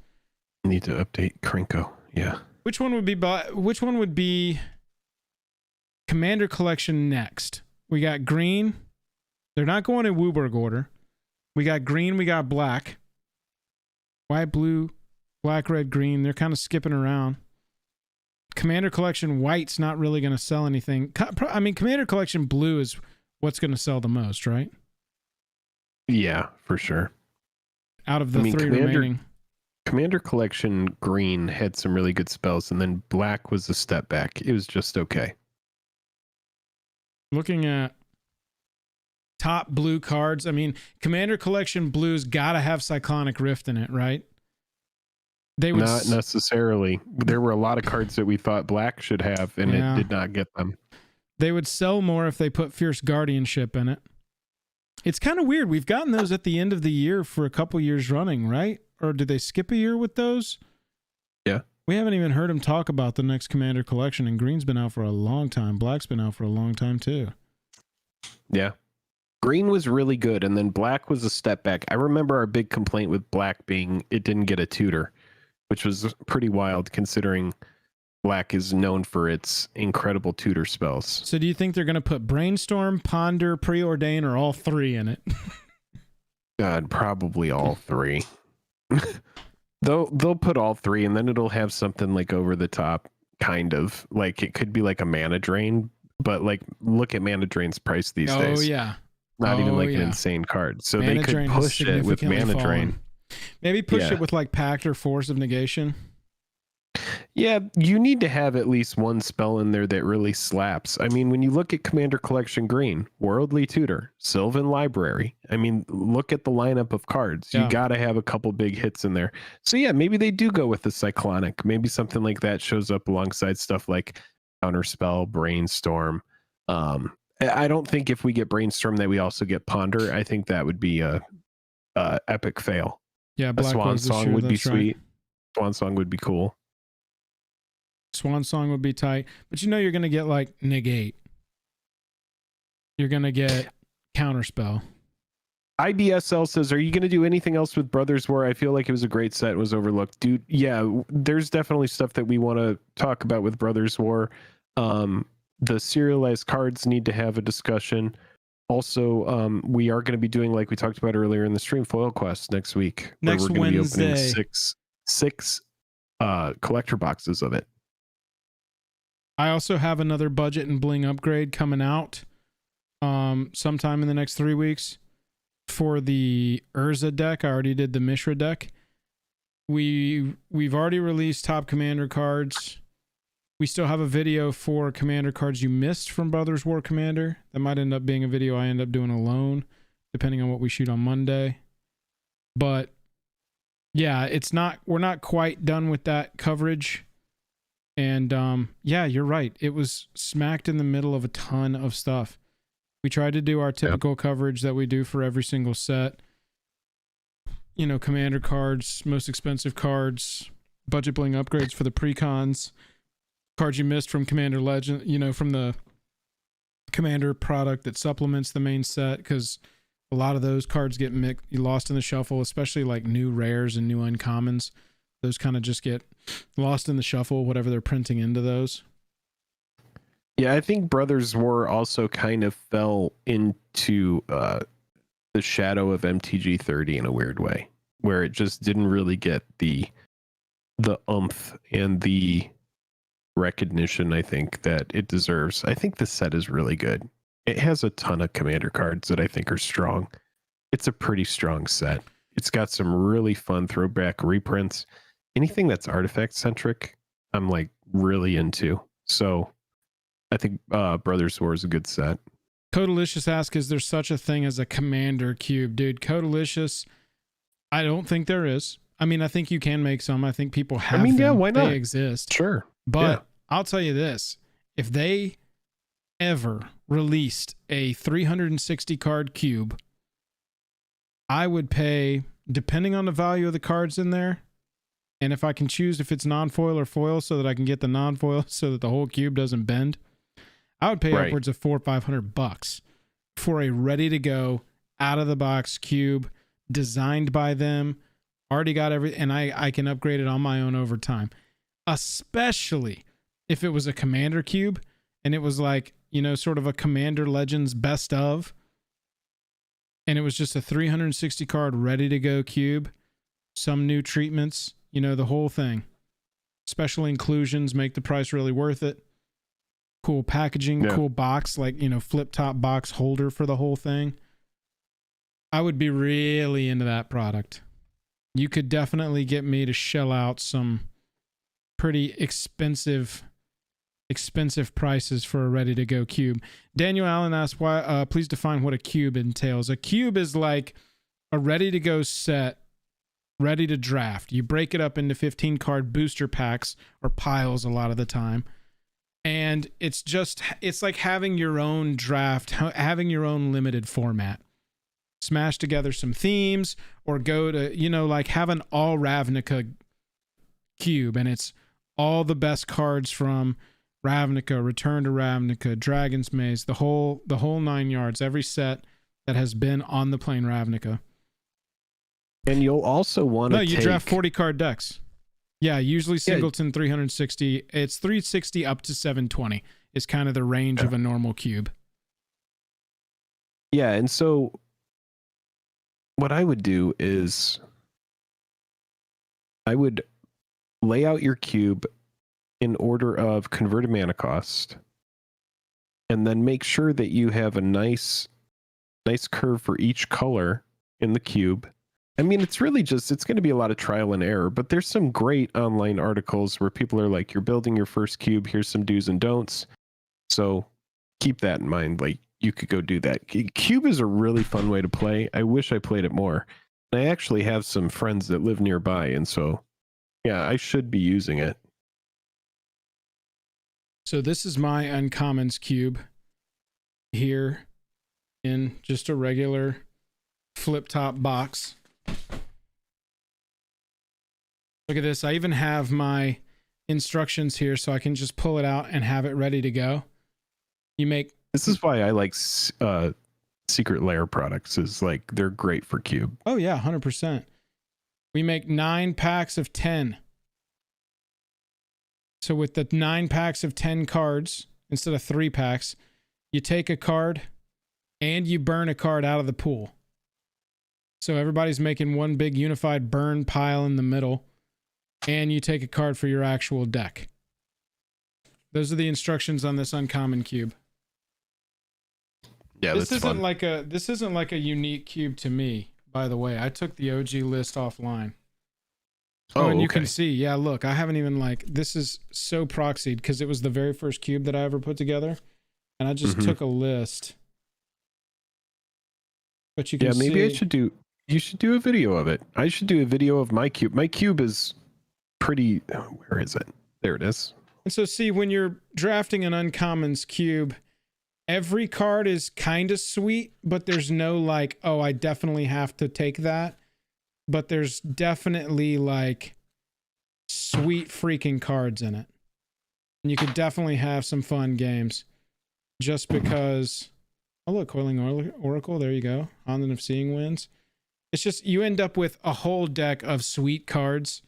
Need to update Krenko. Yeah. Which one would be Commander Collection next? We got green. They're not going in Wooburg order. We got green, we got black. White, blue, black, red, green. They're kind of skipping around. Commander Collection white's not really going to sell anything. I mean, Commander Collection blue is what's going to sell the most, right? Yeah, for sure. Out of the three remaining. Commander Collection green had some really good spells, and then black was a step back. It was just okay. Looking at top blue cards, I mean, Commander Collection blue's got to have Cyclonic Rift in it, right? They would not necessarily. There were a lot of cards that we thought black should have, and it did not get them. They would sell more if they put Fierce Guardianship in it. It's kind of weird. We've gotten those at the end of the year for a couple years running, right? Or did they skip a year with those? Yeah. We haven't even heard him talk about the next Commander Collection, and green's been out for a long time. Black's been out for a long time too. Yeah. Green was really good, and then black was a step back. I remember our big complaint with black being it didn't get a tutor, which was pretty wild considering black is known for its incredible tutor spells. So do you think they're going to put Brainstorm, Ponder, Preordain, or all three in it? God, probably all three. They'll put all three, and then it'll have something like over the top, kind of like it could be like a mana drain, but like look at mana drain's price these days. Oh yeah, not even like an insane card. So mana they could push it with mana drain. Maybe push it with like Pact or Force of Negation. Yeah, you need to have at least one spell in there that really slaps. I mean, when you look at Commander Collection Green, Worldly Tutor, Sylvan Library, I mean, look at the lineup of cards. You got to have a couple big hits in there. So yeah, maybe they do go with the Cyclonic. Maybe something like that shows up alongside stuff like Counterspell, Brainstorm. I don't think if we get Brainstorm that we also get Ponder. I think that would be a epic fail. Yeah, a Swan Song would be sweet. Swan Song would be cool. Swan Song would be tight, but you're going to get like Negate. You're going to get Counterspell. IBSL says, are you going to do anything else with Brothers War? I feel like it was a great set, was overlooked. Dude, yeah, there's definitely stuff that we want to talk about with Brothers War. The serialized cards need to have a discussion. Also, we are going to be doing, like we talked about earlier in the stream, Foil Quest next week. Next where we're going to Wednesday. be opening six collector boxes of it. I also have another budget and bling upgrade coming out sometime in the next 3 weeks for the Urza deck. I already did the Mishra deck. We've already released top commander cards. We still have a video for commander cards you missed from Brothers War Commander. That might end up being a video I end up doing alone, depending on what we shoot on Monday. But yeah, we're not quite done with that coverage. And yeah, you're right. It was smacked in the middle of a ton of stuff. We tried to do our typical coverage that we do for every single set. You know, commander cards, most expensive cards, budget bling upgrades for the precons, cards you missed from Commander Legend, you know, from the commander product that supplements the main set, because a lot of those cards get lost in the shuffle, especially like new rares and new uncommons. Those kind of just get lost in the shuffle, whatever they're printing into those. Yeah, I think Brothers War also kind of fell into the shadow of MTG 30 in a weird way, where it just didn't really get the oomph and the recognition I think that it deserves. I think the set is really good. It has a ton of commander cards that I think are strong. It's a pretty strong set. It's got some really fun throwback reprints. Anything that's artifact centric, I'm like really into. So I think Brothers War is a good set. Codalicious asks, is there such a thing as a commander cube? Dude, Codalicious, I don't think there is. I mean, I think you can make some. I think people have them. Yeah, why not? They exist. Sure. But yeah. I'll tell you this. If they ever released a 360 card cube, I would pay, depending on the value of the cards in there, and if I can choose if it's non-foil or foil so that I can get the non-foil so that the whole cube doesn't bend, I would pay upwards of $400 or $500 for a ready-to-go, out-of-the-box cube designed by them, already got everything, and I can upgrade it on my own over time. Especially if it was a commander cube and it was like, you know, sort of a Commander Legends best of, and it was just a 360 card ready-to-go cube, some new treatments, you know, the whole thing. Special inclusions make the price really worth it. Cool packaging, cool box, like, you know, flip top box holder for the whole thing. I would be really into that product. You could definitely get me to shell out some pretty expensive prices for a ready-to-go cube. Daniel Allen asked, "Why? Please define what a cube entails." A cube is like a ready-to-go set, ready to draft. You break it up into 15-card booster packs or piles a lot of the time. And it's like having your own draft, having your own limited format. Smash together some themes or go to, you know, like have an all Ravnica cube, and it's all the best cards from Ravnica, Return to Ravnica, Dragon's Maze, the whole 9 yards, every set that has been on the plane Ravnica. And you'll also want to you draft 40 card decks. Yeah, usually singleton 360. It's 360 up to 720 is kind of the range of a normal cube. Yeah, and so what I would do is I would lay out your cube in order of converted mana cost, and then make sure that you have a nice curve for each color in the cube. I mean, it's really just, it's going to be a lot of trial and error, but there's some great online articles where people are like, you're building your first cube, here's some do's and don'ts. So keep that in mind. Like, you could go do that. Cube is a really fun way to play. I wish I played it more. I actually have some friends that live nearby, and so yeah, I should be using it. So this is my uncommons cube here in just a regular flip top box. Look at this. I even have my instructions here so I can just pull it out and have it ready to go. This is why I like Secret Lair products, is like they're great for cube. Oh yeah, 100%. We make 9 packs of 10. So with the 9 packs of 10 cards instead of 3 packs, you take a card and you burn a card out of the pool. So everybody's making one big unified burn pile in the middle, and you take a card for your actual deck. Those are the instructions on this uncommon cube. Yeah, this that's isn't fun. this isn't like a unique cube to me, by the way. I took the OG list offline. Oh, and you can see, yeah, look, I haven't even this is so proxied because it was the very first cube that I ever put together, and I just took a list. But you can see, maybe I should do You should do a video of it. I should do a video of my cube. My cube is pretty. Where is it? There it is. And so, see, when you're drafting an uncommons cube, every card is kind of sweet, but there's no like, oh, I definitely have to take that. But there's definitely like sweet freaking cards in it. And you could definitely have some fun games just because. Oh, look, Coiling Oracle. There you go. Island of Seeing Winds. It's just you end up with a whole deck of sweet cards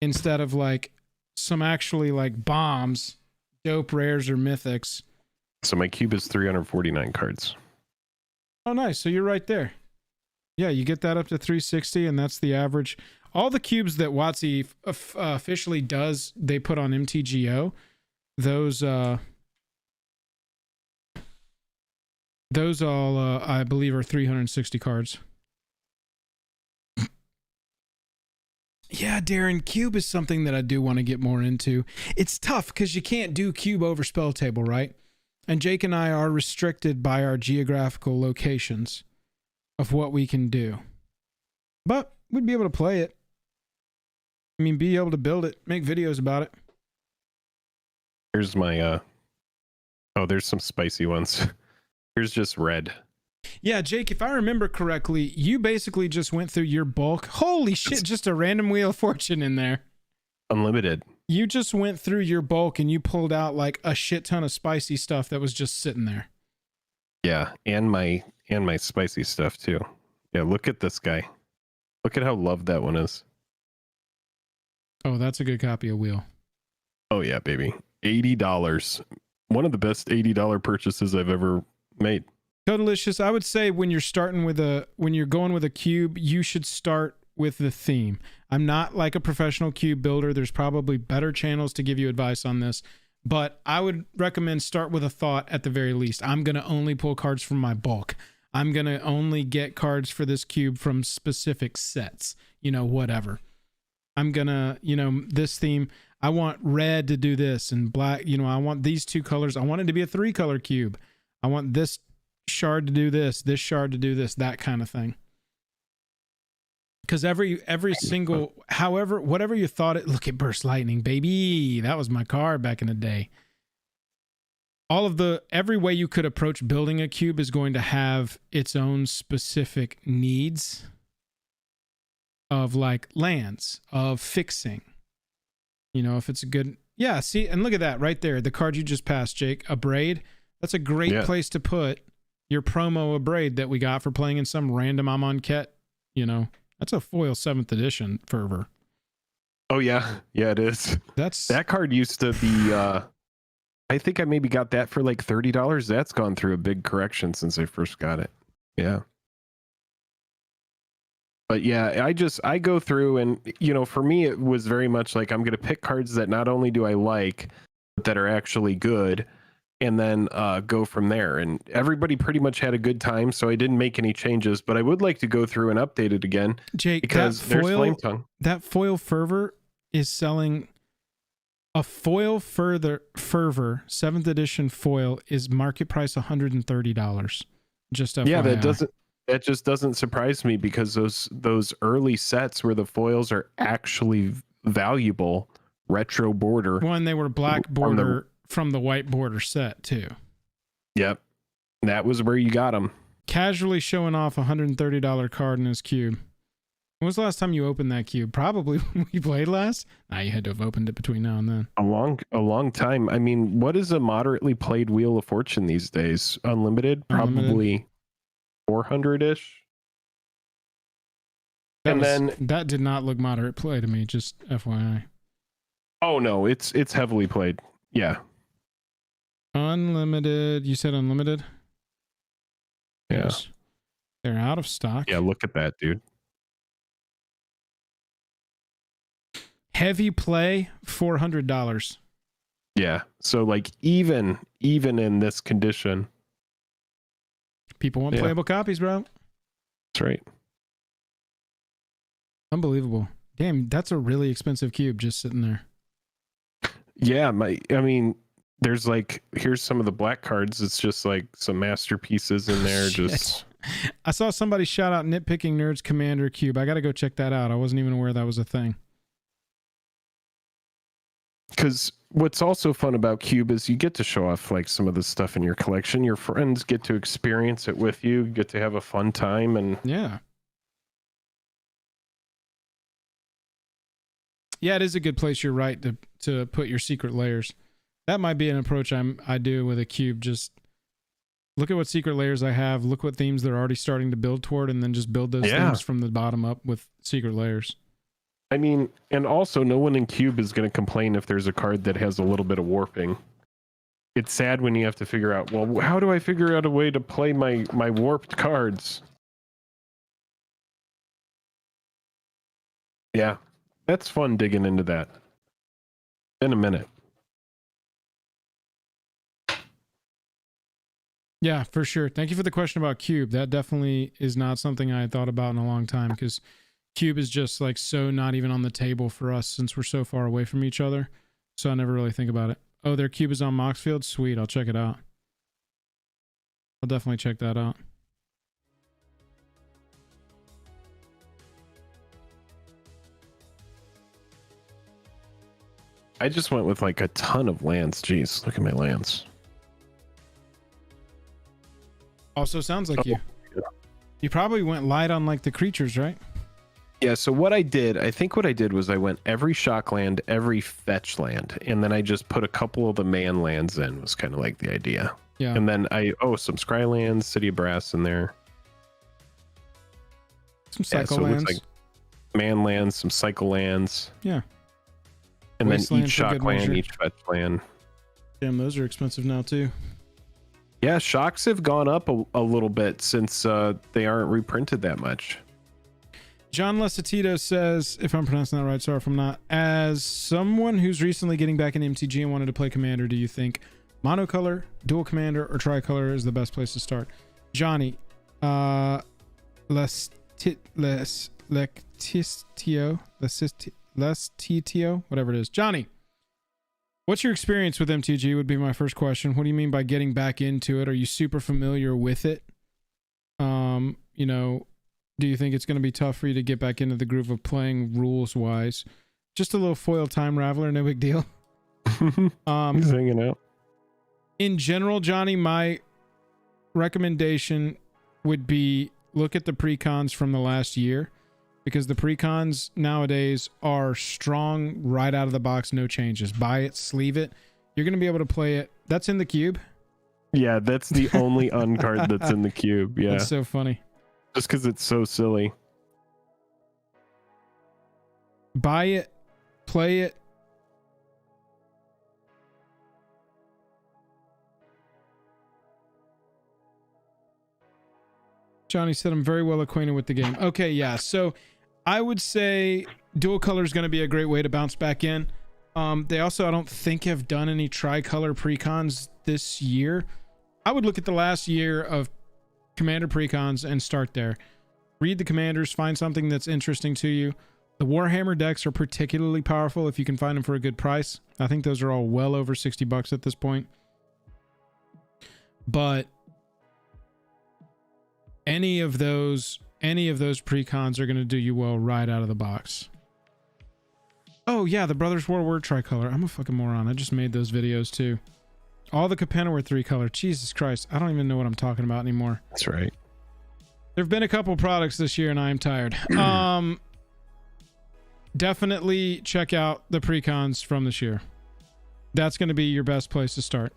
instead of like some actually like bombs, dope rares or mythics. So my cube is 349 cards. Oh, nice. So you're right there. Yeah, you get that up to 360, and that's the average. All the cubes that WotC officially does, they put on MTGO. Those all, I believe, are 360 cards. Yeah, Darren, cube is something that I do want to get more into. It's tough because you can't do cube over spell table, right? And Jake and I are restricted by our geographical locations of what we can do. But we'd be able to play it. I mean, be able to build it, make videos about it. Here's my, oh, there's some spicy ones. Here's just red. Yeah, Jake, if I remember correctly, you basically just went through your bulk. Holy shit, just a random Wheel of Fortune in there. Unlimited. You just went through your bulk and you pulled out like a shit ton of spicy stuff that was just sitting there. Yeah, and my spicy stuff too. Yeah, look at this guy. Look at how loved that one is. Oh, that's a good copy of Wheel. Oh yeah, baby. $80. One of the best $80 purchases I've ever made. Codelicious, I would say when you're going with a cube, you should start with the theme. I'm not like a professional cube builder. There's probably better channels to give you advice on this, but I would recommend start with a thought at the very least. I'm going to only pull cards from my bulk. I'm going to only get cards for this cube from specific sets, whatever. I'm going to, this theme, I want red to do this and black, I want these two colors. I want it to be a 3-color cube. I want this shard to do this shard to do this, that kind of thing. Because every single, whatever you thought it, look at Burst Lightning, baby. That was my card back in the day. Every way you could approach building a cube is going to have its own specific needs of like lands, of fixing. If it's a good, yeah, see, and look at that right there. The card you just passed, Jake, a Braid. That's a great place to put your promo Abrade that we got for playing in some random Amonkhet, that's a foil 7th edition fervor. Oh yeah. Yeah, it is. That card used to be, I think I maybe got that for like $30. That's gone through a big correction since I first got it. Yeah. But yeah, I go through and, for me, it was very much like, I'm going to pick cards that not only do I like, but that are actually good. And then go from there. And everybody pretty much had a good time, so I didn't make any changes. But I would like to go through and update it again, Jake, because there's Flame Tongue. That foil fervor is selling. A foil fervor 7th edition foil is market price $130. Just FYI. Yeah, that just doesn't surprise me, because those early sets where the foils are actually valuable, retro border. When they were black border. From the white border set too. Yep, that was where you got them. Casually showing off a $130 card in his cube. When was the last time you opened that cube? Probably when we played last. You had to have opened it between now and then. A long time. I mean, what is a moderately played Wheel of Fortune these days? Unlimited, probably 400-ish. That did not look moderate play to me. Just FYI. Oh no, it's heavily played. Yeah. Unlimited. You said unlimited? Yeah. Yes. They're out of stock. Yeah, look at that, dude. Heavy play, $400. Yeah. So like even in this condition, people want playable copies, bro. That's right. Unbelievable. Damn, that's a really expensive cube just sitting there. Yeah, there's like, here's some of the black cards. It's just like some masterpieces in there. Just I saw somebody shout out Nitpicking Nerds Commander Cube. I got to go check that out. I wasn't even aware that was a thing. Because what's also fun about Cube is you get to show off like some of the stuff in your collection. Your friends get to experience it with you, get to have a fun time, and yeah. Yeah, it is a good place. You're right to put your secret layers. That might be an approach I do with a cube. Just look at what secret layers I have. Look what themes they're already starting to build toward, and then just build those themes from the bottom up with secret layers. I mean, and also no one in Cube is going to complain if there's a card that has a little bit of warping. It's sad when you have to figure out, well, how do I figure out a way to play my warped cards? Yeah, that's fun digging into that. In a minute. Yeah, for sure. Thank you for the question about Cube. That definitely is not something I had thought about in a long time, because Cube is just like so not even on the table for us since we're so far away from each other. So I never really think about it. Oh, their Cube is on Moxfield? Sweet, I'll check it out. I'll definitely check that out. I just went with like a ton of lands. Jeez, look at my lands. Also sounds like you. Yeah. You probably went light on like the creatures, right? Yeah, so what I think what I did was I went every shock land, every fetch land, and then I just put a couple of the man lands in, was kind of like the idea. Yeah. And then some Scry lands, City of Brass in there. Some cycle lands. Like man lands, some cycle lands. Yeah. And Wasteland then each shock land, each fetch land. Damn, those are expensive now too. Yeah, shocks have gone up a little bit since they aren't reprinted that much. John Lesatito says, if I'm pronouncing that right, sorry if I'm not, as someone who's recently getting back in MTG and wanted to play Commander, do you think monocolor, dual Commander, or tricolor is the best place to start? Johnny, Lestitio, whatever it is. Johnny, what's your experience with MTG would be my first question. What do you mean by getting back into it? Are you super familiar with it? You know, do you think it's going to be tough for you to get back into the groove of playing rules wise? Just a little foil time raveler, no big deal. He's hanging out. In general, Johnny, my recommendation would be look at the precons from the last year, because the precons nowadays are strong right out of the box, no changes. Buy it, sleeve it. You're going to be able to play it. That's in the cube. Yeah, that's the only uncard that's in the cube. Yeah. That's so funny. Just because it's so silly. Buy it, play it. Johnny said, I'm very well acquainted with the game. Okay, yeah. So I would say dual color is going to be a great way to bounce back in. They also, I don't think, have done any tricolor precons this year. I would look at the last year of Commander precons and start there. Read the commanders, find something that's interesting to you. The Warhammer decks are particularly powerful if you can find them for a good price. I think those are all well over $60 at this point. But any of those precons are going to do you well right out of the box. Oh yeah, the Brothers War were tricolor. I'm a fucking moron. I just made those videos too. All the Capenna were 3-color. Jesus Christ, I don't even know what I'm talking about anymore. That's right. There've been a couple products this year and I am tired. Definitely check out the precons from this year. That's going to be your best place to start.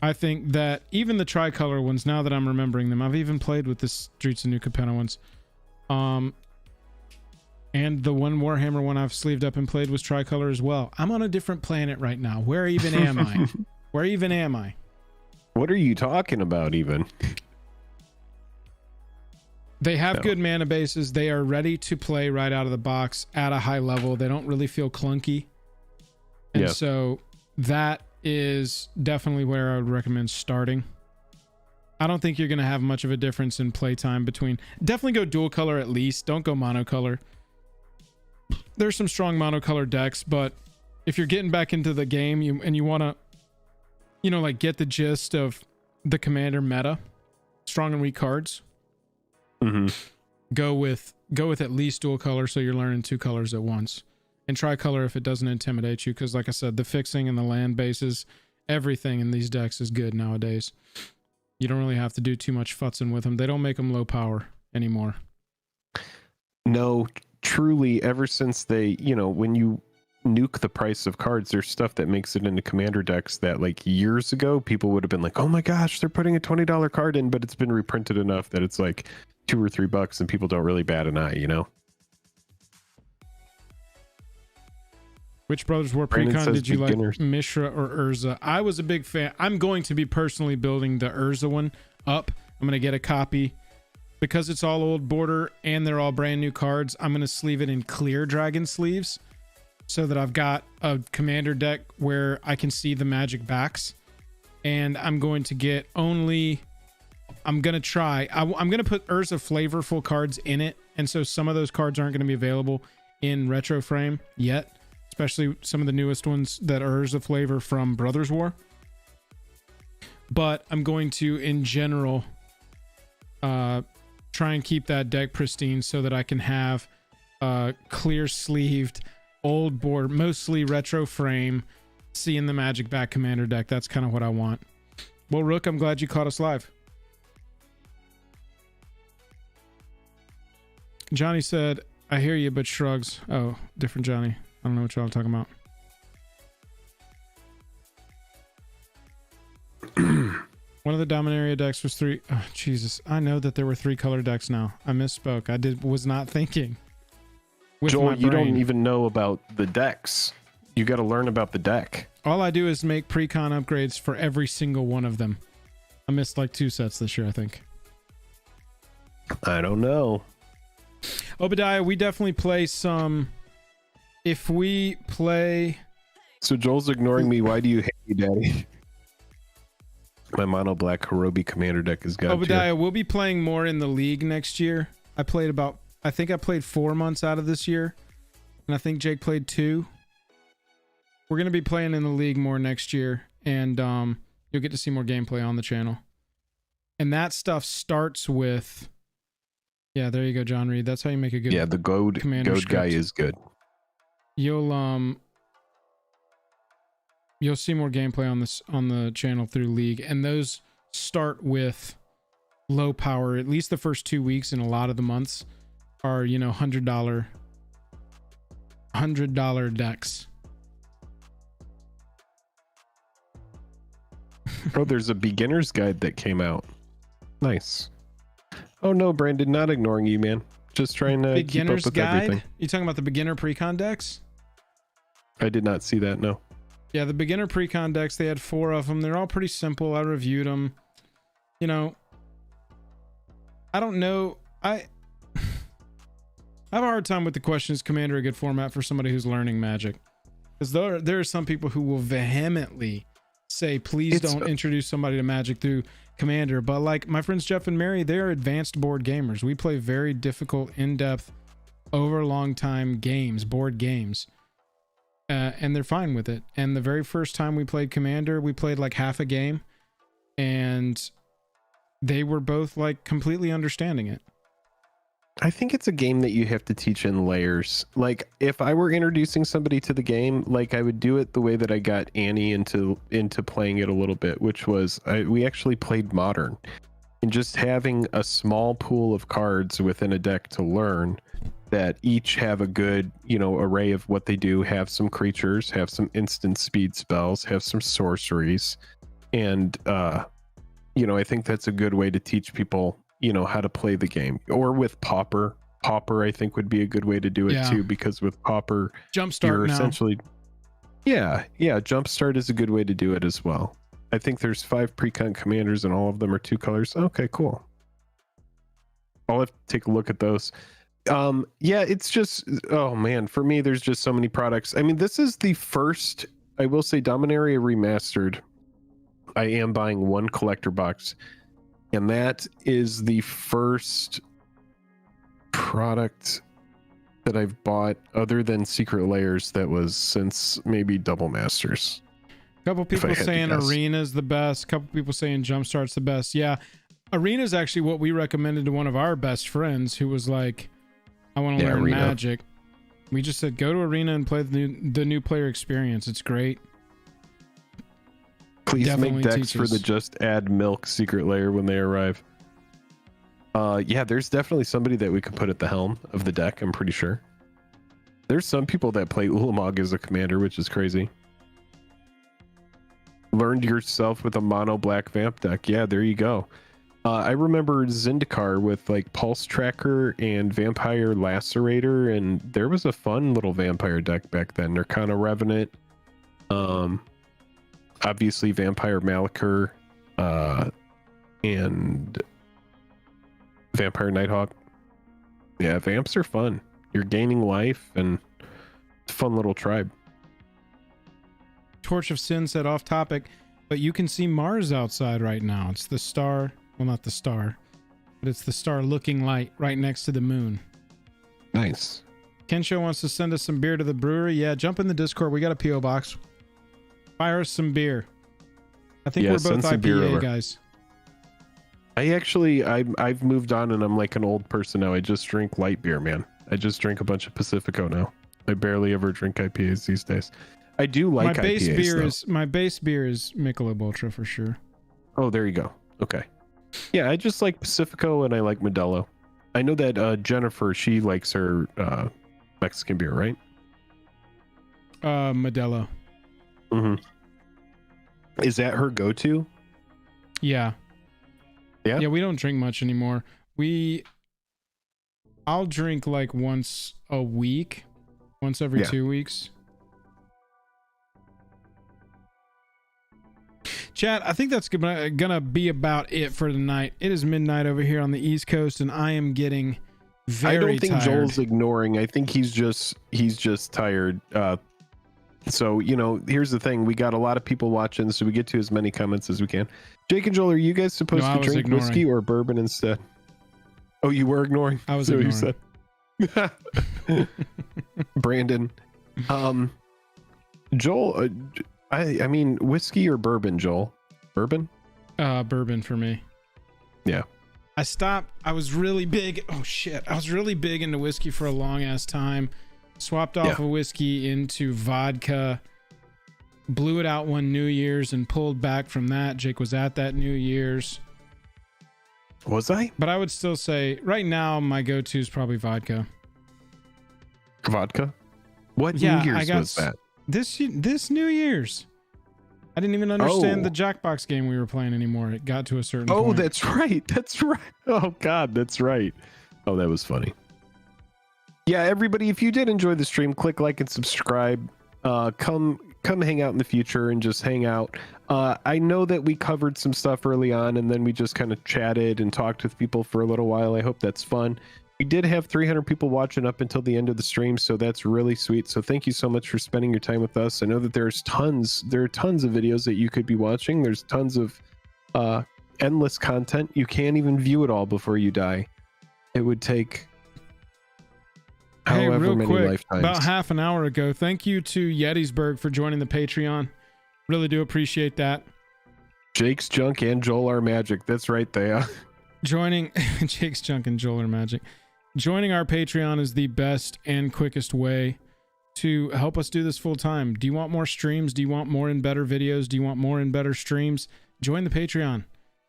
I think that even the tricolor ones, now that I'm remembering them, I've even played with the Streets of New Capenna ones. And the one Warhammer one I've sleeved up and played was tricolor as well. I'm on a different planet right now. Where even am I? Where even am I? What are you talking about even? They have good mana bases. They are ready to play right out of the box at a high level. They don't really feel clunky. And so that is definitely where I would recommend starting. I don't think you're going to have much of a difference in playtime between... Definitely go dual color at least. Don't go monocolor. There's some strong monocolor decks, but if you're getting back into the game and you want to, you know, like get the gist of the Commander meta, strong and weak cards, Mm-hmm. go with at least dual color, so you're learning 2 colors at once, and tricolor if it doesn't intimidate you, because like I said, the fixing and the land bases, everything in these decks is good nowadays. You don't really have to do too much futzing with them. They don't make them low power anymore. No, truly, ever since they, when you nuke the price of cards, there's stuff that makes it into commander decks that like years ago people would have been like, oh my gosh, they're putting a $20 card in, but it's been reprinted enough that it's like $2 or $3 and people don't really bat an eye. Which Brothers War Brandon Precon says did you beginners. like, Mishra or Urza? I was a big fan. I'm going to be personally building the Urza one up. I'm going to get a copy. Because it's all old border and they're all brand new cards, I'm going to sleeve it in clear dragon sleeves so that I've got a commander deck where I can see the magic backs. And I'm going to get only... I'm going to try... I'm going to put Urza flavorful cards in it. And so some of those cards aren't going to be available in Retro Frame yet. Especially some of the newest ones that are Urza flavor from Brothers War. But I'm going to, in general... try and keep that deck pristine so that I can have clear sleeved old board, mostly retro frame, seeing the magic back commander deck. That's kind of what I want. Well, Rook, I'm glad you caught us live. Johnny said, I hear you, but shrugs. Oh, different Johnny. I don't know what y'all are talking about. One of the Dominaria decks was 3. Oh, Jesus. I know that there were 3 color decks now. I misspoke. Was not thinking. Joel, you don't even know about the decks. You got to learn about the deck. All I do is make pre-con upgrades for every single one of them. I missed like 2 sets this year, I think. I don't know. Obadiah, we definitely play some... If we play... So Joel's ignoring me. Why do you hate me, Daddy? My mono black Hirobi commander deck is god Obadiah, tier. we'll be playing more in the league next year. I think I played 4 months out of this year. And I think Jake played 2. We're going to be playing in the league more next year. And you'll get to see more gameplay on the channel. And that stuff starts with... Yeah, there you go, John Reed. That's how you make a good... Yeah, the goad guy is good. You'll see more gameplay on the channel through League, and those start with low power. At least the first 2 weeks and a lot of the months are, $100 decks. Bro, there's a beginner's guide that came out. Nice. Oh no, Brandon, not ignoring you, man. Just trying to Beginner's keep up with guide? everything. You talking about the beginner pre-con decks? I did not see that, no. Yeah, the beginner pre-con decks, they had 4 of them. They're all pretty simple. I reviewed them. I don't know. I have a hard time with the question, is Commander a good format for somebody who's learning Magic? Because there are some people who will vehemently say, please don't introduce somebody to Magic through Commander. But like my friends Jeff and Mary, they're advanced board gamers. We play very difficult, in-depth, over a long time board games. And they're fine with it. And the very first time we played Commander, we played like half a game. And they were both like completely understanding it. I think it's a game that you have to teach in layers. Like if I were introducing somebody to the game, like I would do it the way that I got Annie into playing it a little bit, which was we actually played Modern, and just having a small pool of cards within a deck to learn that each have a good, array of what they do, have some creatures, have some instant speed spells, have some sorceries. And, I think that's a good way to teach people, how to play the game. Or with Pauper. Pauper, I think, would be a good way to do it too, because with Pauper, Jumpstart now. Essentially... Yeah, Jumpstart is a good way to do it as well. I think there's 5 pre-con commanders and all of them are 2 colors. Okay, cool. I'll have to take a look at those. It's just, oh man, for me, there's just so many products. I mean, this is the first, I will say, Dominaria Remastered. I am buying 1 collector box, and that is the first product that I've bought other than Secret Layers that was since maybe Double Masters. A couple people saying Arena's the best. A couple people saying Jumpstart's the best. Yeah, Arena is actually what we recommended to one of our best friends who was like, I want to learn Arena. Magic. We just said, go to Arena and play the new player experience. It's great. Please Definitely make decks for teaches. the just add milk secret layer when they arrive. Yeah, there's definitely somebody that we could put at the helm of the deck, I'm pretty sure. There's some people that play Ulamog as a commander, which is crazy. Learned yourself with a mono black vamp deck. Yeah, there you go. I remember Zendikar with like Pulse Tracker and Vampire Lacerator, and there was a fun little vampire deck back then. Nirkana Revenant, obviously Vampire Malakir, and Vampire Nighthawk. Yeah, vamps are fun. You're gaining life, and it's a fun little tribe. Torch of Sin said off topic, but you can see Mars outside right now. It's the star. Well, not the star, but it's the star looking light right next to the moon. Nice. Kensho wants to send us some beer to the brewery. Yeah, jump in the Discord. We got a P.O. box. Fire us some beer. I think Yeah, we're send both some beer over. IPA guys. I've moved on, and I'm like an old person now. I just drink light beer, man. I just drink a bunch of Pacifico now. I barely ever drink IPAs these days. I do like My base IPAs, beer though. my base beer is Michelob Ultra for sure. Oh, there you go. Okay. Yeah, I just like Pacifico, and I like Modelo. I know that Jennifer, she likes her Mexican beer, right? Modelo. Mm-hmm. Is that her go-to? Yeah. Yeah? Yeah, we don't drink much anymore. I'll drink like once a week, once every 2 weeks. Chat, I think that's gonna be about it for tonight. It is midnight over here on the East Coast, and I am getting very tired. I don't think Joel's ignoring. I think he's just tired. So, you know, here's the thing. We got a lot of people watching, so we get to as many comments as we can. Jake and Joel, are you guys supposed to drink whiskey or bourbon instead? Oh, you were ignoring? I was so ignoring. You said. Brandon. Joel, I mean, whiskey or bourbon, Joel? Bourbon? Bourbon for me. Yeah. I was really big. Oh shit. I was really big into whiskey for a long ass time. Swapped off a whiskey into vodka. Blew it out one New Year's and pulled back from that. Jake was at that New Year's. Was I? But I would still say right now my go-to is probably vodka. Vodka? What New Year's was that? This New Year's. I didn't even understand the Jackbox game we were playing anymore. It got to a certain point. Oh, that's right. That's right. Oh, God, that's right. Oh, that was funny. Yeah, everybody, if you did enjoy the stream, click like and subscribe. Come hang out in the future and just hang out. I know that we covered some stuff early on, and then we just kind of chatted and talked with people for a little while. I hope that's fun. We did have 300 people watching up until the end of the stream, so that's really sweet. So thank you so much for spending your time with us. I know that there are tons of videos that you could be watching. There's tons of endless content. You can't even view it all before you die. It would take however real many quick, lifetimes. about half an hour ago, thank you to Yetisburg for joining the Patreon. Really do appreciate that. Jake's Junk and Joel are magic. That's right, they are. Joining Jake's Junk and Joel are magic. Joining our Patreon is the best and quickest way to help us do this full time. Do you want more streams? Do you want more and better videos? Do you want more and better streams? Join the Patreon.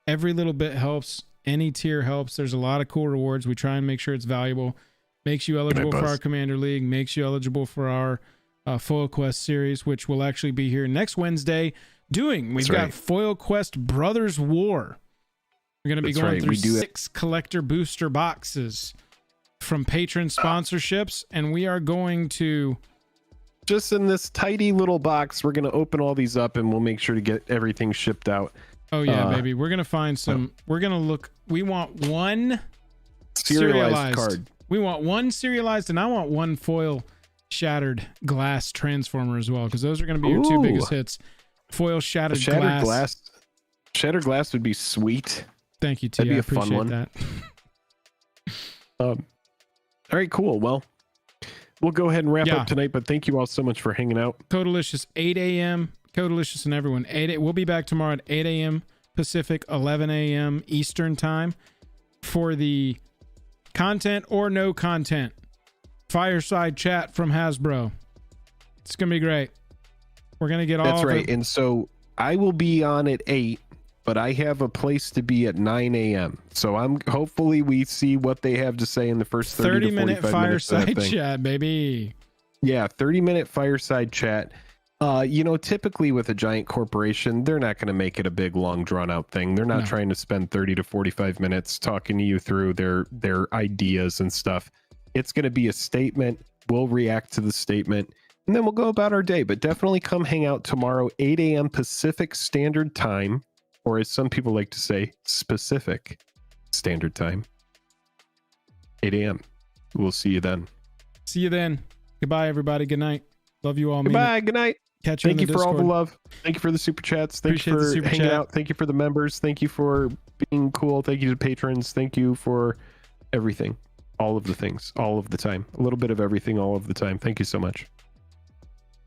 Every little bit helps. Any tier helps. There's a lot of cool rewards. We try and make sure it's valuable. Makes you eligible for our Commander League. Makes you eligible for our Foil Quest series, which will actually be here next Wednesday. We've got Foil Quest Brothers War. We're going to be going through 6 collector booster boxes from patron sponsorships, and we are going to just in this tidy little box, we're going to open all these up, and we'll make sure to get everything shipped out. Oh yeah, baby. We're going to find some. We're going to look. We want one serialized card. We want one serialized, and I want one foil shattered glass transformer as well, because those are going to be your 2 biggest hits. Foil shattered glass. Shattered glass would be sweet. Thank you, T. That'd be I a fun appreciate one. that. All right, cool. Well, we'll go ahead and wrap up tonight, but thank you all so much for hanging out. Codalicious, 8 a.m. Codalicious and everyone. We'll be back tomorrow at 8 a.m. Pacific, 11 a.m. Eastern time for the content or no content fireside chat from Hasbro. It's going to be great. We're going to get all That's of right. it. And so I will be on at 8, but I have a place to be at 9 a.m. So hopefully we see what they have to say in the first 30-minute 45 minutes of that fireside thing. chat, baby. Yeah, 30-minute fireside chat. Typically with a giant corporation, they're not going to make it a big, long, drawn-out thing. They're not trying to spend 30 to 45 minutes talking to you through their ideas and stuff. It's going to be a statement. We'll react to the statement, and then we'll go about our day. But definitely come hang out tomorrow, 8 a.m. Pacific Standard Time, or as some people like to say, specific Standard Time. 8 a.m. We'll see you then. See you then. Goodbye, everybody. Good night. Love you all. Goodbye. Good night. Catch you. Thank in you the for all the Discord. love. Thank you for the super chats. Thank Appreciate you the for super hanging chat. out. Thank you for the members. Thank you for being cool. Thank you to patrons. Thank you for everything. All of the things. All of the time. A little bit of everything all of the time. Thank you so much.